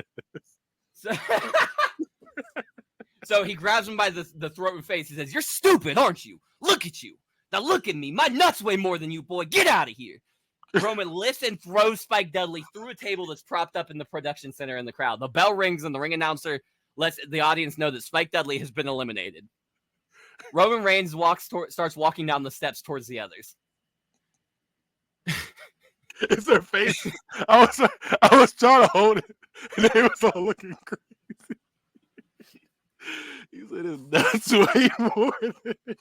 ass. So he grabs him by the throat and face. He says, "You're stupid, aren't you? Look at you. Now look at me. My nuts weigh more than you, boy. Get out of here." Roman lifts and throws Spike Dudley through a table that's propped up in the production center in the crowd. The bell rings and the ring announcer lets the audience know that Spike Dudley has been eliminated. Roman Reigns starts walking down the steps towards the others. It's their face. I was trying to hold it, and they was all looking crazy. He said his nuts way more than... Hey,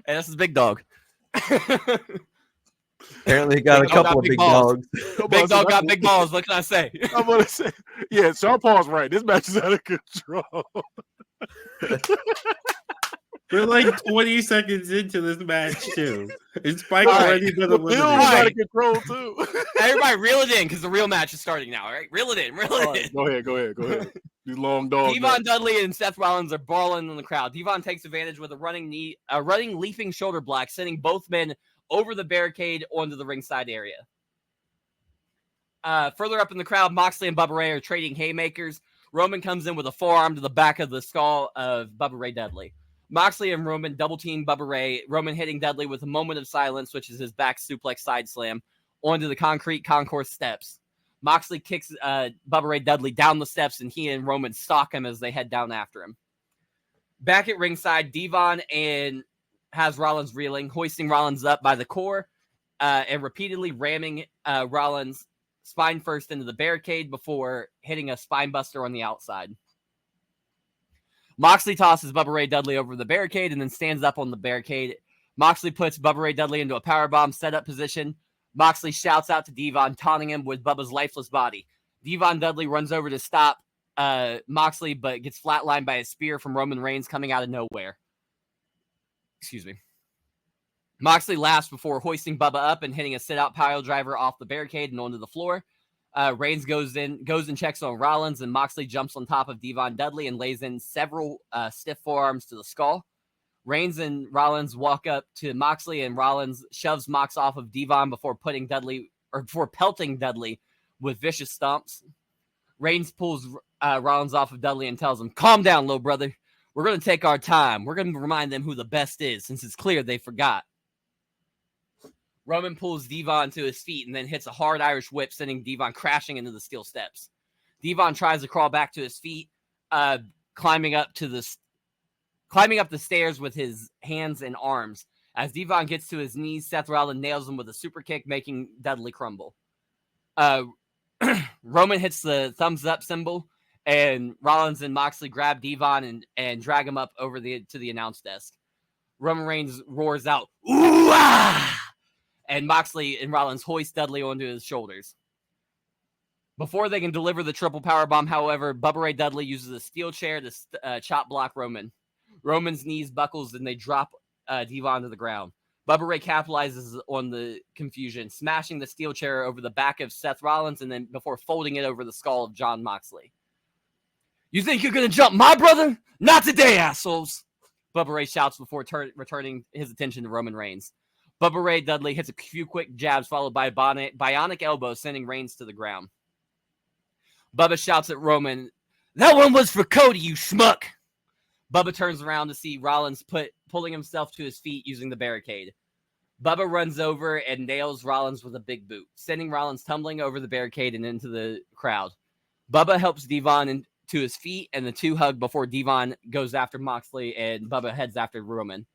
that's his big dog. Apparently he got a couple of big dogs. Big dog got big balls. What can I say? I'm going to say, yeah, Sean Paul's right. This match is out of control. We're like 20 seconds into this match, too. And Spike already been eliminated. Out of control, too. Everybody reel it in because the real match is starting now, all right? Reel it in. Go ahead. These long dogs. Devon Dudley and Seth Rollins are brawling in the crowd. Devon takes advantage with a running leaping shoulder block, sending both men over the barricade onto the ringside area. Further up in the crowd, Moxley and Bubba Ray are trading haymakers. Roman comes in with a forearm to the back of the skull of Bubba Ray Dudley. Moxley and Roman double team Bubba Ray. Roman hitting Dudley with a moment of silence, which is his back suplex side slam, onto the concrete concourse steps. Moxley kicks Bubba Ray Dudley down the steps, and he and Roman stalk him as they head down after him. Back at ringside, Devon has Rollins reeling, hoisting Rollins up by the core, and repeatedly ramming Rollins spine first into the barricade before hitting a spine buster on the outside. Moxley tosses Bubba Ray Dudley over the barricade and then stands up on the barricade. Moxley puts Bubba Ray Dudley into a powerbomb setup position. Moxley shouts out to Devon, taunting him with Bubba's lifeless body. Devon Dudley runs over to stop Moxley, but gets flatlined by a spear from Roman Reigns coming out of nowhere. Excuse me. Moxley laughs before hoisting Bubba up and hitting a sit-out pile driver off the barricade and onto the floor. Reigns goes and checks on Rollins, and Moxley jumps on top of Devon Dudley and lays in several stiff forearms to the skull. Reigns and Rollins walk up to Moxley, and Rollins shoves Mox off of Devon before pelting Dudley with vicious stomps. Reigns pulls Rollins off of Dudley and tells him, "Calm down, little brother. We're going to take our time. We're going to remind them who the best is, since it's clear they forgot." Roman pulls Devon to his feet and then hits a hard Irish whip, sending Devon crashing into the steel steps. Devon tries to crawl back to his feet, climbing up the stairs with his hands and arms. As Devon gets to his knees, Seth Rollins nails him with a super kick, making Dudley crumble. Roman hits the thumbs up symbol, and Rollins and Moxley grab Devon and drag him up over to the announce desk. Roman Reigns roars out, "Ooh, ah!" And Moxley and Rollins hoist Dudley onto his shoulders. Before they can deliver the triple powerbomb, however, Bubba Ray Dudley uses a steel chair to chop block Roman. Roman's knees buckles and they drop Devon to the ground. Bubba Ray capitalizes on the confusion, smashing the steel chair over the back of Seth Rollins and then before folding it over the skull of Jon Moxley. "You think you're going to jump my brother? Not today, assholes!" Bubba Ray shouts before returning his attention to Roman Reigns. Bubba Ray Dudley hits a few quick jabs followed by a bionic elbow, sending Reigns to the ground. Bubba shouts at Roman, "That one was for Cody, you schmuck!" Bubba turns around to see Rollins pulling himself to his feet using the barricade. Bubba runs over and nails Rollins with a big boot, sending Rollins tumbling over the barricade and into the crowd. Bubba helps Devon to his feet, and the two hug before Devon goes after Moxley and Bubba heads after Roman.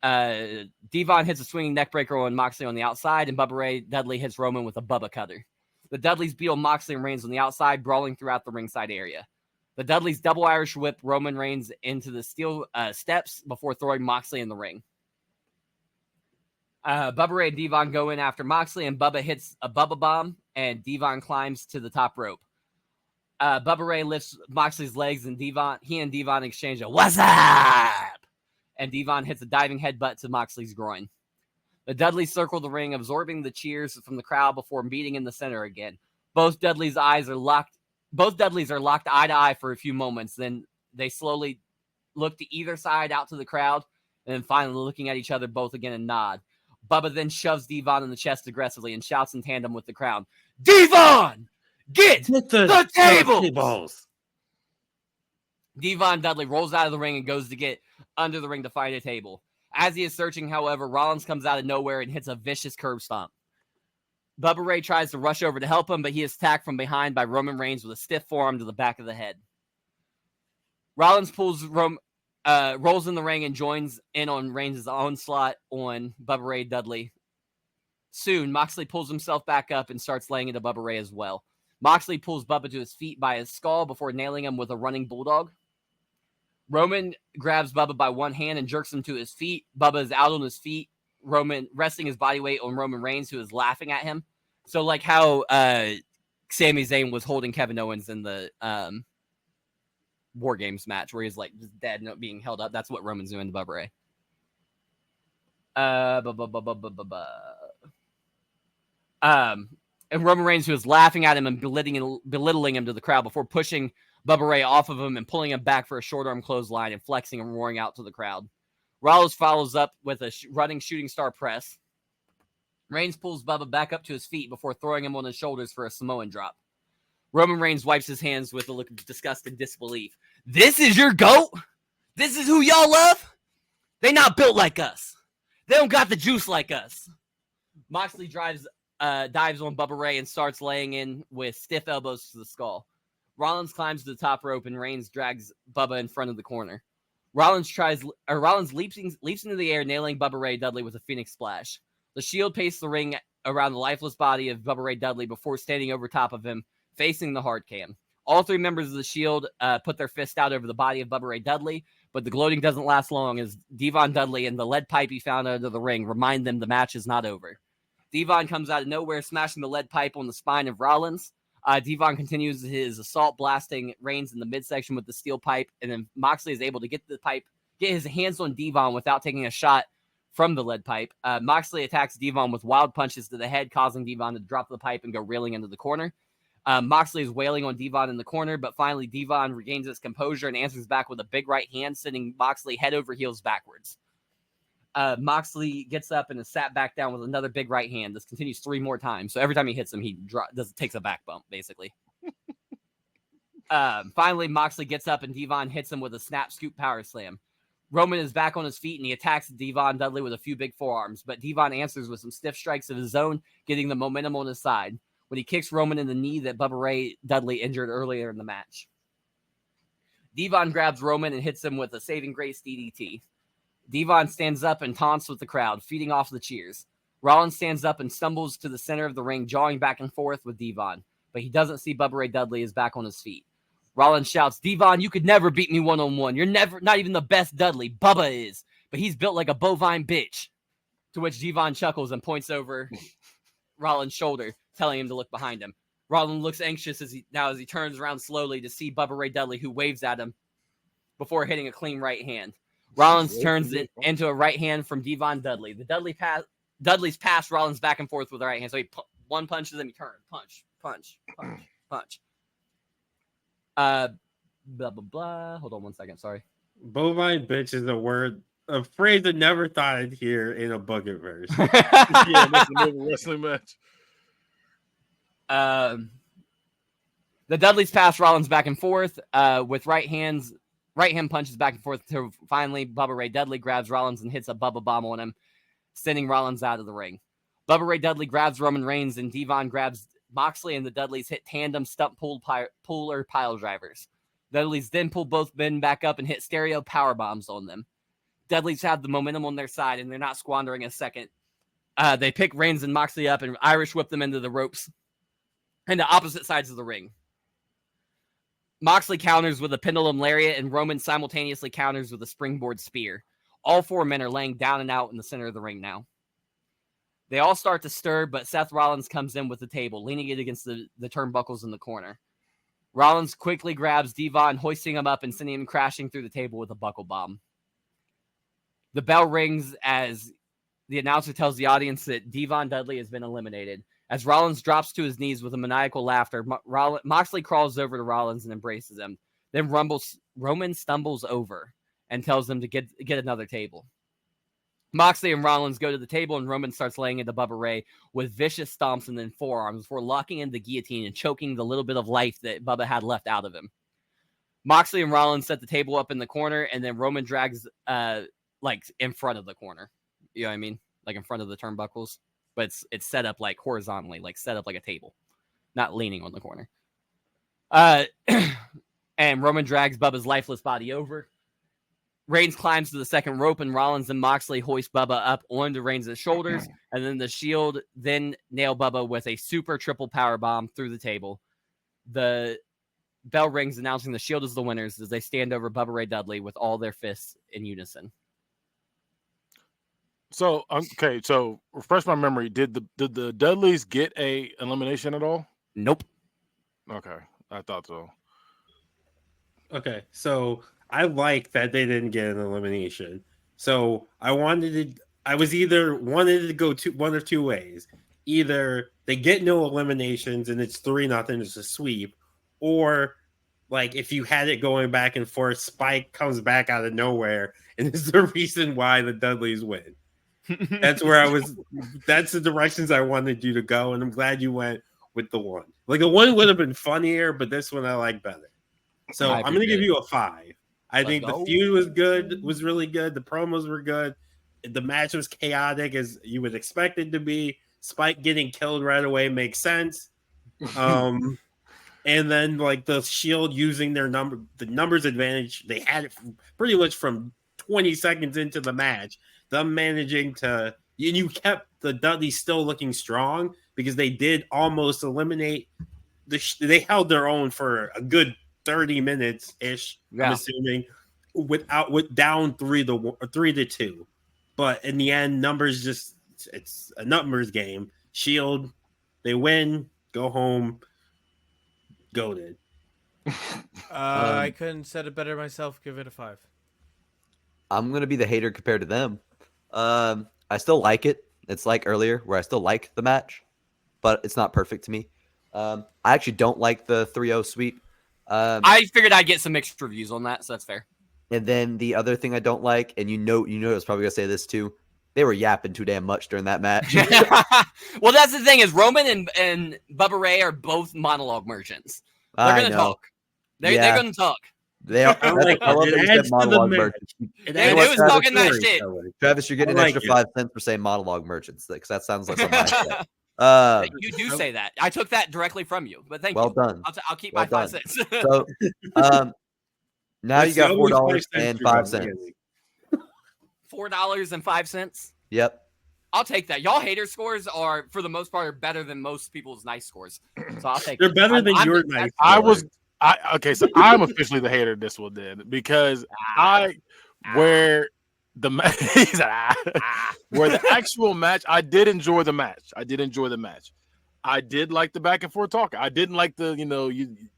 Devon hits a swinging neckbreaker on Moxley on the outside, and Bubba Ray Dudley hits Roman with a Bubba cutter. The Dudleys beat on Moxley and Reigns on the outside, brawling throughout the ringside area. The Dudleys double Irish whip Roman Reigns into the steel steps before throwing Moxley in the ring. Bubba Ray and Devon go in after Moxley, and Bubba hits a Bubba bomb, and Devon climbs to the top rope. Bubba Ray lifts Moxley's legs, and he and Devon exchange a "What's up?" And Devon hits a diving headbutt to Moxley's groin. The Dudleys circle the ring, absorbing the cheers from the crowd before meeting in the center again. Both Dudleys are locked eye to eye for a few moments. Then they slowly look to either side out to the crowd, and then finally looking at each other both again and nod. Bubba then shoves Devon in the chest aggressively and shouts in tandem with the crowd, "Devon, get the tables!" Devon Dudley rolls out of the ring and goes to get under the ring to find a table. As he is searching, however, Rollins comes out of nowhere and hits a vicious curb stomp. Bubba Ray tries to rush over to help him, but he is attacked from behind by Roman Reigns with a stiff forearm to the back of the head. Rollins rolls in the ring and joins in on Reigns' onslaught on Bubba Ray Dudley. Soon, Moxley pulls himself back up and starts laying into Bubba Ray as well. Moxley pulls Bubba to his feet by his skull before nailing him with a running bulldog. Roman grabs Bubba by one hand and jerks him to his feet. Bubba is out on his feet, Roman resting his body weight on Roman Reigns, who is laughing at him. So like how Sami Zayn was holding Kevin Owens in the War Games match, where he's like just dead, not being held up. That's what Roman's doing to Bubba Ray. And Roman Reigns, who is laughing at him and belittling him to the crowd before pushing Bubba Ray off of him and pulling him back for a short arm clothesline and flexing and roaring out to the crowd. Rollins follows up with a running shooting star press. Reigns pulls Bubba back up to his feet before throwing him on his shoulders for a Samoan drop. Roman Reigns wipes his hands with a look of disgust and disbelief. "This is your GOAT? This is who y'all love? They not built like us. They don't got the juice like us." Moxley dives on Bubba Ray and starts laying in with stiff elbows to the skull. Rollins climbs to the top rope and Reigns drags Bubba in front of the corner. Rollins leaps into the air, nailing Bubba Ray Dudley with a Phoenix Splash. The Shield paced the ring around the lifeless body of Bubba Ray Dudley before standing over top of him, facing the hard cam. All three members of the Shield put their fist out over the body of Bubba Ray Dudley, but the gloating doesn't last long as Devon Dudley and the lead pipe he found under the ring remind them the match is not over. Devon comes out of nowhere, smashing the lead pipe on the spine of Rollins. Devon continues his assault, blasting Reigns in the midsection with the steel pipe, and then Moxley is able to get his hands on Devon without taking a shot from the lead pipe. Moxley attacks Devon with wild punches to the head, causing Devon to drop the pipe and go reeling into the corner. Moxley is wailing on Devon in the corner, but finally Devon regains his composure and answers back with a big right hand, sending Moxley head over heels backwards. Moxley gets up and is sat back down with another big right hand. This continues 3 more times. So every time he hits him, he takes a back bump, basically. Finally, Moxley gets up and Devon hits him with a snap scoop power slam. Roman is back on his feet and he attacks Devon Dudley with a few big forearms, but Devon answers with some stiff strikes of his own, getting the momentum on his side when he kicks Roman in the knee that Bubba Ray Dudley injured earlier in the match. Devon grabs Roman and hits him with a saving grace DDT. Devon stands up and taunts with the crowd, feeding off the cheers. Rollins stands up and stumbles to the center of the ring, jawing back and forth with Devon, but he doesn't see Bubba Ray Dudley is back on his feet. Rollins shouts, "Devon, you could never beat me one-on-one. You're not even the best Dudley. Bubba is, but he's built like a bovine bitch." To which Devon chuckles and points over Rollins' shoulder, telling him to look behind him. Rollins looks anxious as he turns around slowly to see Bubba Ray Dudley, who waves at him before hitting a clean right hand. Rollins turns it into a right hand from Devon Dudley. The Dudleys pass Rollins back and forth with the right hand. So he one punches him, he turns, punch. Blah blah blah. Hold on 1 second. Sorry. Bovine bitch is a phrase I never thought I'd hear in a bucket verse. Yeah, that's a wrestling match. The Dudleys pass Rollins back and forth with right hand punches back and forth until finally Bubba Ray Dudley grabs Rollins and hits a Bubba bomb on him, sending Rollins out of the ring. Bubba Ray Dudley grabs Roman Reigns and Devon grabs Moxley and the Dudleys hit tandem stump puller pile drivers. Dudleys then pull both men back up and hit stereo power bombs on them. Dudleys have the momentum on their side, and they're not squandering a second. They pick Reigns and Moxley up and Irish whip them into the ropes and the opposite sides of the ring. Moxley counters with a pendulum lariat, and Roman simultaneously counters with a springboard spear. All four men are laying down and out in the center of the ring now. They all start to stir, but Seth Rollins comes in with the table, leaning it against the turnbuckles in the corner. Rollins quickly grabs Devon, hoisting him up and sending him crashing through the table with a buckle bomb. The bell rings as the announcer tells the audience that Devon Dudley has been eliminated. As Rollins drops to his knees with a maniacal laughter, Moxley crawls over to Rollins and embraces him. Then Roman stumbles over and tells them to get another table. Moxley and Rollins go to the table, and Roman starts laying into Bubba Ray with vicious stomps and then forearms before locking in the guillotine and choking the little bit of life that Bubba had left out of him. Moxley and Rollins set the table up in the corner, and then Roman drags like in front of the corner. You know what I mean? Like in front of the turnbuckles. But it's set up like horizontally, like set up like a table, not leaning on the corner. And Roman drags Bubba's lifeless body over. Reigns climbs to the second rope, and Rollins and Moxley hoist Bubba up onto Reigns' shoulders, and then the Shield then nail Bubba with a super triple power bomb through the table. The bell rings announcing the Shield is the winners as they stand over Bubba Ray Dudley with all their fists in unison. So okay, so refresh my memory. Did the Dudleys get a elimination at all? Nope. Okay, I thought so. Okay, so I like that they didn't get an elimination. So I wanted to go one of two ways. Either they get no eliminations and it's 3-0, it's a sweep, or like if you had it going back and forth, Spike comes back out of nowhere and is the reason why the Dudleys win. That's the directions I wanted you to go, and I'm glad you went with the one. Like the one would have been funnier, but this one I like better. So I'm going to give you a 5. I think the feud was really good. The promos were good. The match was chaotic as you would expect it to be. Spike getting killed right away makes sense. And then like the Shield using the numbers advantage, they had it pretty much from 20 seconds into the match. Them managing to, and you kept the Dudleys still looking strong because they did almost eliminate they held their own for a good 30 minutes ish. Yeah. I'm assuming with down 3-2, but in the end, numbers it's a numbers game. Shield, they win, go home, goated. I couldn't said it better myself. Give it a 5. I'm gonna be the hater compared to them. I still like it. It's like earlier where I still like the match, but it's not perfect to me. I actually don't like the 3-0 sweep. I figured I'd get some mixed reviews on that, so that's fair. And then the other thing I don't like, and you know, I was probably gonna say this too. They were yapping too damn much during that match. Well, that's the thing is Roman and Bubba Ray are both monologue merchants. They're gonna talk. They're gonna talk. They are. I love that you said monologue merchants. They was talking that shit. Travis, you're getting an extra 5 cents for saying monologue merchants because that sounds like something I said. You do say that. I took that directly from you, but thank you. Well done. I'll keep my 5 cents. So now you got $4.05. $4.05. Yep. I'll take that. Y'all hater scores are, for the most part, are better than most people's nice scores. So I'll take. They're better than your nice. Okay, so I'm officially the hater of this one then because where the actual match, I did enjoy the match. I did like the back and forth talk. I didn't like the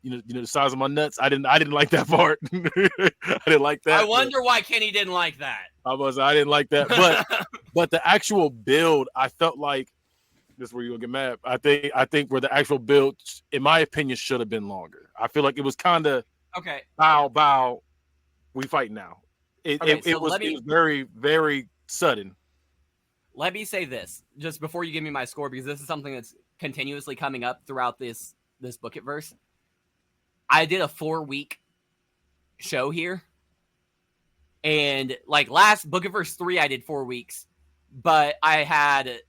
the size of my nuts. I didn't like that part. I didn't like that. I wonder why Kenny didn't like that. I didn't like that. But the actual build, I felt like this is where you'll get mad. I think where the actual build, in my opinion, should have been longer. I feel like it was kind of okay. Bow. We fight now. It was very, very sudden. Let me say this just before you give me my score, because this is something that's continuously coming up throughout this Book It verse. I did a 4-week show here, and like last Book It verse 3, I did 4 weeks, but I had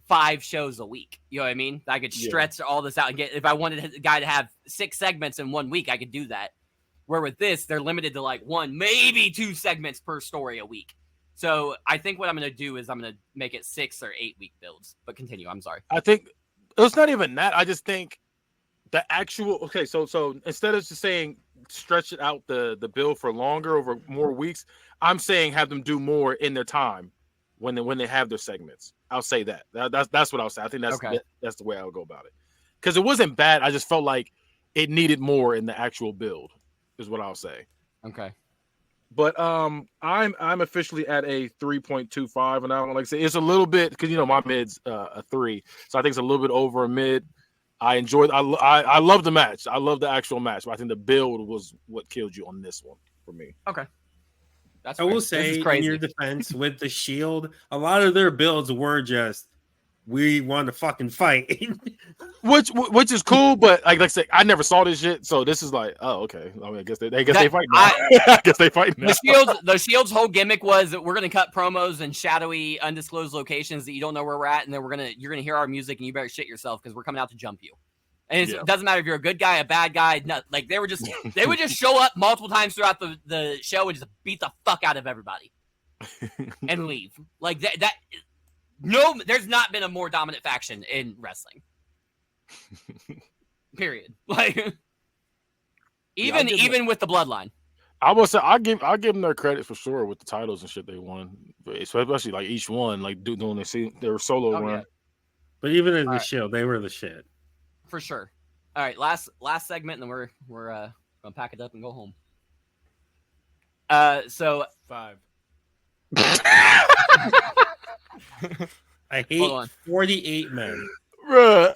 5 shows a week. You know what I mean? I could stretch all this out and get, if I wanted a guy to have 6 segments in 1 week, I could do that. Where with this, they're limited to like 1, maybe 2 segments per story a week. So I think what I'm going to do is I'm going to make it 6 or 8 week builds. But continue. I'm sorry. I think it's not even that. I just think the actual so instead of just saying stretch it out the build for longer over more weeks, I'm saying have them do more in their time when they have their segments. I'll say that's what I'll say. I think that's the way I'll go about it, because it wasn't bad. I just felt like it needed more in the actual build is what I'll say. Okay. But I'm officially at a 3.25, and I don't like to say it's a little bit, because my mid's a 3, so I think it's a little bit over a mid. I enjoyed. I love the match. I love the actual match, but I think the build was what killed you on this one for me. Okay. That's I will say, in your defense, with the Shield, a lot of their builds were just, we want to fucking fight. which is cool, but like I said, I never saw this shit, so this is like, oh, okay. I mean, I guess they fight now. I guess they fight now. The Shield's whole gimmick was that we're gonna cut promos in shadowy, undisclosed locations that you don't know where we're at, and then you're gonna hear our music and you better shit yourself because we're coming out to jump you. And it doesn't matter if you're a good guy, a bad guy. Like they would just show up multiple times throughout the show and just beat the fuck out of everybody and leave. Like that. No, there's not been a more dominant faction in wrestling. Period. Like even with the bloodline. I will say I give them their credit for sure with the titles and shit they won, especially like each one like doing their solo run. Yeah. But even in the Shield, they were the shit. For sure. All right, last segment, and then we're gonna pack it up and go home. So 5. I hate 48 men. Bruh.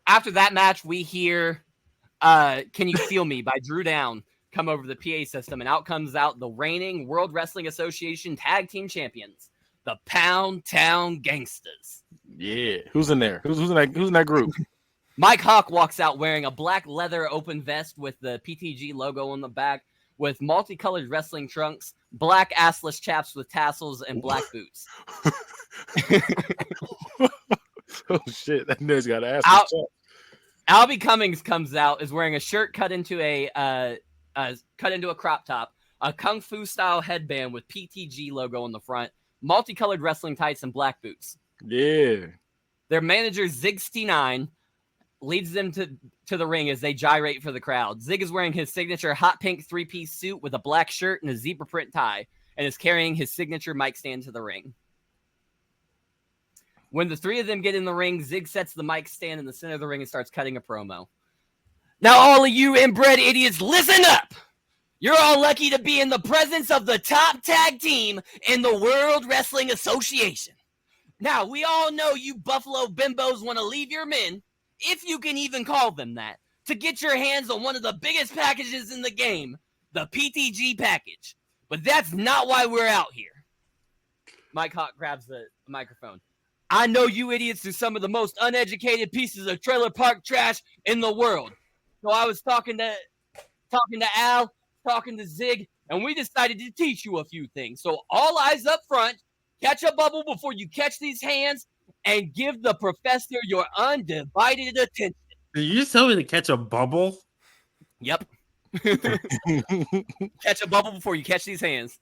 After that match, we hear Can You Feel Me by Drew Down come over the PA system, and out comes the reigning World Wrestling Association Tag Team Champions, the Pound Town Gangsters. Yeah. Who's in there? Who's in that group? Mike Hawk walks out wearing a black leather open vest with the PTG logo on the back, with multicolored wrestling trunks, black assless chaps with tassels, and black boots. Oh shit! That nigga's got assless chaps. Albie Cummings comes out, is wearing a shirt cut into a crop top, a kung fu style headband with PTG logo on the front, multicolored wrestling tights, and black boots. Yeah. Their manager Zig69 leads them to the ring as they gyrate for the crowd. Zig is wearing his signature hot pink 3-piece suit with a black shirt and a zebra print tie, and is carrying his signature mic stand to the ring. When the 3 of them get in the ring, Zig sets the mic stand in the center of the ring and starts cutting a promo. Now, all of you inbred idiots, listen up! You're all lucky to be in the presence of the top tag team in the World Wrestling Association. Now, we all know you Buffalo bimbos want to leave your men, if you can even call them that, to get your hands on one of the biggest packages in the game, the PTG package. But that's not why we're out here. Mike Hawk grabs the microphone. I know you idiots are some of the most uneducated pieces of trailer park trash in the world. So I was talking to Al, talking to Zig, and we decided to teach you a few things. So all eyes up front, catch a bubble before you catch these hands, and give the professor your undivided attention. Did you just tell me to catch a bubble? Yep. Catch a bubble before you catch these hands.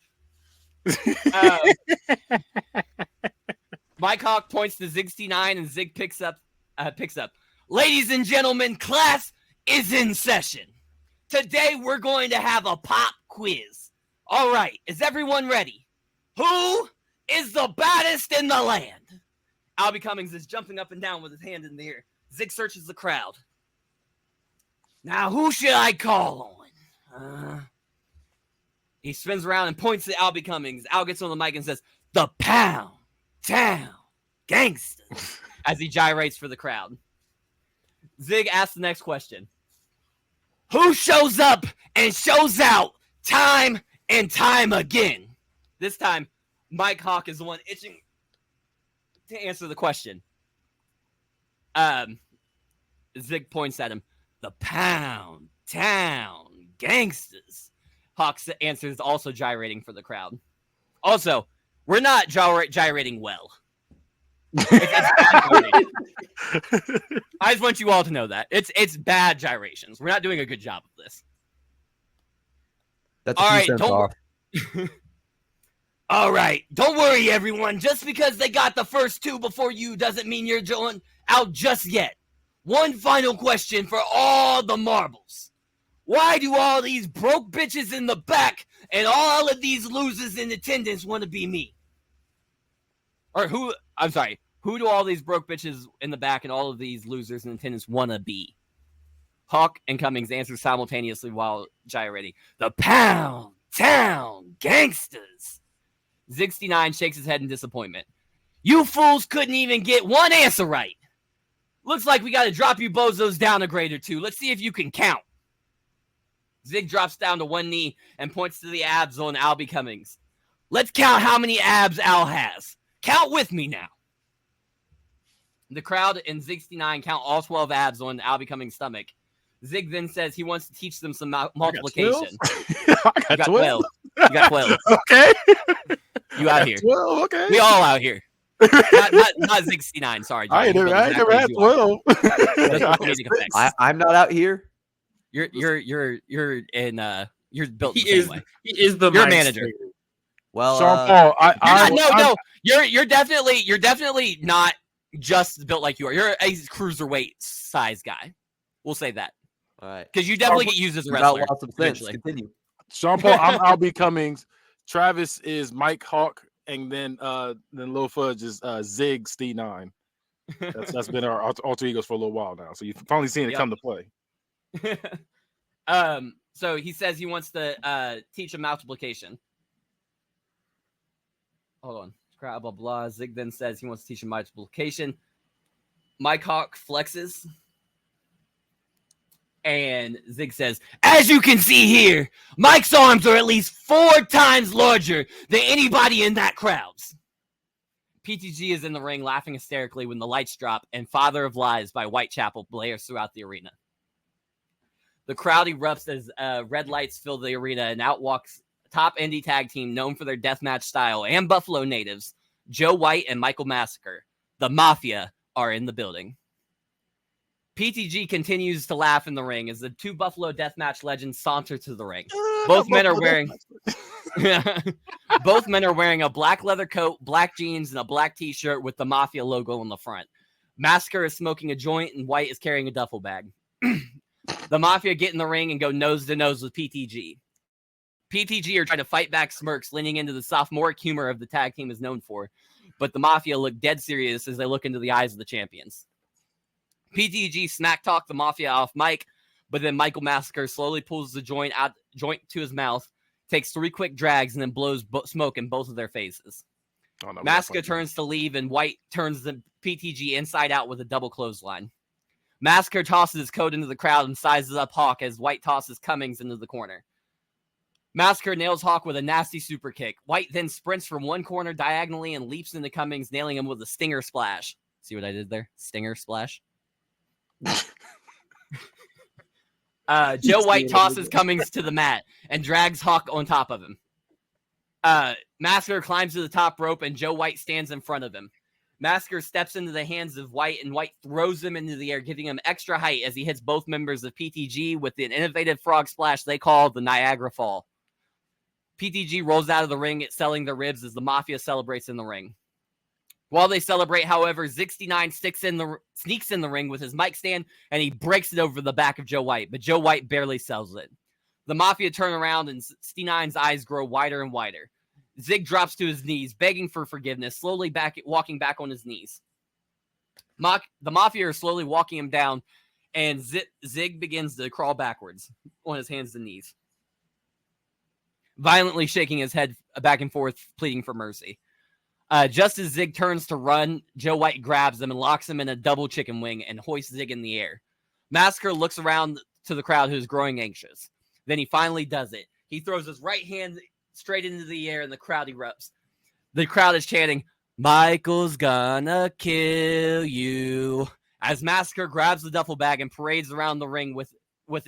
Mike Hawk points to Zig69, and Zig picks up. Ladies and gentlemen, class is in session. Today we're going to have a pop quiz. All right, is everyone ready? Who is the baddest in the land? Albie Cummings is jumping up and down with his hand in the air. Zig searches the crowd. Now, who should I call on? He spins around and points to Albie Cummings. Al gets on the mic and says, the Pound Town Gangsters, as he gyrates for the crowd. Zig asks the next question. Who shows up and shows out time and time again? This time, Mike Hawk is the one itching to answer the question. Zig points at him. The Pound Town Gangsters. Hawk's answer is also gyrating for the crowd. Also, we're not gyrating well. I just want you all to know that it's bad gyrations. We're not doing a good job of this. That's a All few right, cents don't. off. All right, don't worry, everyone. Just because they got the first two before you doesn't mean you're going out just yet. One final question for all the marbles. Why do all these broke bitches in the back and all of these losers in attendance want to be me? Or who? I'm sorry. Who do all these broke bitches in the back and all of these losers in attendance want to be? Hawk and Cummings answer simultaneously while gyrating. The Pound Town Gangsters. 69 shakes his head in disappointment. You fools couldn't even get one answer right. Looks like we got to drop you bozos down a grade or two. Let's see if you can count. Zig drops down to one knee and points to the abs on Albie Cummings. Let's count how many abs Al has. Count with me now. The crowd and 69 count all 12 abs on Albie Cummings' stomach. Zig then says he wants to teach them some multiplication. I got 12. You got 12. Okay. You out here. 12, okay. We all out here. Not 69, sorry. I ain't never had 12. I'm not out here. You're in you're built the He same is. way. He is the You're a mic manager. stringer. Well, Sean Paul, No. You're definitely not just built like you are. You're a cruiserweight size guy. We'll say that. all right. Because you definitely get used as a Without wrestler. lots of sense. eventually. Continue. Sean Paul, I'm Albie Cummings. Travis is Mike Hawk, and then Lil Fudge is Zig T9. That's been our alter egos for a little while now. So you've finally seen it come to play. So he says he wants to teach him multiplication. Hold on. Blah, blah, blah. Zig then says he wants to teach him multiplication. Mike Hawk flexes. And Zig says, as you can see here, Mike's arms are at least 4 times larger than anybody in that crowd's. PTG is in the ring laughing hysterically when the lights drop and Father of Lies by Whitechapel blares throughout the arena. The crowd erupts as red lights fill the arena and out walks top indie tag team known for their deathmatch style and Buffalo natives, Joe White and Michael Massacre. The Mafia are in the building. PTG continues to laugh in the ring as the two Buffalo Deathmatch legends saunter to the ring. Both men are wearing a black leather coat, black jeans, and a black t-shirt with the Mafia logo on the front. Massacre is smoking a joint and White is carrying a duffel bag. The Mafia get in the ring and go nose to nose with PTG. PTG are trying to fight back smirks, leaning into the sophomoric humor of the tag team is known for, but the Mafia look dead serious as they look into the eyes of the champions. PTG smack talk the Mafia off mic, but then Michael Massacre slowly pulls the joint to his mouth, takes 3 quick drags, and then blows smoke in both of their faces. Oh, no, Massacre turns to leave, and White turns the PTG inside out with a double clothesline. Massacre tosses his coat into the crowd and sizes up Hawk as White tosses Cummings into the corner. Massacre nails Hawk with a nasty super kick. White then sprints from one corner diagonally and leaps into Cummings, nailing him with a stinger splash. See what I did there? Stinger splash. Joe White tosses Cummings to the mat and drags Hawk on top of him. Massacre climbs to the top rope and Joe White stands in front of him. Massacre steps into the hands of White and White throws him into the air, giving him extra height as he hits both members of PTG with an innovative frog splash they call the Niagara Fall. PTG rolls out of the ring, selling their ribs as the Mafia celebrates in the ring. While they celebrate, however, 69 sneaks in the ring with his mic stand, and he breaks it over the back of Joe White, but Joe White barely sells it. The Mafia turn around, and 69's eyes grow wider and wider. Zig drops to his knees, begging for forgiveness, slowly walking back on his knees. The Mafia are slowly walking him down, and Zig begins to crawl backwards on his hands and knees, violently shaking his head back and forth, pleading for mercy. Just as Zig turns to run, Joe White grabs him and locks him in a double chicken wing and hoists Zig in the air. Massacre looks around to the crowd who's growing anxious. Then he finally does it. He throws his right hand straight into the air and the crowd erupts. The crowd is chanting, "Michael's gonna kill you," as Massacre grabs the duffel bag and parades around the ring with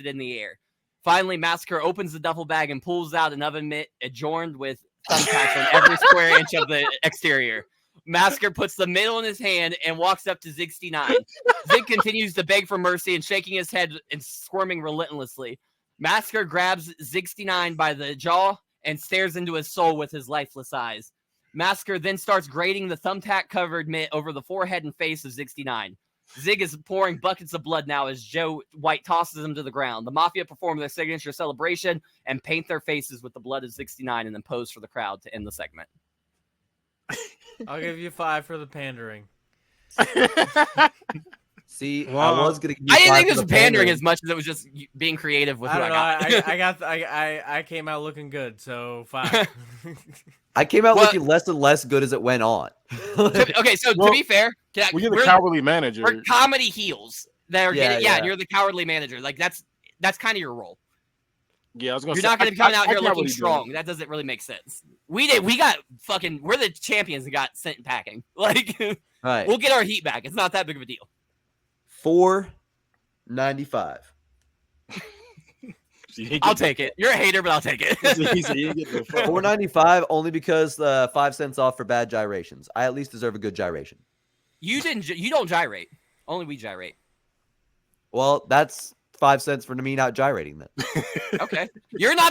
it in the air. Finally, Massacre opens the duffel bag and pulls out an oven mitt adorned with thumbtacks on every square inch of the exterior. Masker puts the middle in his hand and walks up to Zig69. Zig continues to beg for mercy and shaking his head and squirming relentlessly. Masker grabs Zig69 by the jaw and stares into his soul with his lifeless eyes. Masker then starts grating the thumbtack-covered mitt over the forehead and face of Zig69. Zig is pouring buckets of blood now as Joe White tosses him to the ground. The Mafia perform their signature celebration and paint their faces with the blood of 69 and then pose for the crowd to end the segment. I'll give you 5 for the pandering. See, I Well, was gonna. Give you I didn't 5 think for it was the pandering as much as it was just being creative with I who don't I know. got. I came out looking good, so 5. I came out Well- looking less and less good as it went on. Okay, so Well, to be fair, We're the we're, cowardly manager. we're comedy heels that are Yeah, getting, yeah. you're the cowardly manager. Like that's kind of your role. Yeah, I was gonna You're say. not going to be coming out I here can't looking really do it. strong. That doesn't really make sense. We're the champions that got sent packing. Like Right. we'll get our heat back. It's not that big of a deal. $4.95. I'll take it. You're a hater, but I'll take it. $4.95 only because the 5 cents off for bad gyrations. I at least deserve a good gyration. You don't gyrate. Only we gyrate. Well, that's 5 cents for me not gyrating then. Okay. You're not